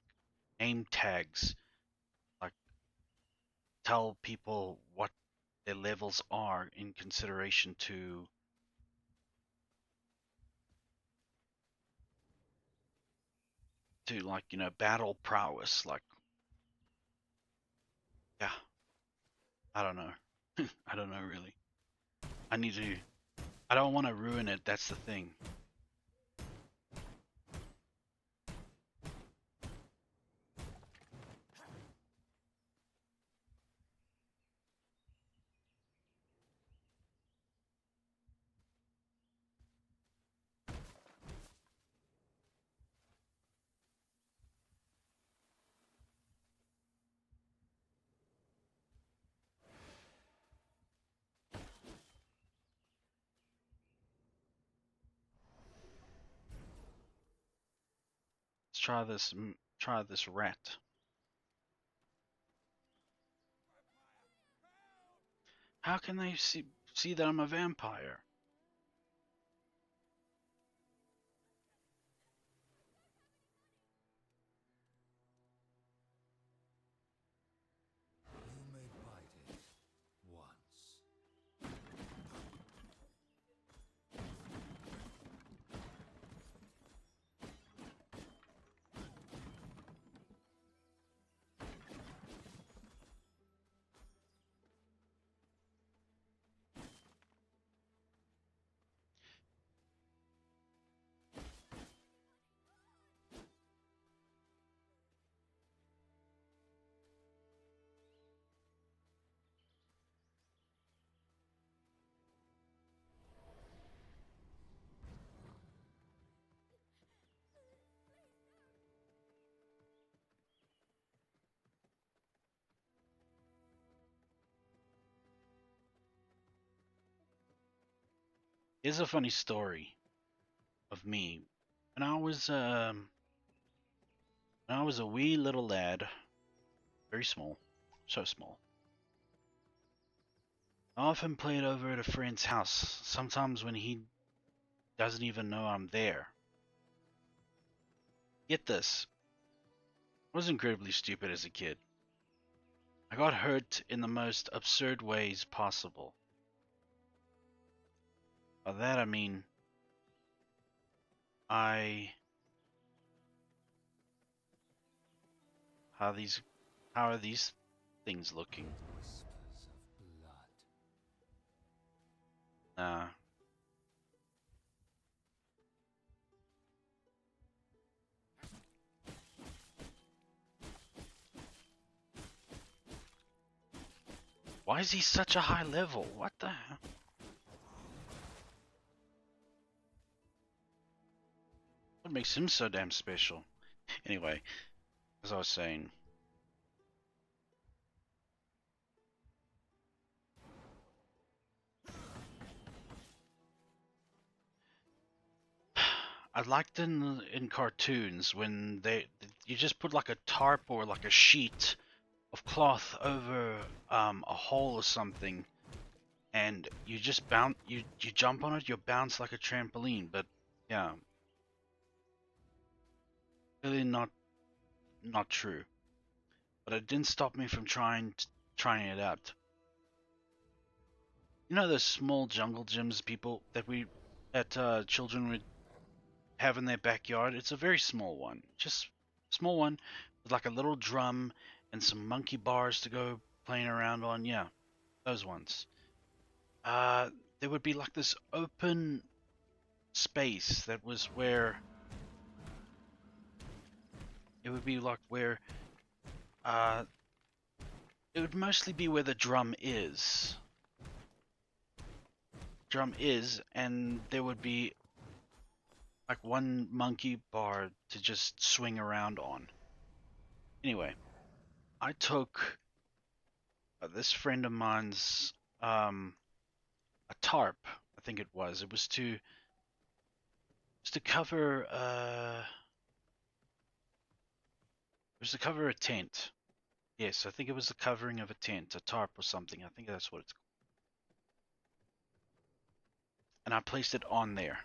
name tags, like tell people what their levels are in consideration to like battle prowess. Like, yeah, I don't know. I don't know really. I need to. I don't want to ruin it. That's the thing. try this. Try this rat. How can they see that I'm a vampire? You may bite it once. Here's a funny story of me. When I was a wee little lad, very small, so small. I often played over at a friend's house, sometimes when he doesn't even know I'm there. Get this, I was incredibly stupid as a kid. I got hurt in the most absurd ways possible. By that I mean, I how these how are these things looking? Whispers of blood. Uh, why is he such a high level? What the hell? What makes him so damn special? Anyway, as I was saying, I liked in cartoons when you just put like a tarp or like a sheet of cloth over a hole or something, and you just you jump on it, you bounce like a trampoline. But yeah, really not true. But it didn't stop me from trying it out. You know those small jungle gyms that children would have in their backyard? It's a very small one, just small one with like a little drum and some monkey bars to go playing around on. Yeah, those ones. There would be like this open space that was where it would be like where uh it would mostly be where the drum is, and there would be like one monkey bar to just swing around on. Anyway, I took this friend of mine's a tarp, I think it was. It was to cover it was to cover a tent. Yes, I think it was the covering of a tent, a tarp or something. I think that's what it's called. And I placed it on there.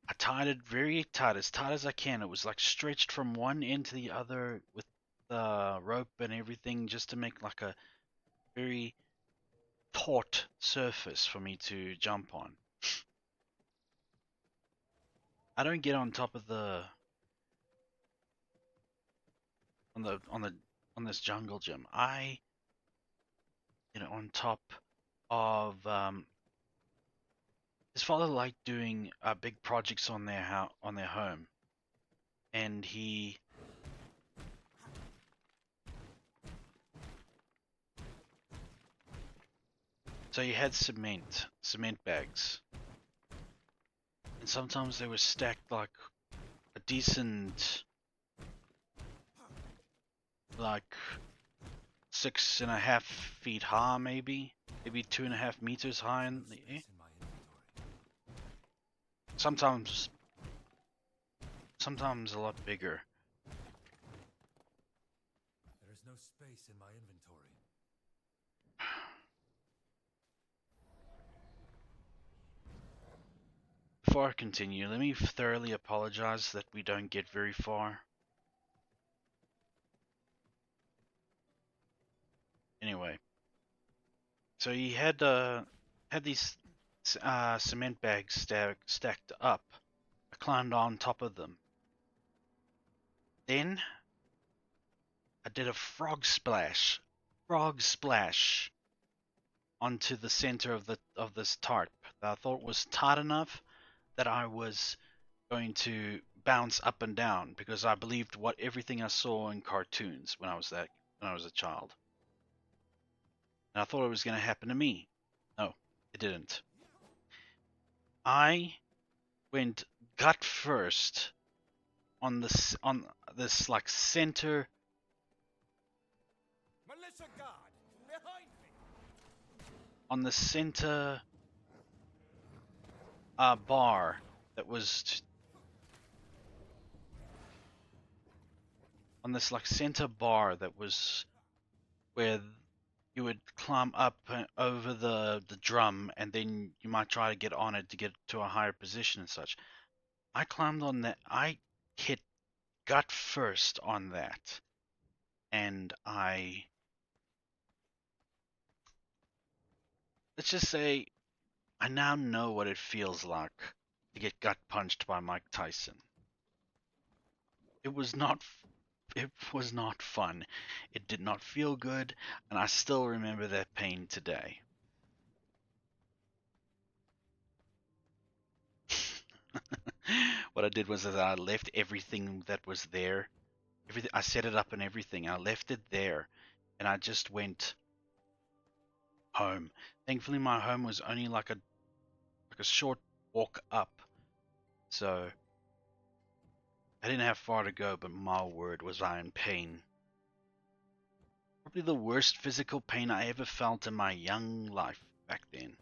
I tied it very tight, as tight as I can. It was like stretched from one end to the other with the rope and everything, just to make like a very taut surface for me to jump on. I don't get on top of on this jungle gym. I get on top of his father liked doing big projects on on their home, and he had cement bags, and sometimes they were stacked like a decent, like 6.5 feet high, maybe 2.5 meters high in the air. In my inventory. Sometimes a lot bigger. is no space in my inventory. Before I continue, let me thoroughly apologize that we don't get very far. Anyway, so he had these cement bags stacked up. I climbed on top of them. Then I did a frog splash onto the center of this tarp that I thought was tight enough that I was going to bounce up and down because I believed what everything I saw in cartoons when I was a child. And I thought it was going to happen to me. No, it didn't. I went gut first on this like center Militia guard, behind me! on the center bar that was on this like center bar that was where you would climb up over the drum and then you might try to get on it to get to a higher position and such. I climbed on that. I hit gut first on that, and let's just say I now know what it feels like to get gut punched by Mike Tyson. It was not it was not fun. It did not feel good, and I still remember that pain today. What I did was that I left everything that was there. Everything I set it up and everything. I left it there, and I just went home. Thankfully, my home was only like a short walk up, so I didn't have far to go. But my word, was I in pain. Probably the worst physical pain I ever felt in my young life back then.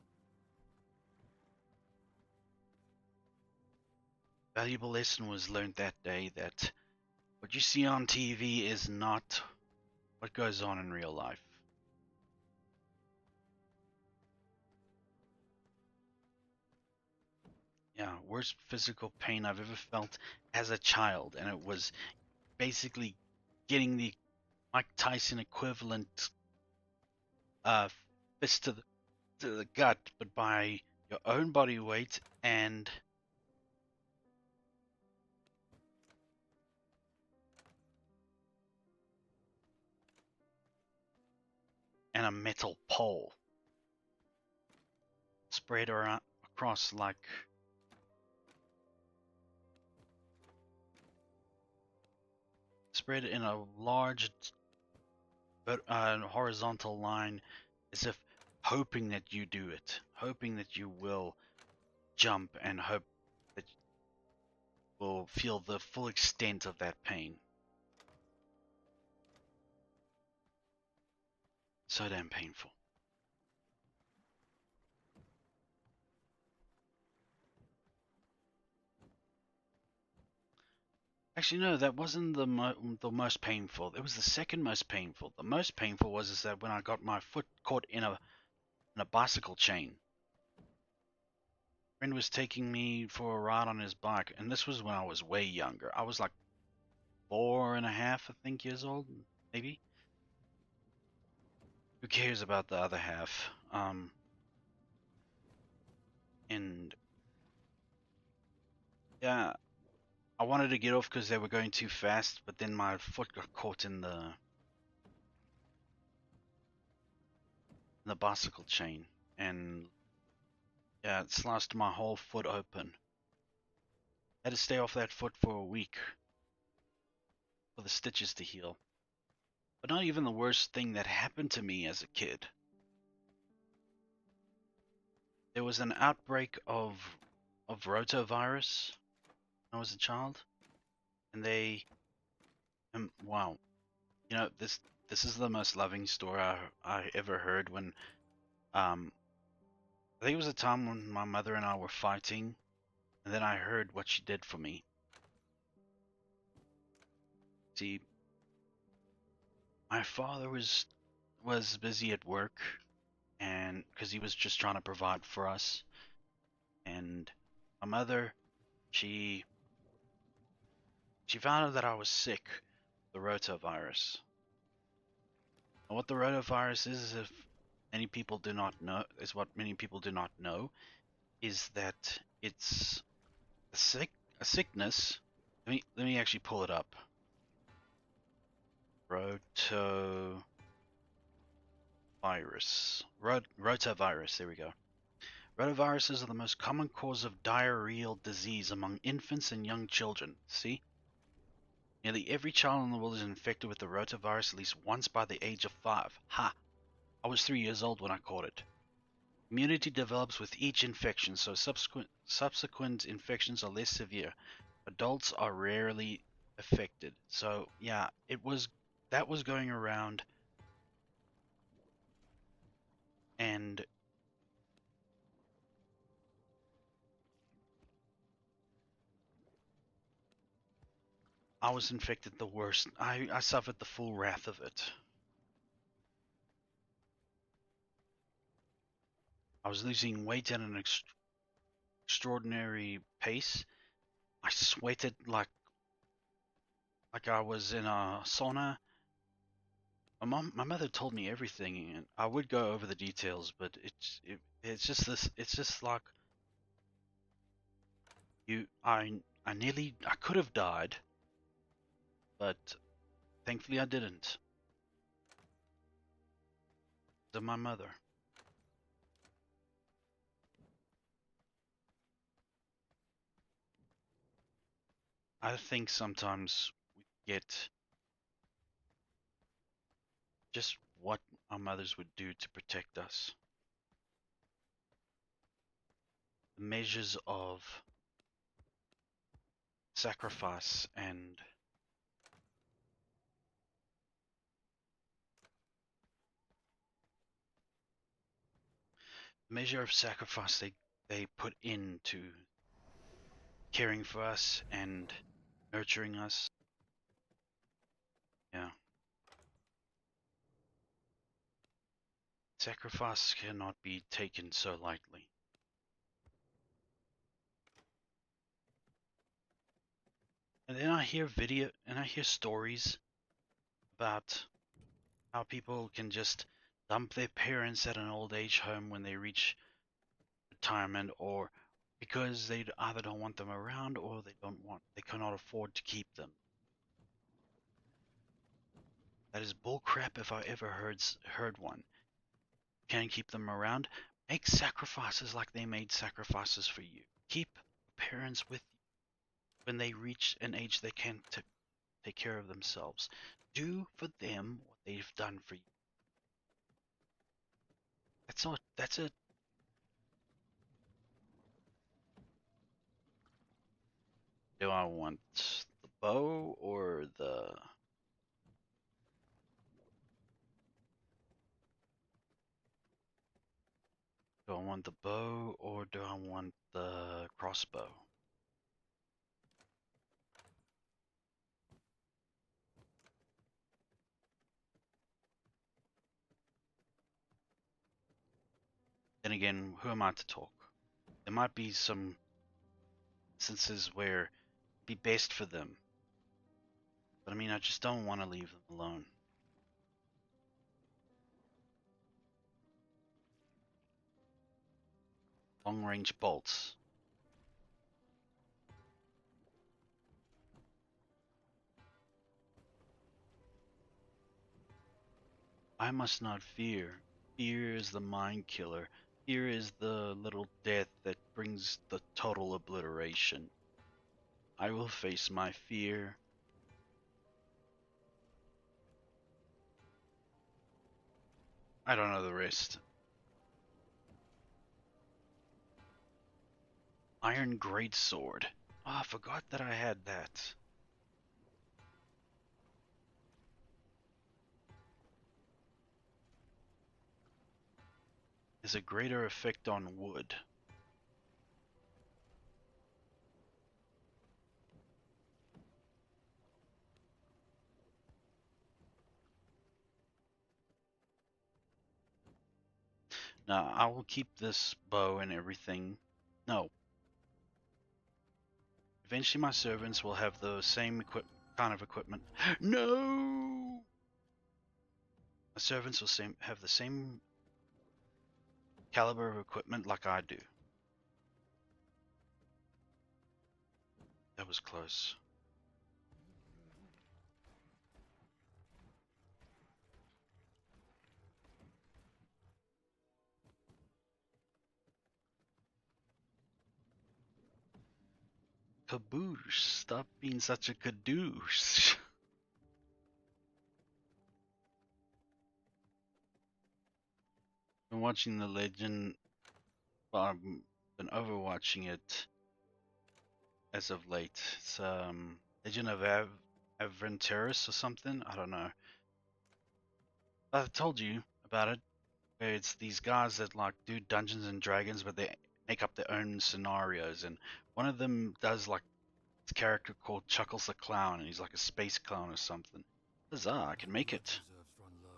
Valuable lesson was learned that day that what you see on TV is not what goes on in real life. Yeah, worst physical pain I've ever felt as a child, and it was basically getting the Mike Tyson equivalent fist to the gut, but by your own body weight and a metal pole spread around across like spread in a large horizontal line, as if hoping that you do it, hoping that you will jump and hope that you will feel the full extent of that pain. So damn painful. Actually, no, that wasn't the most painful. It was the second most painful. The most painful was is that when I got my foot caught in a bicycle chain. Friend was taking me for a ride on his bike, and this was when I was way younger. I was like 4.5, I think, years old, maybe. Who cares about the other half? And yeah, I wanted to get off because they were going too fast, but then my foot got caught in the bicycle chain, and yeah, it sliced my whole foot open. I had to stay off that foot for a week for the stitches to heal. But not even the worst thing that happened to me as a kid. There was an outbreak of rotavirus when I was a child, and wow, you know, this is the most loving story I ever heard. When I think it was a time when my mother and I were fighting, and then I heard what she did for me. See, My father was busy at work, and because he was just trying to provide for us, and my mother, she she found out that I was sick, the rotavirus. And what the rotavirus is, if many people do not know, is what many people do not know, is that it's a sickness. Let me actually pull it up. Rotavirus. Rotavirus. There we go. Rotaviruses are the most common cause of diarrheal disease among infants and young children. See? Nearly every child in the world is infected with the rotavirus at least once by the age of 5. Ha! I was 3 years old when I caught it. Immunity develops with each infection, so subsequent infections are less severe. Adults are rarely affected. So yeah, that was going around, and I was infected the worst. I suffered the full wrath of it. I was losing weight at an extraordinary pace. I sweated like I was in a sauna. My mother told me everything, and I would go over the details, but it's just this. It's just like you. I could have died, but thankfully I didn't. To my mother. I think sometimes we get just what our mothers would do to protect us. The measures of sacrifice and measure of sacrifice they put into caring for us and nurturing us. Yeah. Sacrifice cannot be taken so lightly. And then I hear stories about how people can just dump their parents at an old age home when they reach retirement, or because they either don't want them around or they cannot afford to keep them. That is bullcrap if I ever heard one. Can't keep them around? Make sacrifices like they made sacrifices for you. Keep parents with you when they reach an age they can't take care of themselves. Do for them what they've done for you. That's all. That's it. Do I want the bow or the? Do I want the bow or do I want the crossbow? Then again, who am I to talk? There might be some instances where it'd be best for them, but I mean, I just don't want to leave them alone. Long range bolts. I must not fear. Fear is the mind killer. Fear is the little death that brings the total obliteration. I will face my fear. I don't know the rest. Iron Greatsword. Oh, I forgot that I had that. Has a greater effect on wood. Now, I will keep this bow and everything. No. Eventually my servants will have the same kind of equipment. No! My servants will have the same caliber of equipment like I do. That was close. Kaboosh, stop being such a kadoosh. Been watching the Legend, well, I've been overwatching it as of late. It's Legend of Avranteris or something. I don't know. I told you about it. Where it's these guys that like do Dungeons and Dragons, but they make up their own scenarios, and one of them does like this character called Chuckles the Clown, and he's like a space clown or something. Huzzah! I can make it. Reserves run low.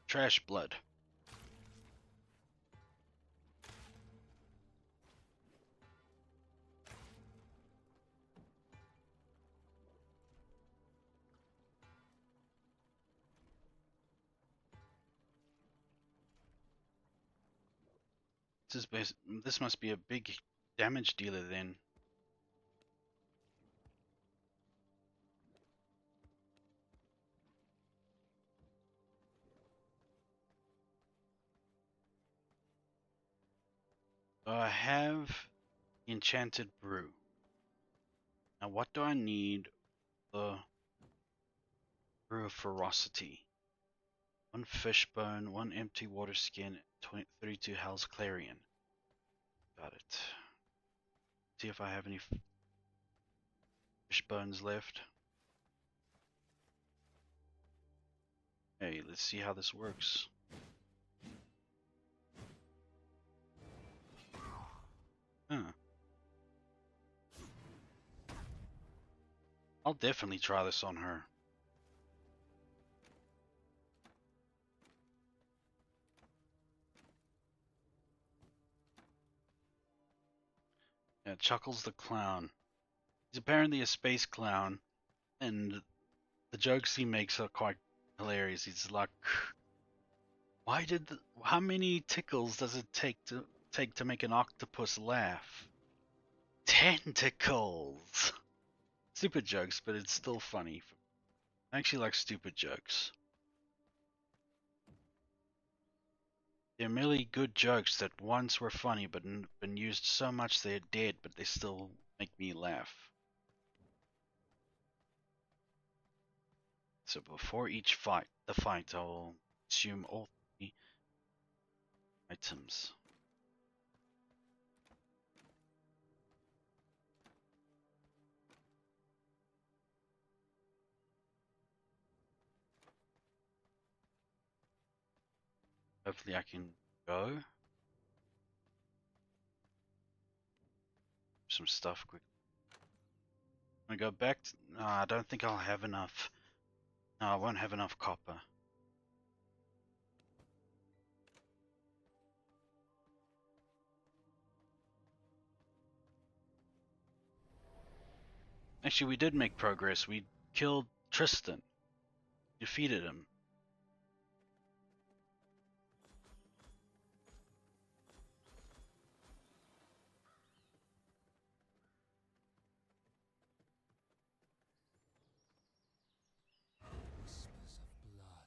Trash blood. This must be a big damage dealer then. So I have enchanted brew. Now what do I need? The brew of ferocity. 1 fishbone, 1 empty water skin, 32 Hell's Clarion. Got it. See if I have any fish bones left. Hey, let's see how this works. Huh. I'll definitely try this on her. Yeah, Chuckles the Clown. He's apparently a space clown, and the jokes he makes are quite hilarious. He's like, how many tickles does it take to make an octopus laugh? Tentacles. Stupid jokes, but it's still funny. I actually like stupid jokes. They're merely good jokes that once were funny but been used so much they're dead, but they still make me laugh. So before each fight, I will consume all 3 items. Hopefully I can go. Some stuff quick. I'm gonna go back to, no, I don't think I'll have enough. No, I won't have enough copper. Actually, we did make progress. We killed Tristan. Defeated him. Whispers of blood.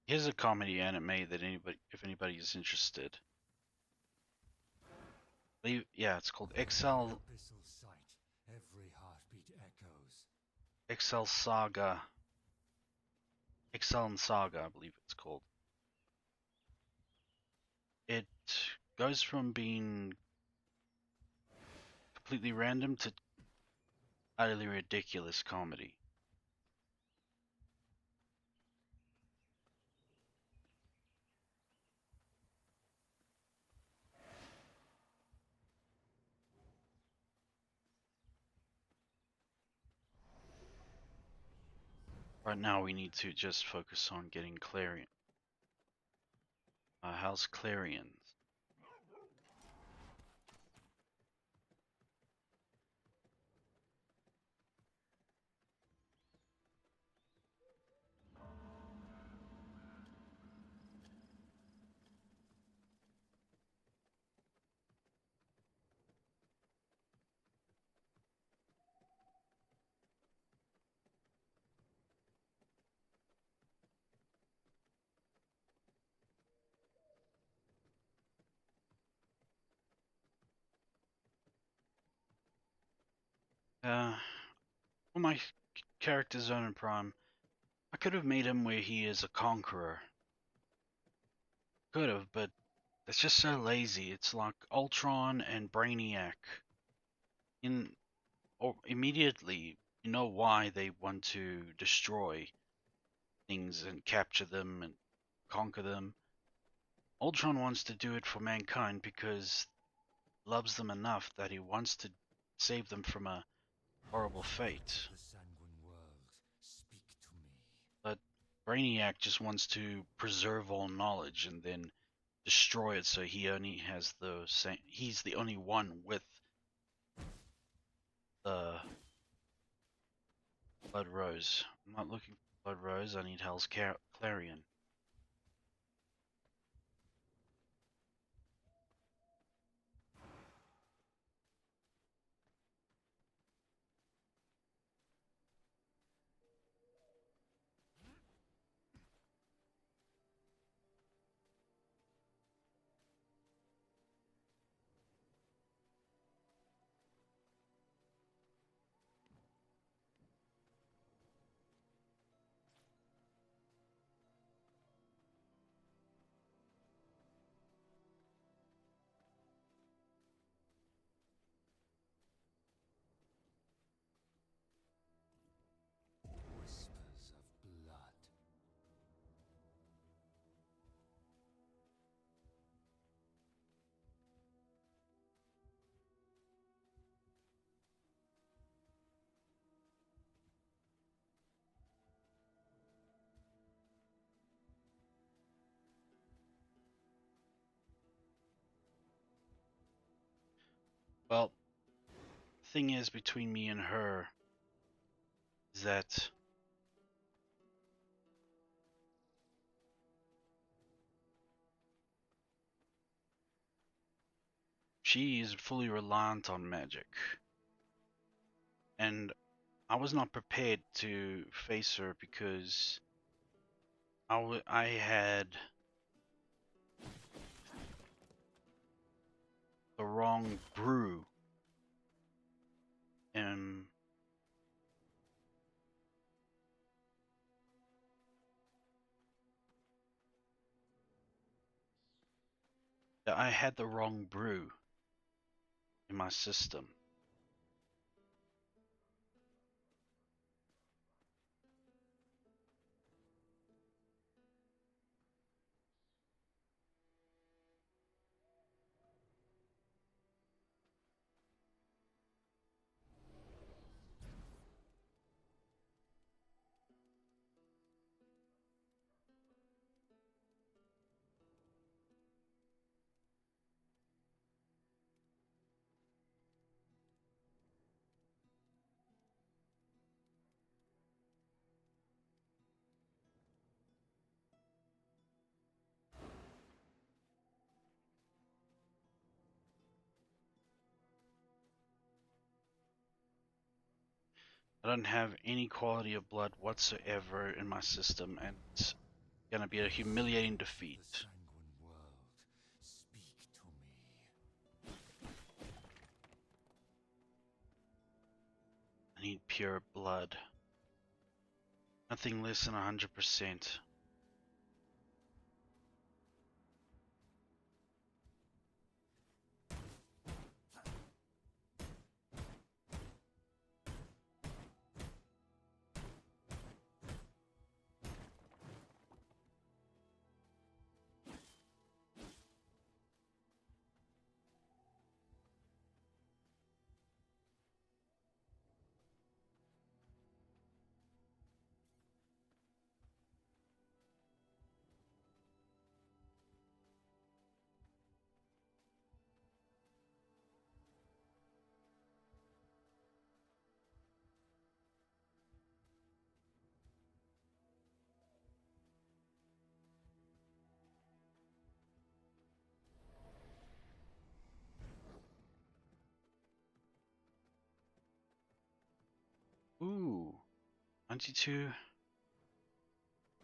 Here's a comedy anime that if anybody is interested. Yeah, it's called Excel Abyssal sight, every heartbeat echoes. Excel Saga. Excel and Saga, I believe it's called. It goes from being completely random to utterly ridiculous comedy. Right now, we need to just focus on getting Clarion. How's Clarion? For my character Zone and Prime, I could have made him where he is a conqueror. Could have, but it's just so lazy. It's like Ultron and Brainiac. In or immediately, you know why they want to destroy things and capture them and conquer them. Ultron wants to do it for mankind because he loves them enough that he wants to save them from a horrible Spirit fate. of the sanguine world, speak to me. But Brainiac just wants to preserve all knowledge and then destroy it so he only has the same he's the only one with the Blood Rose. I'm not looking for Blood Rose, I need Hell's Clarion. Whispers of blood. Well, the thing is between me and her is that she is fully reliant on magic. And I was not prepared to face her because I had the wrong brew and I had the wrong brew in my system. I don't have any quality of blood whatsoever in my system, and Gonna be a humiliating The defeat. sanguine world, speak to me. I need pure blood. Nothing less than 100%. Ooh, 92.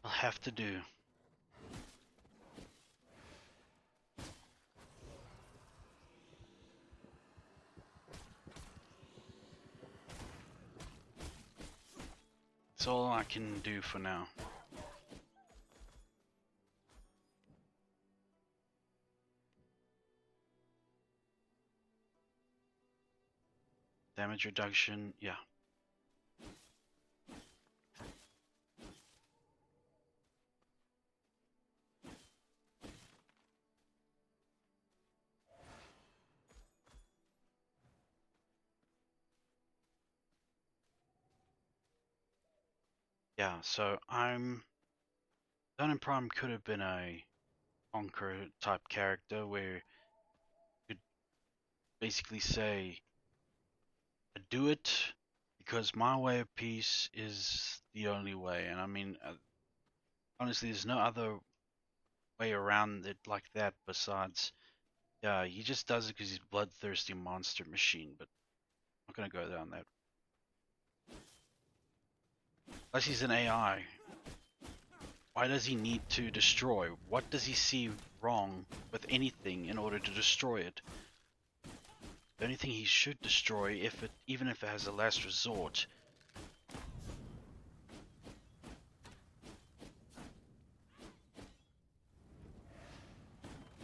I'll have to do. It's all I can do for now. Damage reduction, yeah. Yeah, so Dun Prime could have been a Conqueror type character where you could basically say, I do it because my way of peace is the only way. And I mean, honestly, there's no other way around it like that besides, yeah, he just does it because he's a bloodthirsty monster machine, but I'm not gonna go down that. Unless he's an AI. Why does he need to destroy? What does he see wrong with anything in order to destroy it? The only thing he should destroy, even if it has a last resort,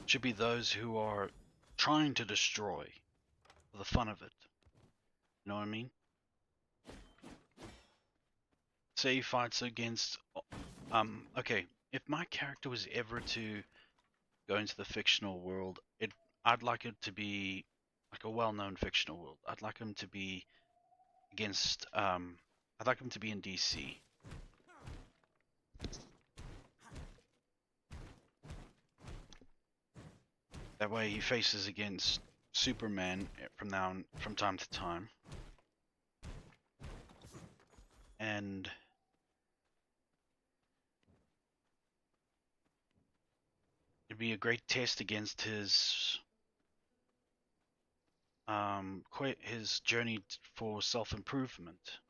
should be those who are trying to destroy for the fun of it. You know what I mean? Say he fights against, okay, if my character was ever to go into the fictional world, I'd like it to be like a well-known fictional world. I'd like him to be against, I'd like him to be in DC. That way he faces against Superman from time to time. And it'd be a great test against his journey for self-improvement.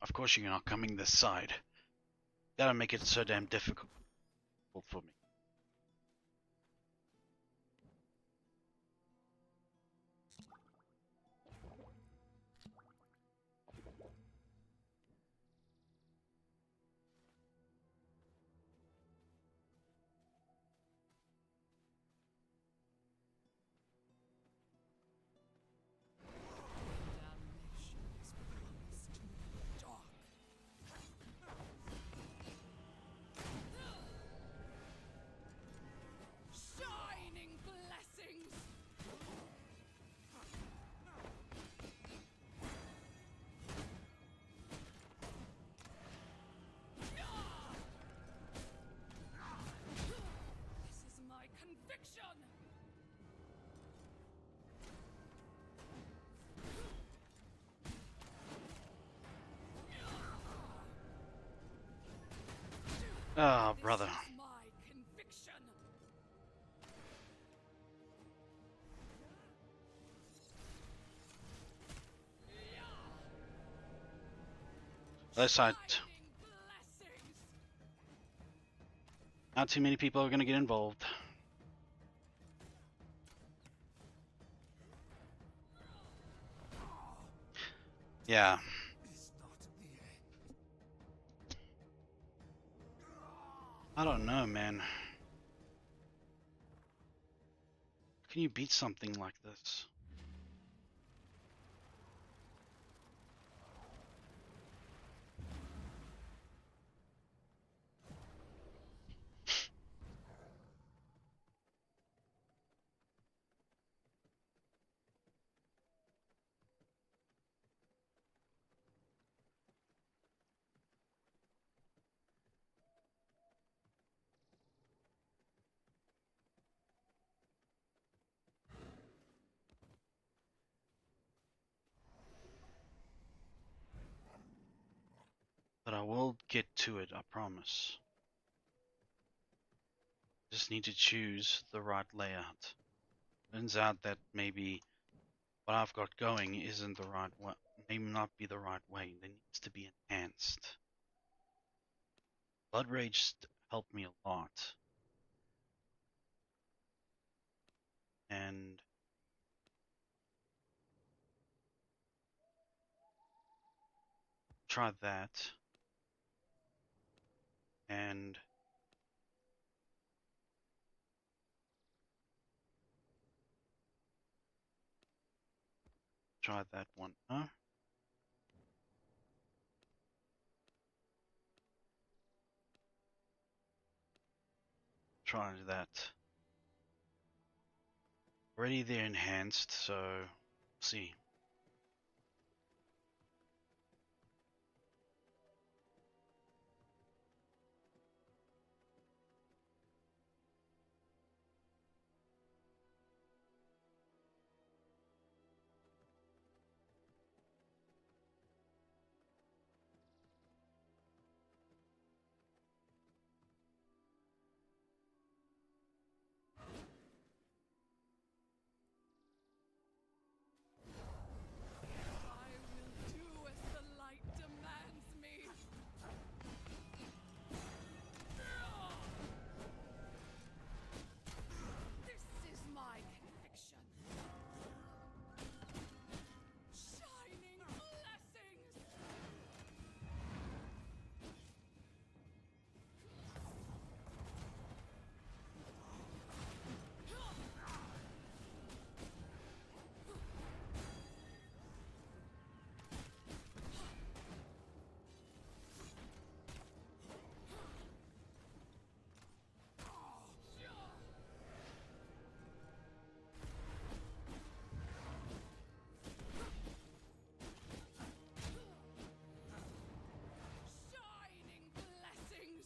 Of course you're not coming this side. Gotta make it so damn difficult for me. Damnation has promised to be dark. Oh, This brother. is my conviction. Other side. Shining blessings. Not too many people are gonna get involved. Yeah. Is not the end. I don't know, man. Can you beat something like this? But I will get to it, I promise. Just need to choose the right layout. Turns out that maybe what I've got going isn't the right way. May not be the right way. It needs to be enhanced. Blood Rage helped me a lot. And try that. And try that one. Huh? Try that. Already they're enhanced, so see. I will do as the light demands me. This is my conviction. Shining blessings. Shining blessings.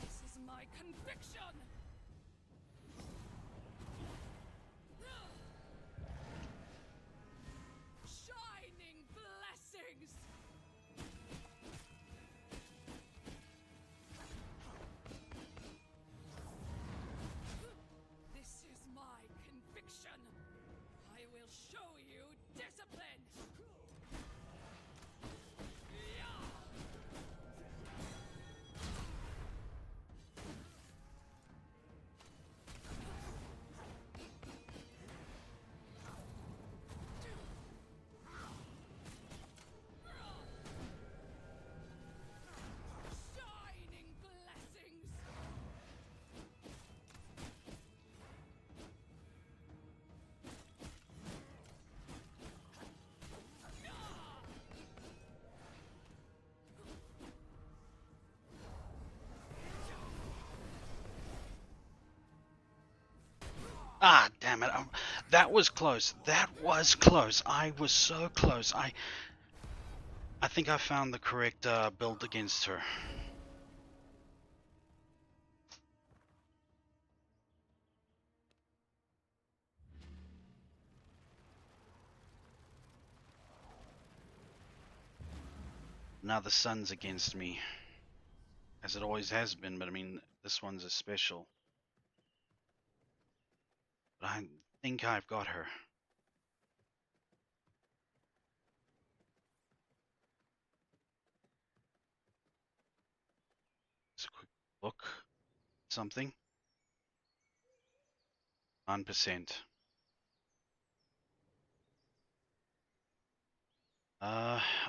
This is my conviction. Shining blessings. This is my conviction. I will show you discipline. Ah, damn it. That was close. That was close. I was so close. I think I found the correct build against her. Now the sun's against me, as it always has been, but I mean, this one's a special. But I think I've got her. Let's a quick look. Something. 9%.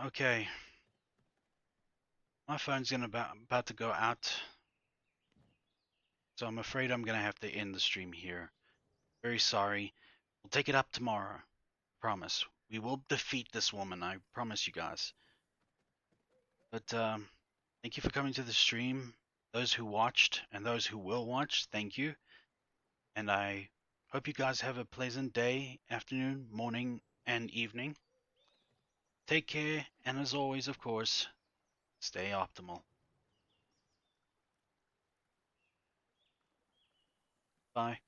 Okay. My phone's about to go out, so I'm afraid I'm gonna have to end the stream here. Very sorry. We'll take it up tomorrow. Promise. We will defeat this woman. I promise you guys. But thank you for coming to the stream. Those who watched and those who will watch, thank you. And I hope you guys have a pleasant day, afternoon, morning, and evening. Take care, and as always, of course, stay optimal. Bye.